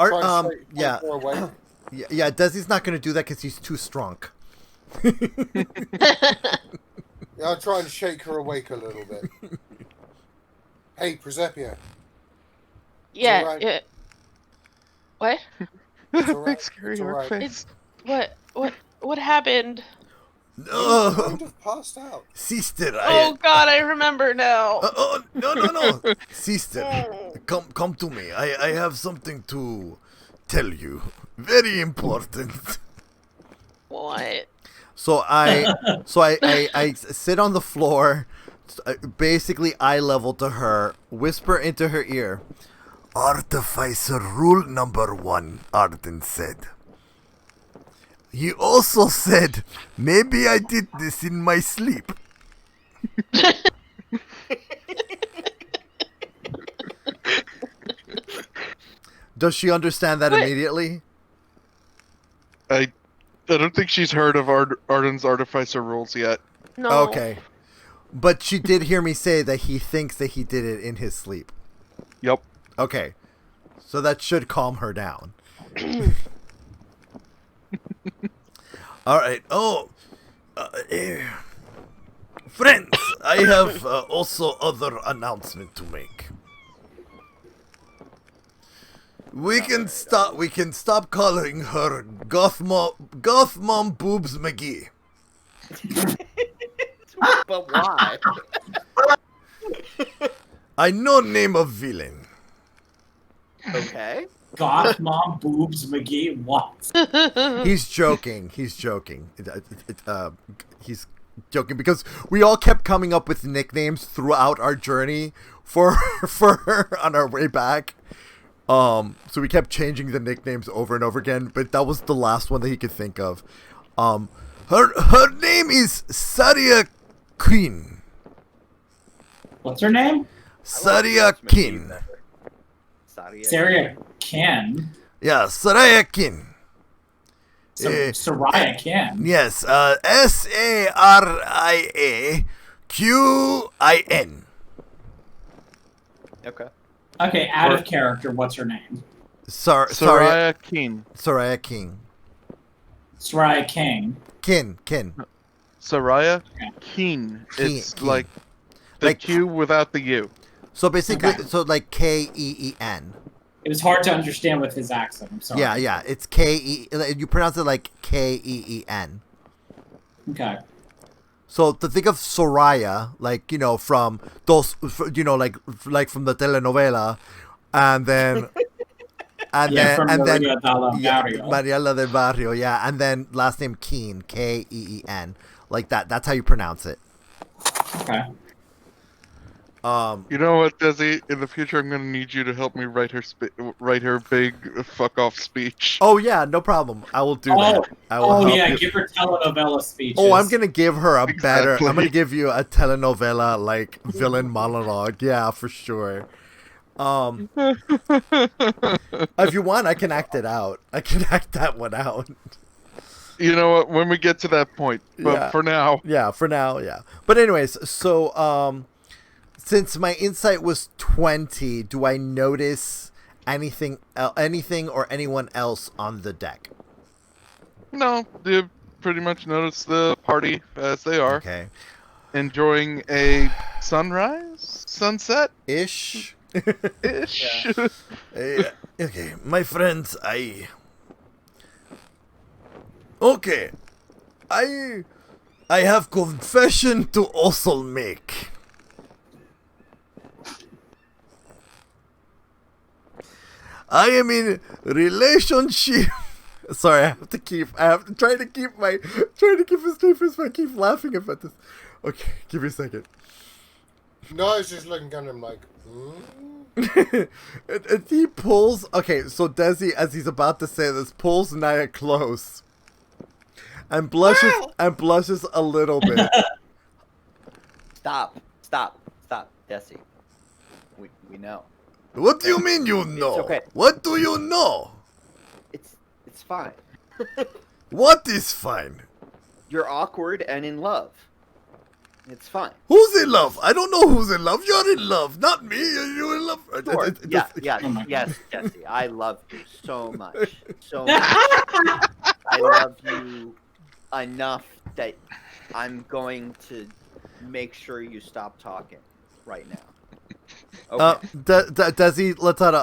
yeah. Her away. yeah. Desi's not gonna do that because he's too strong. Yeah, I'll try and shake her awake a little bit. Hey, Proserpia. Yeah. alright. Yeah. What? It's alright. Big scary It's Orc alright. face. What happened? You No, kind of passed out. sister. Oh God, I remember now. No, sister. Come to me. I have something to tell you. Very important. What? So I sit on the floor, basically eye level to her, whisper into her ear, Artificer rule number 1, Arden said. He also said, maybe I did this in my sleep. Does she understand that What? immediately? I don't think she's heard of Arden's Artificer rules yet. No. Okay. But she did hear me say that he thinks that he did it in his sleep. Yep. Okay. So that should calm her down. All right. Oh, friends, I have also other announcement to make. We can stop calling her Goth Mom Boobs McGee. But why? I no name of villain. Okay. Goth mom boobs McGee. What? He's joking. He's joking. He's joking because we all kept coming up with nicknames throughout our journey for her on our way back. So we kept changing the nicknames over and over again, but that was the last one that he could think of. Her name is Saria Queen. What's her name? Saria Kin. Saria Ken. Yeah, Saria Kin. Saria Ken. Yes, SARIAQIN. Okay. Okay, out of character, what's her name? Soraya King. Saria King. Saria King. Kin. Soraya Keen. It's Keen. like the Like- Q without the U. So basically, Okay. so like KEEN. It was hard to understand with his accent. I'm sorry. Yeah, it's KE. You pronounce it like KEEN. Okay. So to think of Soraya, like from those, like from the telenovela, and then From Maria Della Barrio. Mariela del Barrio, yeah, and then last name Keen, KEEN, like that. That's how you pronounce it. Okay. You know what, Desi? In the future, I'm gonna need you to help me write her big fuck off speech. Oh yeah, no problem. I will do that. I will Oh help yeah, you. give her telenovela speeches. Oh, I'm gonna give her a better. Exactly. I'm gonna give you a telenovela like villain monologue. Yeah, for sure. If you want, I can act it out. I can act that one out. You know what? When we get to that point, but Yeah. for now, Yeah, for now, yeah. But anyways, so since my insight was 20, do I notice anything or anyone else on the deck? no, you pretty much notice the party as they are Okay. enjoying a sunset Ish. ish. Okay, my friends, Okay. I have confession to also make. I am in relationship. Sorry, I have to try to keep a straight face, but I keep laughing about this. Okay, give me a second. No, I was just looking at him like, and he pulls. Okay, so Desi, as he's about to say this, pulls Naia close, and blushes a little bit. Stop, Desi. We know. What do you mean you know? okay. What do you know? It's fine. What is fine? You're awkward and in love. It's fine. Who's in love? I don't know who's in love. You're in love, not me. You're in love. Sure. Yes, Desi. I love you so much. So much. I love you enough that I'm going to make sure you stop talking right now. Okay. Desi lets out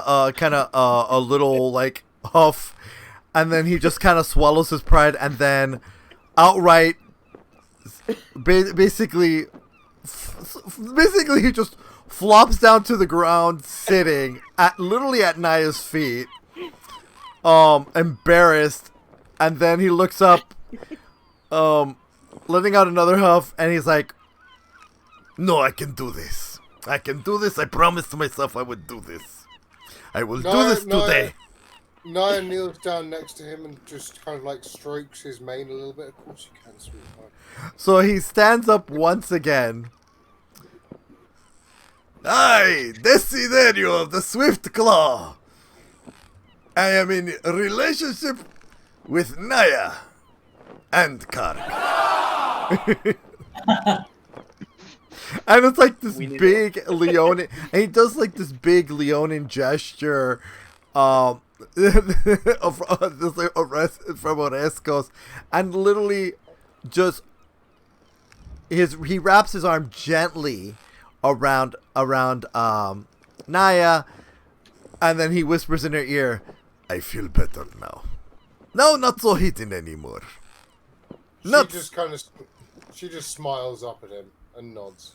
a little like huff, and then he just kind of swallows his pride, and then outright, basically he just flops down to the ground, sitting literally at Naia's feet, embarrassed, and then he looks up, letting out another huff, and he's like, "No, I can do this. I can do this. I promised myself I would do this. I will do this today." Naia kneels down next to him and just kind of like strokes his mane a little bit. Of course you can, sweetheart. So he stands up once again. "I, Disdorius of the Swift Claw. I am in a relationship with Naia and Kark." And it's like this big Leonin, and he does like this big Leonin gesture, from Orescos, and literally just he wraps his arm gently around Naia, and then he whispers in her ear, "I feel better now. Now not so hidden anymore." She just smiles up at him and nods.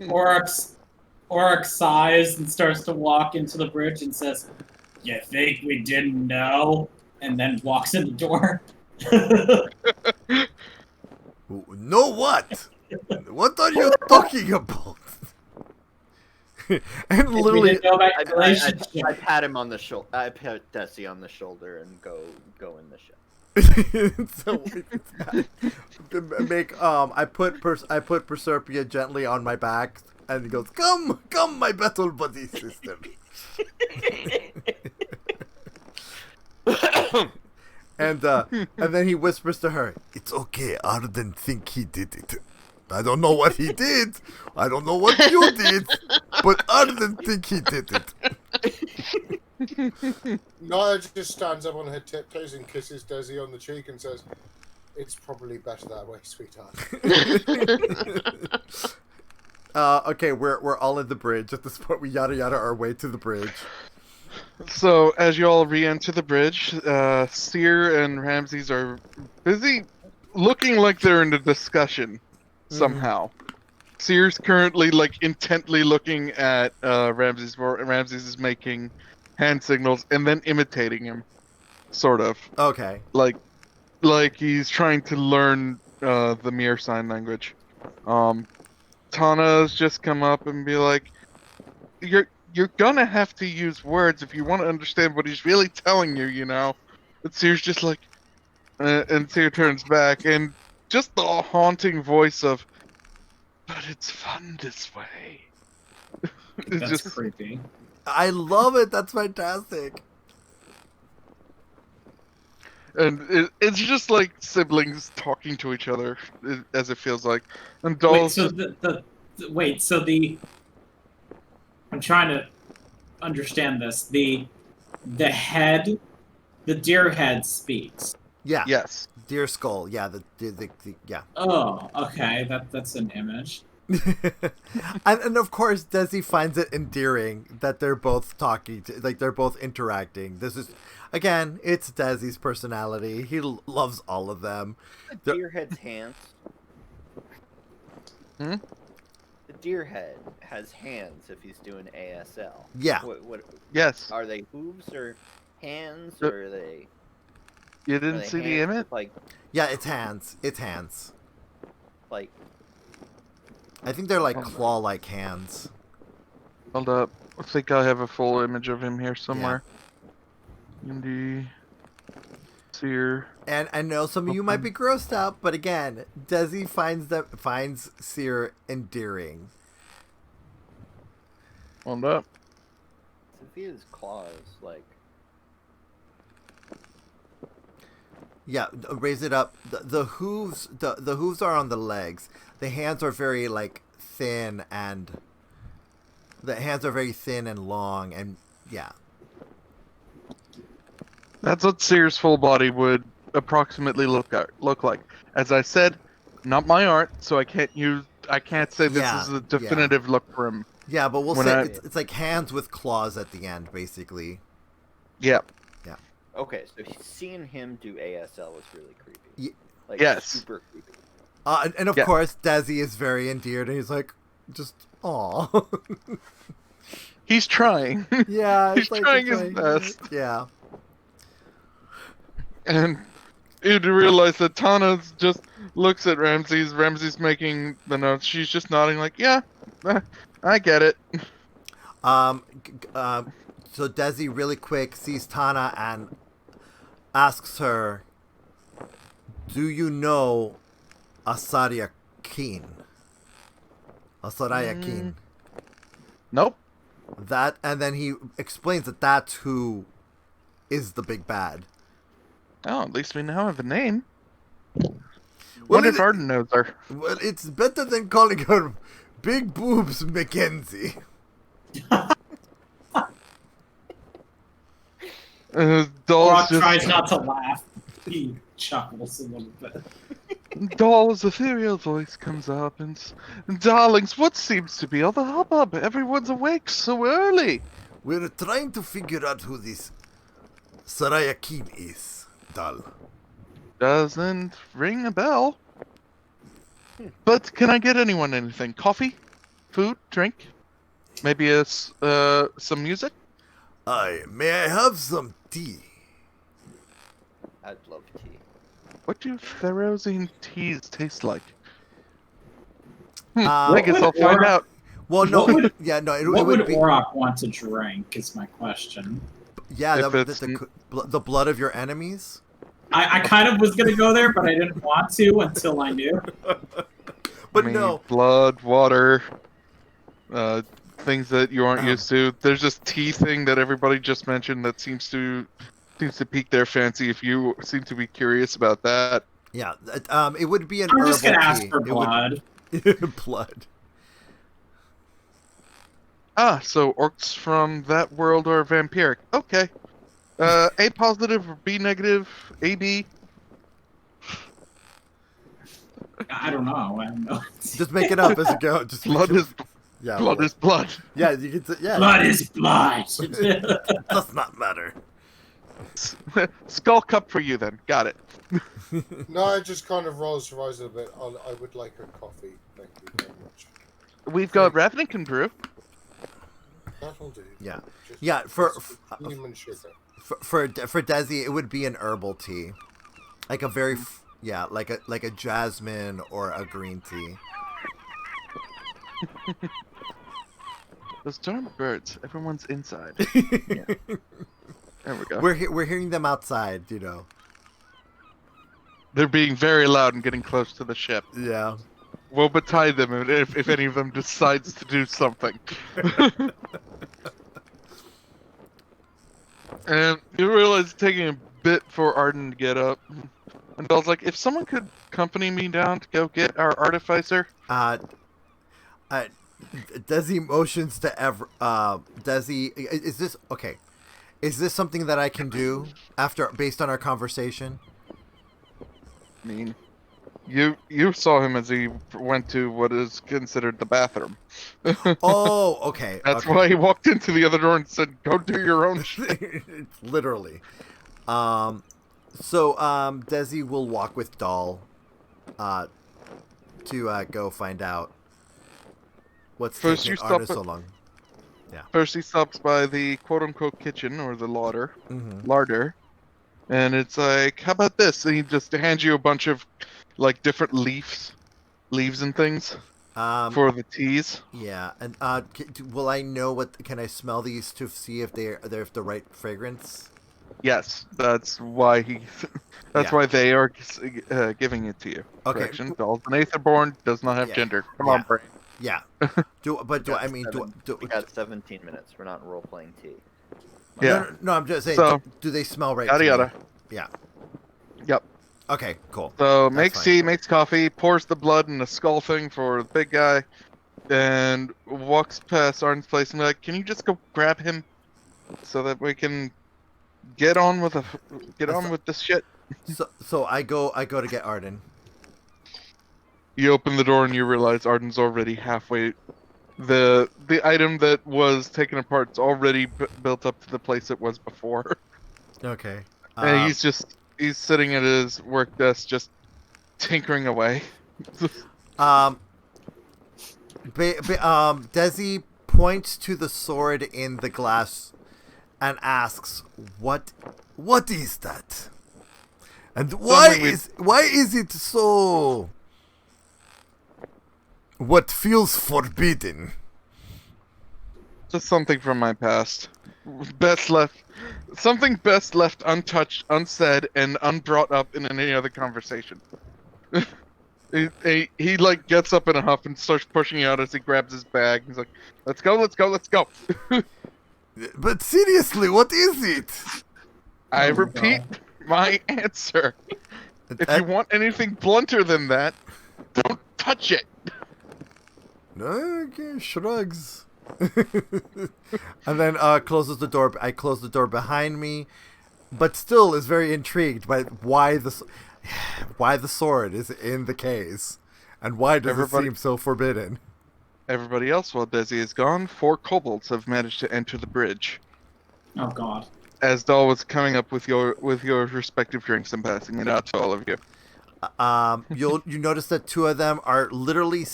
Orok sighs and starts to walk into the bridge and says, "You think we didn't know?" And then walks in the door. No, what? What are you talking about? And We literally, didn't know about I, your I, relationship. I pat him on the shoulder. I pat Desi on the shoulder and go in the ship. so make I put Proserpia gently on my back, and he goes, "Come, my battle buddy sister." and then he whispers to her, "It's okay. Arden think he did it. I don't know what he did. I don't know what you did, but Arden think he did it." Naia just stands up on her tiptoes and kisses Desi on the cheek and says, "It's probably better that way, sweetheart." Okay, we're all in the bridge at this point. We yada our way to the bridge. So, as you all re-enter the bridge, Seer and Ramses are busy looking like they're in a discussion somehow. Seer's currently, like, intently looking at Ramses. Ramses is making hand signals and then imitating him, sort of. Okay. Like he's trying to learn the Mir sign language. Tana's just come up and be like, You're gonna have to use words if you want to understand what he's really telling you, you know." And Seer's just like, and Seer turns back, and just the haunting voice of, "But it's fun this way." It's That's just creepy. I love it. That's fantastic. And it's just like siblings talking to each other, as it feels like. And Wait, Doll's so just, I'm trying to understand this. The head, the deer head speaks. Yeah. yes. Deer skull. Yeah. The yeah. Oh, okay. That's an image. and of course, Desi finds it endearing that they're both talking, like they're both interacting. This is, again, it's Desi's personality. He loves all of them. The deer head's hands. Hmm? The deer head has hands if he's doing ASL. Yeah. What Yes. are they? Hooves or hands? Uh, Or are they? You Are didn't they see the hands image? with, like Yeah, it's hands. It's hands. like I think they're like claw-like hands. Hold up. I think I have a full image of him here somewhere. Indy. Seer. And I know some of you might be grossed out, but again, Desi finds Seer endearing. Hold up. Sophia's claws, like Yeah, raise it up. The hooves, the hooves are on the legs. The hands are very like thin, and the hands are very thin and long, and yeah. That's what Seer's full body would approximately look like. As I said, not my art, so I can't say this Yeah, is a definitive look for him. Yeah, but we'll When say I- it's like hands with claws at the end, basically. Yep. okay. So seeing him do ASL was really creepy. Ye- Like Yes. super creepy. And of Yeah. course, Desi is very endeared, and he's like, just aw. He's trying. Yeah, He's trying his best. Yeah. And you realize that Tana just looks at Ramses. Ramses making the notes. She's just nodding like, yeah, I get it. So Desi really quick sees Tana and asks her, "Do you know Asarya Keen?" Asarya Keen. Nope. That, and then he explains that that's who is the big bad. Oh, at least we now have a name. Well, Wonder if Arden knows her. Well, it's better than calling her Big Boobs Mackenzie. Doll's Rock just tries not to laugh. He chuckles a little bit. Doll's ethereal voice comes up and darlings, what seems to be all the hubbub? Everyone's awake so early. We're trying to figure out who this Saraya Keen is, Dal. Doesn't ring a bell. But can I get anyone anything? Coffee? Food? Drink? Maybe some music? May I have some tea? I'd love tea. What do Therosian teas taste like? Uh, I guess I'll find out. Well, no, What would- yeah, no, it What would would be. Orok want to drink? Is my question. Yeah, If the blood of your enemies. I kind of was gonna go there, but I didn't want to until I knew. But I mean, no, blood, water, things that you aren't Um. used to. There's this tea thing that everybody just mentioned that seems to pique their fancy. If you seem to be curious about that, yeah, it would be an I'm herbal just gonna ask tea. for It would- blood. blood. so orcs from that world are vampiric. Okay. A positive, B negative, AB. I don't know. I don't know. Just make it up as you go. Just Blood is yeah, blood is blood. yeah. You can yeah. Blood is blood. It does not matter. Skull cup for you then. Got it. Naia just kind of rolls her eyes a little bit. I would like a coffee. Thank you very much. We've got Ravnik can brew. That'll do. Yeah. Just Yeah, for human sugar. for Desi, it would be an herbal tea, like a very like a jasmine or a green tea. Those darn birds. Everyone's inside. There we go. We're hearing them outside, you know. They're being very loud and getting close to the ship. Yeah. We'll betide them if any of them decides to do something. And you realize it's taking a bit for Arden to get up. And Bell's like, if someone could accompany me down to go get our artificer. Desi motions to Desi, is this okay? Is this something that I can do based on our conversation? I mean, you saw him as he went to what is considered the bathroom. Oh, okay. That's okay. why he walked into the other door and said, "Go do your own shit." Literally. So Desi will walk with Doll to go find out what's First taking you stop Arda at- so long. First, he stops by the quote-unquote kitchen or the larder, and it's like, "How about this?" And he just hands you a bunch of like different leaves and things for the teas. Yeah, and will I know what? Can I smell these to see if they're the right fragrance? Yes, that's why Yeah. why they are giving it to you. Okay. Correction. Dolls and Aetherborn does not have Yeah. gender. Come Yeah. on, brain. Yeah. We got 17 minutes. We're not role playing tea. Yeah. No, I'm just saying. So, do they smell right? Yada to me? yada. Yeah. Yep. Okay. Cool. So That's makes fine. tea, makes coffee, pours the blood in a skull thing for the big guy, and walks past Arden's place and be like, "Can you just go grab him, so that we can get on with this shit?" So I go to get Arden. You open the door and you realize Arden's already halfway. The item that was taken apart is already built up to the place it was before. Okay. And he's sitting at his work desk just tinkering away. Desi points to the sword in the glass and asks, "What is that? And why is it so? What feels forbidden?" Just something from my past. Something best left untouched, unsaid, and unbrought up in any other conversation. He like gets up in a huff and starts pushing you out as he grabs his bag. He's like, "Let's go, let's go, let's go." But seriously, what is it? I repeat my answer. If you want anything blunter than that, don't touch it. Okay, shrugs. And then closes the door. I close the door behind me, but still is very intrigued by why the sword is in the case, and why does it seem so forbidden. Everybody else, while Desi is gone, 4 kobolds have managed to enter the bridge. Oh God. As Dahl was coming up with your respective drinks and passing it out to all of you. You notice that two of them are literally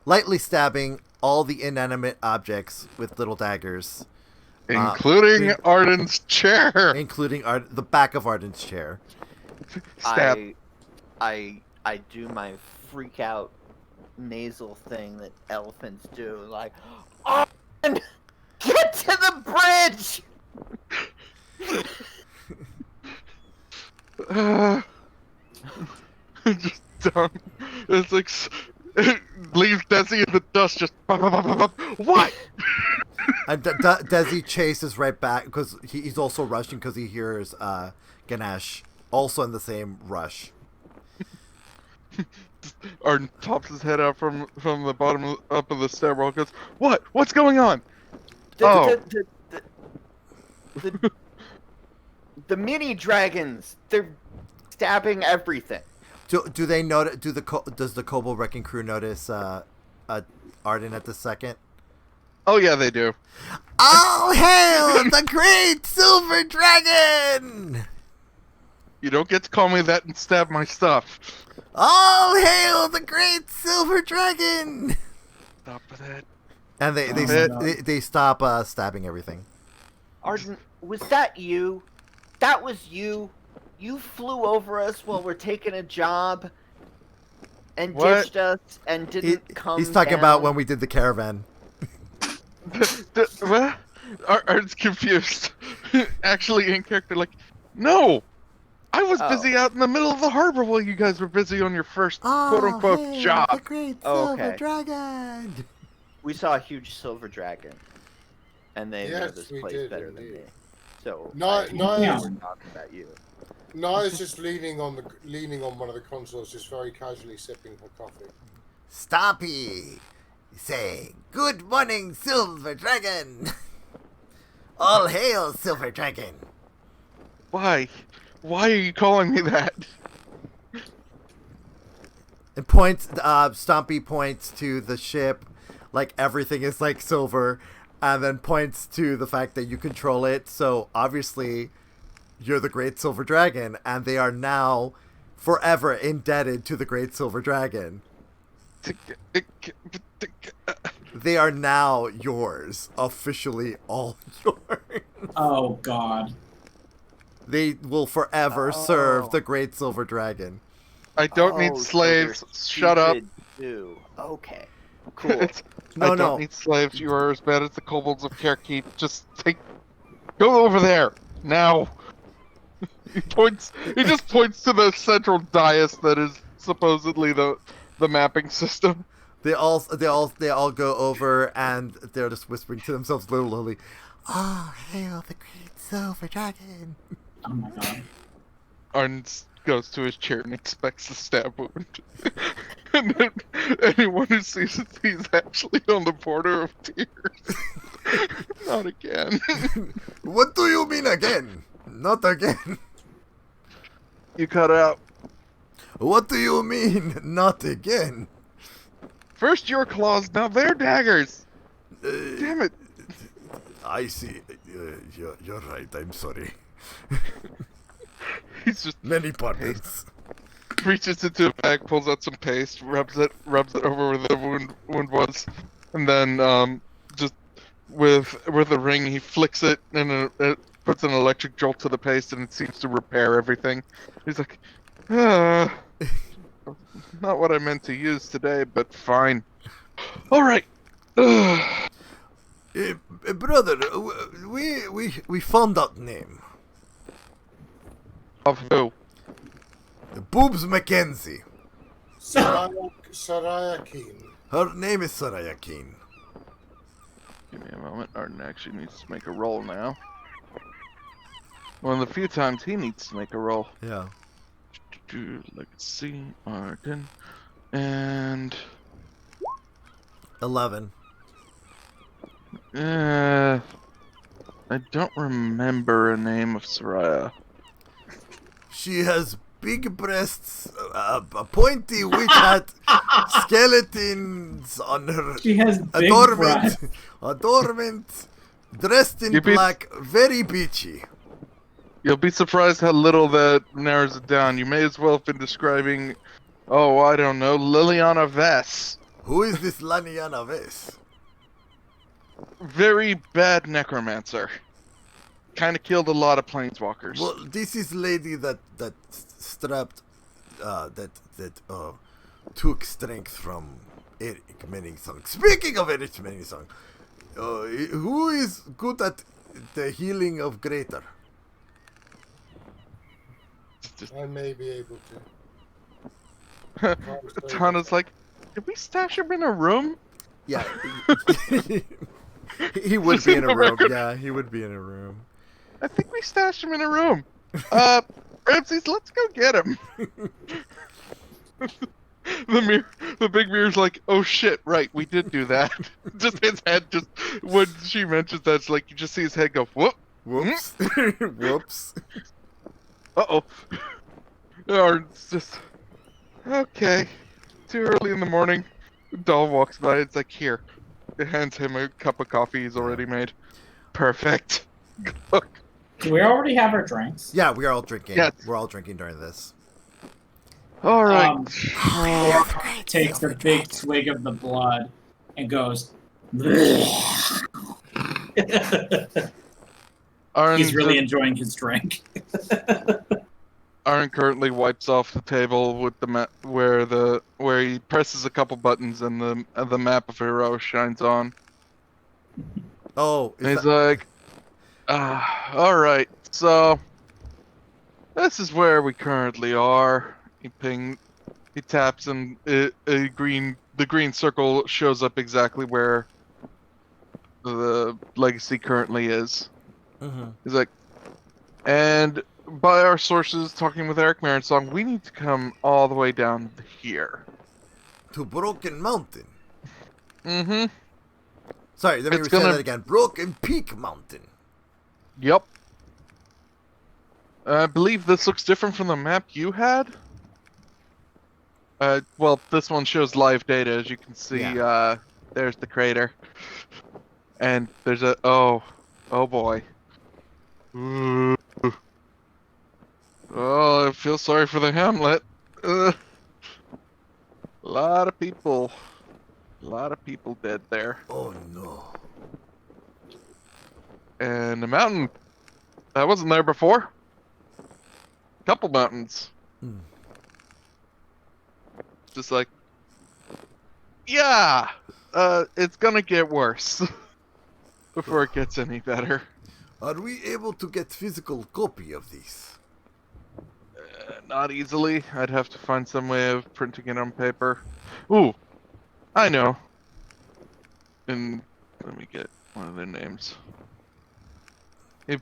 lightly stabbing all the inanimate objects with little daggers, Including Arden's chair. including the back of Arden's chair. Stab. I do my freak out nasal thing that elephants do, like, Arden, get to the bridge. Just dumb. It's like leave Desi in the dust. Just what? And Desi chases right back because he's also rushing because he hears Ganesh also in the same rush. Arden pops his head out from the bottom up of the stairwell. Goes, what? What's going on? The mini dragons, they're stabbing everything. Do they notice? Does the Kobold Wrecking Crew notice Arden at the second? Oh yeah, they do. All hail the great silver dragon! You don't get to call me that and stab my stuff. All hail the great silver dragon! Stop with it. And they stop stabbing everything. Arden, was that you? That was you? You flew over us while we're taking a job and What? ditched us and didn't come He's talking down? about when we did the caravan. What? Arden's confused. Actually, in character, like, no! I was busy out in the middle of the harbor while you guys were busy on your first quote-unquote hail job. the great Oh, silver okay. dragon! We saw a huge silver dragon, and they know Yes, this we place did, better than indeed. me. So No, no, Yeah. we're talking about you. Naia's just leaning on one of the consoles, just very casually sipping her coffee. Stoppy! Say, good morning, silver dragon! All hail, silver dragon! Why? Why are you calling me that? And Stompy points to the ship, like everything is like silver, and then points to the fact that you control it, so obviously you're the Great Silver Dragon, and they are now forever indebted to the Great Silver Dragon. They are now yours. Officially all yours. Oh God. They will forever serve the Great Silver Dragon. I don't need Oh, so slaves. they're Shut up. stupid too. Okay. Cool. No, I don't need slaves. You are as bad as the kobolds of Carekeep. Just go over there now. He just points to the central dais that is supposedly the mapping system. They all go over and they're just whispering to themselves literally, "Oh, hail the Great Silver Dragon!" Oh my God. Arden goes to his chair and expects the stab wound. And then anyone who sees it, he's actually on the border of tears. Not again. What do you mean again? Not again. You cut out. What do you mean? Not again. First your claws, now they're daggers. Damn it. I see. You're right. I'm sorry. He's just Many pardons. reaches into a bag, pulls out some paste, rubs it over where the wound was, and then just with a ring he flicks it and it puts an electric jolt to the paste and it seems to repair everything. He's like, not what I meant to use today, but fine. All right. Brother, we found that name. Of who? Boobs Mackenzie. Saraya Keen. Her name is Saraya Keen. Give me a moment. Arden actually needs to make a roll now. One of the few times he needs to make a roll. Yeah. Let's see. Arden. And 11. I don't remember a name of Soraya. She has big breasts, a pointy witch hat, skeletons on her She has big adornment, dressed in You beat- black, very beachy. You'll be surprised how little that narrows it down. You may as well have been describing, oh, I don't know, Liliana Vess. Who is this Laniana Ves? Very bad necromancer. Kind of killed a lot of planeswalkers. Well, this is lady that strapped, took strength from Eric Meningsong. Speaking of Eric Meningsong, who is good at the healing of greater? I may be able to. Tana's like, did we stash him in a room? Yeah, he would be in a room. Yeah, he would be in a room. I think we stashed him in a room. Ramses, let's go get him. The big mirror's like, oh shit, right, we did do that. Just his head, just when she mentions that, it's like you just see his head go, whoop. Whoops. Whoops. Uh-oh. Or it's just, okay. Too early in the morning. Doll walks by, it's like, here. It hands him a cup of coffee he's already made. Perfect. Look. Do we already have our drinks? Yeah, we are all drinking. Yes. We're all drinking during this. All right. Takes a big swig of the blood and goes. He's really enjoying his drink. Arden currently wipes off the table with the map where he presses a couple buttons and the map of Hero shines on. Oh, and he's like, all right, so this is where we currently are. He taps and the green circle shows up exactly where the legacy currently is. Mm-hmm. He's like, and by our sources, talking with Eric Maronsong, we need to come all the way down here. To Broken Mountain. Mm-hmm. Sorry, let me say that again. Broken Peak Mountain. Yep. I believe this looks different from the map you had. Well, this one shows live data, as you can see. Yeah. There's the crater. And there's a... Oh boy. Ooh. Oh, I feel sorry for the Hamlet. A lot of people dead there. Oh no. And the mountain that wasn't there before. Couple mountains. Just like, yeah, it's gonna get worse before it gets any better. Are we able to get physical copy of these? Not easily. I'd have to find some way of printing it on paper. Ooh, I know. And let me get one of their names. He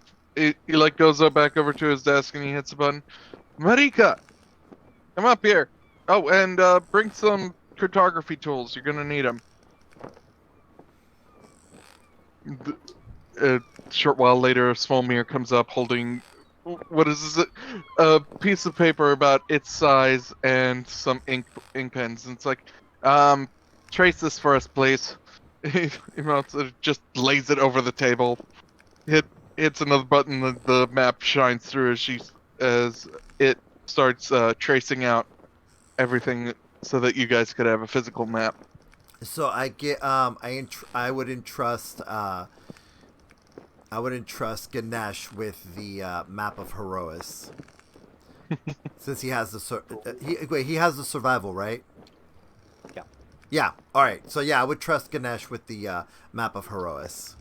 like goes back over to his desk and he hits a button. Marika, come up here. Oh, and bring some cartography tools. You're gonna need them. A short while later, a small mirror comes up holding, what is this? A piece of paper about its size and some ink pens. And it's like, trace this for us, please. He just lays it over the table. Hits another button. The map shines through as it starts tracing out everything so that you guys could have a physical map. So I get I would entrust Ganesh with the map of Herois. Since he has he has the survival, right? Yeah. Yeah. All right. So yeah, I would trust Ganesh with the map of Herois.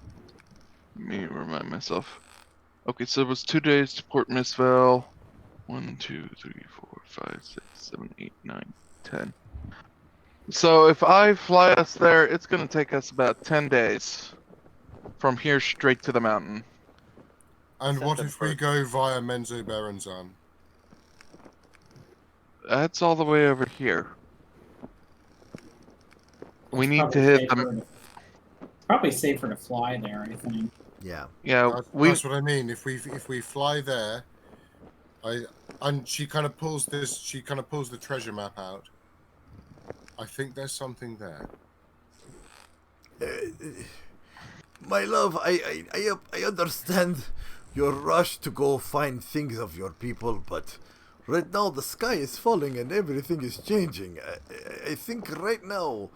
Let me remind myself. Okay, so it was 2 days to Port Misval. 1, 2, 3, 4, 5, 6, 7, 8, 9, 10. So if I fly us there, it's going to take us about 10 days from here straight to the mountain. And what if we go via Menzo Berenzan? That's all the way over here. We need to hit them. Probably safer to fly there, I think. Yeah. Yeah. That's what I mean. If we fly there, and she kind of pulls the treasure map out. I think there's something there. My love, I understand your rush to go find things of your people, but right now the sky is falling and everything is changing. I think right now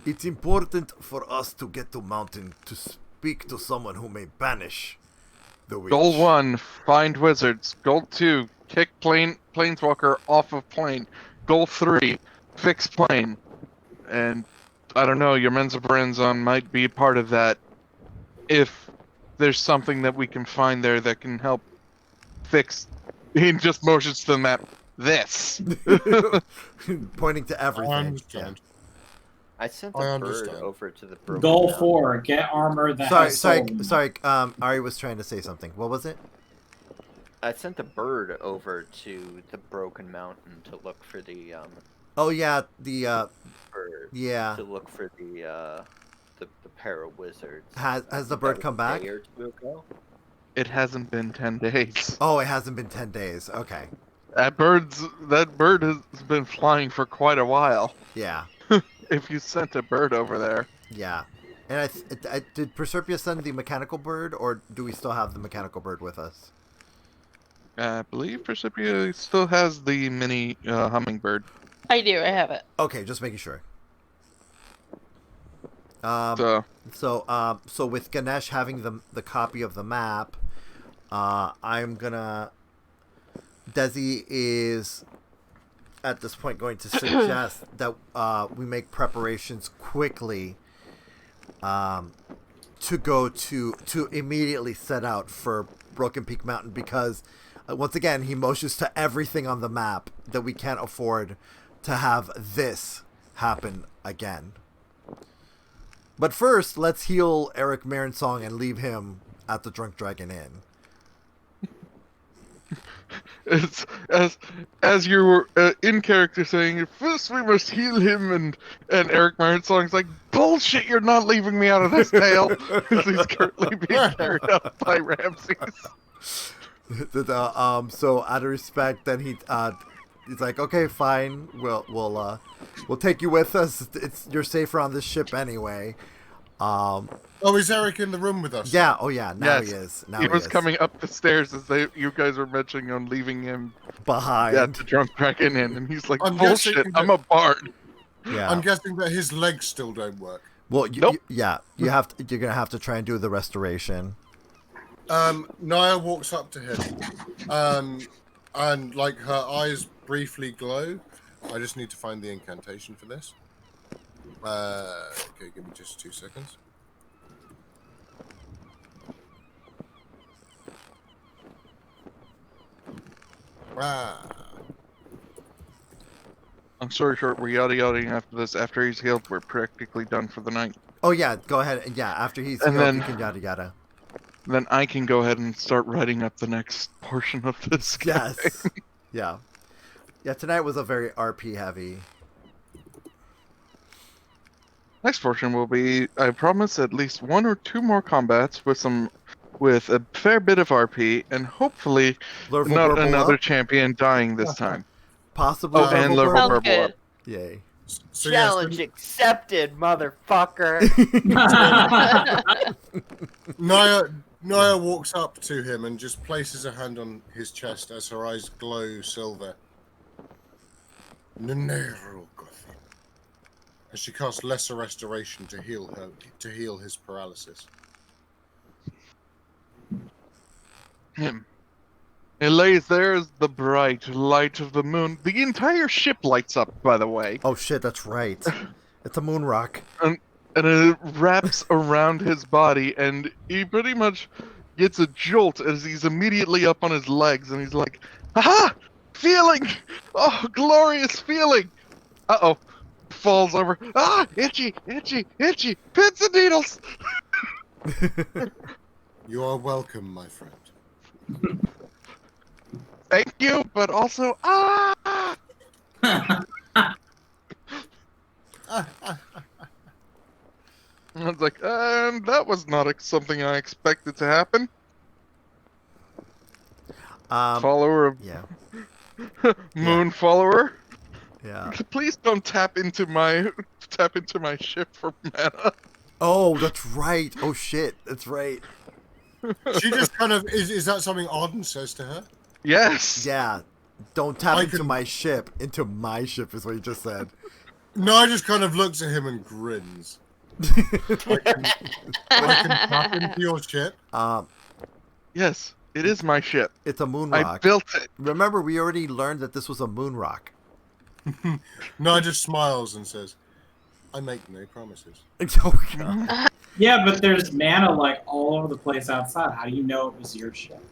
it's important for us to get to mountain to speak to someone who may banish the witch. Goal 1, find wizards. Goal 2, kick Planeswalker off of plane. Goal 3, fix plane. And I don't know, your Mensa Brenzon might be part of that if there's something that we can find there that can help fix. He just motions to the map. This. Pointing to I everything. understand. I sent I a bird understand. over to the broken Goal mountain. 4, get armor that has soul. Sorry. Ari was trying to say something. What was it? I sent a bird over to the broken mountain to look for the Oh yeah, the bird. yeah. To look for the pair of wizards. Has the bird come back? A day or two ago. It hasn't been 10 days. Oh, it hasn't been 10 days. Okay. That bird has been flying for quite a while. Yeah. If you sent a bird over there. Yeah. And did Proserpia send the mechanical bird, or do we still have the mechanical bird with us? I believe Proserpia still has the mini hummingbird. I do. I have it. Okay, just making sure. So So with Ganesh having the copy of the map, I'm gonna. Desi is at this point going to suggest that we make preparations quickly to go to immediately set out for Broken Peak Mountain, because once again he motions to everything on the map that we can't afford to have this happen again. But first, let's heal Eric Maronsong and leave him at the Drunk Dragon Inn. it's as you were in character saying, first we must heal him, and Eric Maronsong's like, bullshit, you're not leaving me out of this tale. He's currently being carried up by Ramses. So out of respect, then he's like, okay, fine, we'll take you with us. You're safer on this ship anyway. Oh, is Eric in the room with us? Yeah. Oh yeah. Now Yes. he is. He was coming up the stairs as you guys were mentioning on leaving him behind. at the Drunk Dragon Inn, and he's like, I'm bullshit, guessing I'm a bard. Yeah. I'm guessing that his legs still don't work. Well, Nope. you're gonna have to try and do the restoration. Naia walks up to him, and like her eyes briefly glow. I just need to find the incantation for this. Okay, give me just 2 seconds. Long story short, we're yada-yadaing after this. After he's healed, we're practically done for the night. Oh yeah, go ahead. And yeah, after he's And healed, then- you can yada yada. Then I can go ahead and start writing up the next portion of this. Yes. Yeah. Yeah. Tonight was a very RP heavy. Next portion will be, I promise, at least 1 or 2 more combats with a fair bit of RP, and hopefully Lurvel not Burble another up. champion dying this time. Possibly. Oh, and Lurvel Lurvel Burble. Sounds Burble good. up. Yay. So yes, Challenge accepted, mother-fucker. Naia walks up to him and just places a hand on his chest as her eyes glow silver. As she casts lesser restoration to heal his paralysis. Him. It lays there as the bright light of the moon. The entire ship lights up, by the way. Oh shit, that's right. It's a moon rock. And it wraps around his body, and he pretty much gets a jolt as he's immediately up on his legs, and he's like, aha! Feeling! Oh, glorious feeling! Uh-oh. Falls over. Ah! Itchy! Itchy! Itchy! Pins and needles! You are welcome, my friend. Thank you, but also, ah! I was like, that was not something I expected to happen. Follower of Yeah. Moon follower. Yeah. Please don't tap into my ship for mana. Oh, that's right. Oh shit, that's right. She just kind of is that something Arden says to her? Yes. Yeah. Don't tap I into can- my ship. Into my ship is what he just said. Naia just kind of looks at him and grins. I can tap into your ship. Yes, it is my ship. It's a moon I rock. built it. Remember, we already learned that this was a moon rock. Naia just smiles and says, "I make no promises." Oh, God. Yeah, but there's mana like all over the place outside. How do you know it was your ship?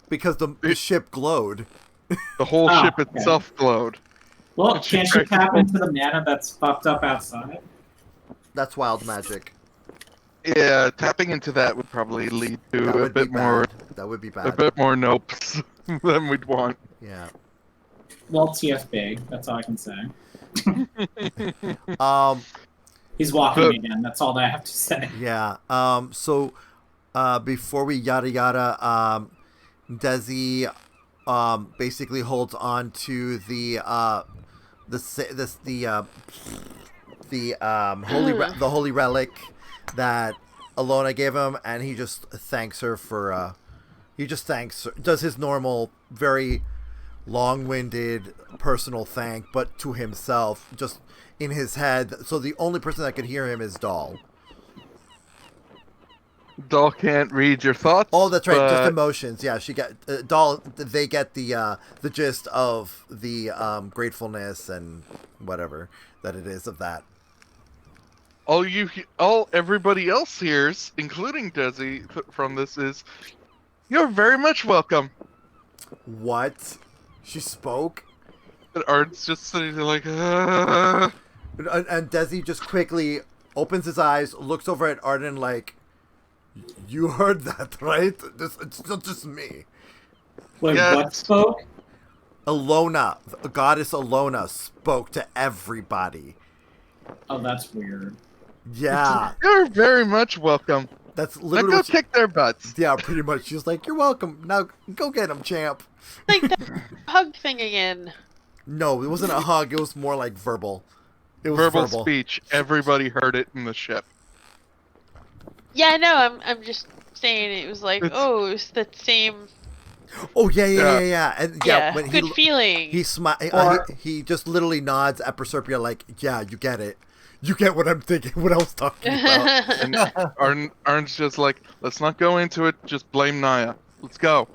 Because the ship glowed. The whole Oh, ship okay. itself glowed. Well, Did she can't you try- tap into the mana that's fucked up outside? That's wild magic. Yeah, tapping into that would probably lead That to a would be bit more, bad. That would be a bad. bit more nopes than we'd want. Yeah. Well, TF big. That's all I can say. He's walking But- again. That's all that I have to say. Yeah. So, before we yada yada, Desi, basically holds on to the holy relic that Alona gave him, and he just thanks her for. He just thanks her, does his normal, very long-winded personal thank, but to himself, just in his head. So the only person that could hear him is Doll. Doll can't read your thoughts. Oh, that's right. Just but emotions. Yeah, she got Doll. They get the gist of the gratefulness and whatever that it is of that. all everybody else hears, including Desi, from this is, "You're very much welcome." What? She spoke, And Art's just sitting there like, and Desi just quickly opens his eyes, looks over at Arden like, "You heard that, right? It's not just me." Wait, Yeah. what spoke? Alona, the goddess Alona, spoke to everybody. Oh, that's weird. Yeah, "You're very much welcome. that's Now literally go what she- kick their butts." yeah, pretty much. She's like, "You're welcome. Now go get him, champ." Like the hug thing again. No, it wasn't a hug. It was more like verbal. It was Verbal verbal. speech. Everybody heard it in the ship. Yeah, no, I'm just saying it was like, It's- oh, it's the same. Oh yeah, Yeah. and yeah, Yeah, when good feeling. he Or- he just literally nods at Proserpia like, "Yeah, you get it. You get what I'm thinking. What I was talking about." And Arn's just like, "Let's not go into it. Just blame Naia. Let's go."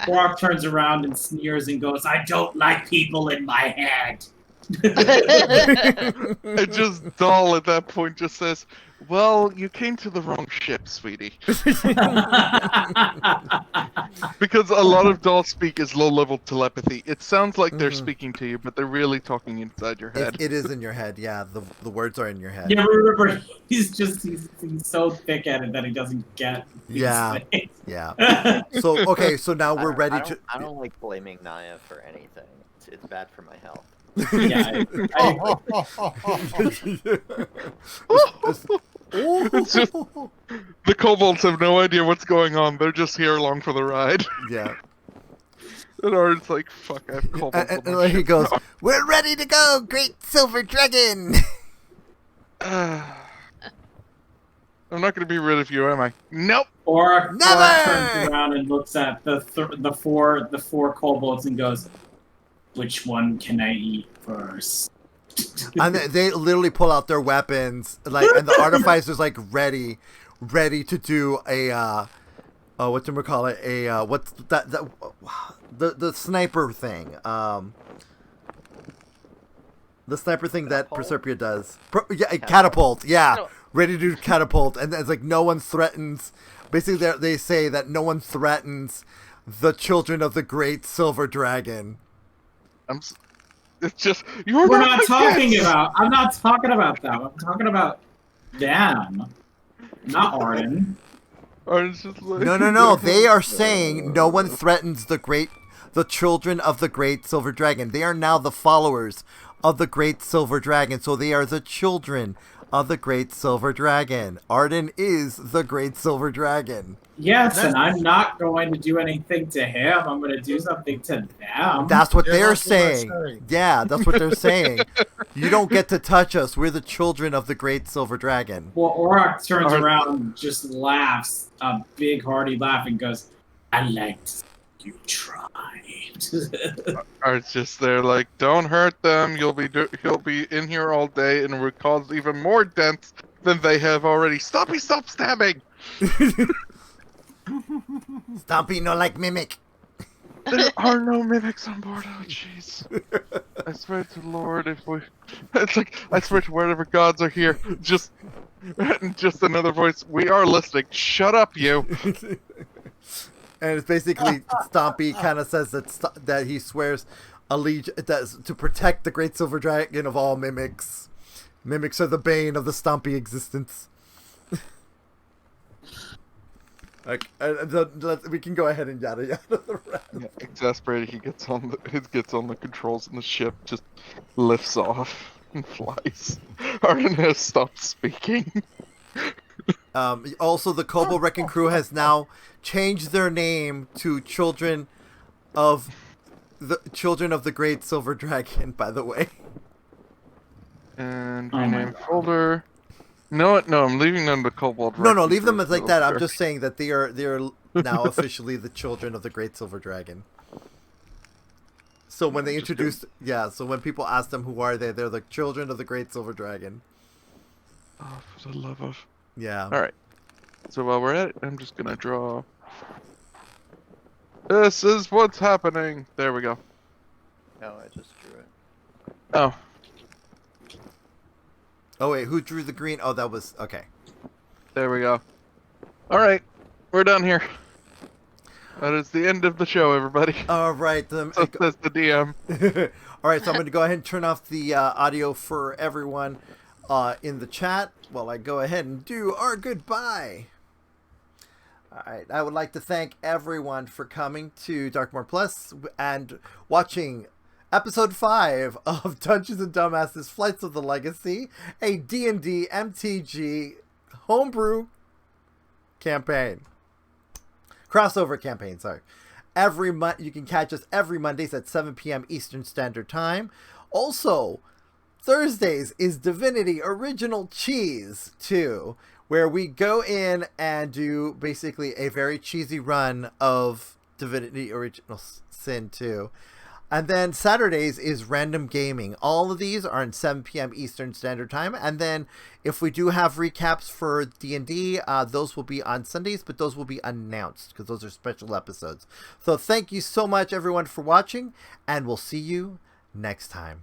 Orok turns around and sneers and goes, "I don't like people in my head." And just Doll at that point just says, "Well, you came to the wrong ship, sweetie." Because a lot of Doll speak is low-level telepathy. It sounds like they're Mhm. speaking to you, but they're really talking inside your head. It is in your head. Yeah, the words are in your head. Yeah, remember, he's so thick-headed that he doesn't get these Yeah. things. Yeah. So okay, so now we're ready I to. don't like blaming Naia for anything. It's bad for my health. Yeah, It's just- The kobolds have no idea what's going on. They're just here along for the ride. Yeah. And Arn's like, "Fuck, I have kobolds And, on and my then he ship goes, now." "We're ready to go, great silver dragon." I'm not going to be rid of you, am I? Nope. Orok Never! turns around and looks at the four kobolds and goes, "Which one can I eat first?" And they literally pull out their weapons, like, and the artificer's like ready to do a whatchamacallit, a what's that the sniper thing, the sniper thing that Catapult? Proserpia does. Yeah, catapult. Yeah, No. ready to do catapult, and it's like no one threatens. Basically, they say that no one threatens the children of the great silver dragon. It's just, you're We're not not my talking kids! about. I'm not talking about that. I'm talking about them, not Arden. Arn's just like, No. They are saying no one threatens the children of the great silver dragon. They are now the followers of the great silver dragon. So they are the children of the great silver dragon. Arden is the great silver dragon. Yes, and I'm not going to do anything to him. I'm going to do something to them. That's what Yeah, they're that's what I'm saying. saying. Yeah, that's what they're saying. You don't get to touch us. We're the children of the great silver dragon. Well, Orok turns around and just laughs, a big hearty laugh, and goes, I liked you tried. Art's just there like, don't hurt them. He'll be in here all day and will cause even more dents than they have already. Stop stabbing! Stompy no like mimic. There are no mimics on board. Oh, jeez. I swear to Lord, it's like, I swear to whatever gods are here. Just another voice. We are listening. Shut up, you. And it's basically Stompy kind of says that he swears allegiance to protect the great silver dragon of all mimics. Mimics are the bane of the Stompy existence. We can go ahead and yada yada the rest. Yeah, exasperated, he gets on the controls and the ship just lifts off and flies. Arden has stopped speaking. Also, the Kobo Wrecking Crew has now changed their name to Children of the Great Silver Dragon. By the way, and rename folder. No, I'm leaving them the Kobold. No, leave them as like that. I'm just saying that they are now officially the Children of the Great Silver Dragon. So when they introduced, so when people ask them who are they, they're the Children of the Great Silver Dragon. Oh, for the love of. Yeah. All right. So while we're at it, I'm just gonna draw. This is what's happening. There we go. No, I just drew it. Oh. Oh wait, who drew the green? Oh, that was okay. There we go. All right, we're done here. That is the end of the show, everybody. All right. So says the DM. All right, so I'm going to go ahead and turn off the audio for everyone in the chat while I go ahead and do our goodbye. All right, I would like to thank everyone for coming to Darkborne Plus and watching Episode 5 of Dungeons & Dumbasses Flights of the Legacy, a D&D MTG homebrew campaign. Crossover campaign, sorry. Every month, you can catch us every Mondays at 7 p.m. Eastern Standard Time. Also, Thursdays is Divinity Original Cheese 2, where we go in and do basically a very cheesy run of Divinity Original Sin 2. And then Saturdays is Random Gaming. All of these are at 7 p.m. Eastern Standard Time. And then if we do have recaps for D&D, those will be on Sundays, but those will be announced because those are special episodes. So thank you so much, everyone, for watching, and we'll see you next time.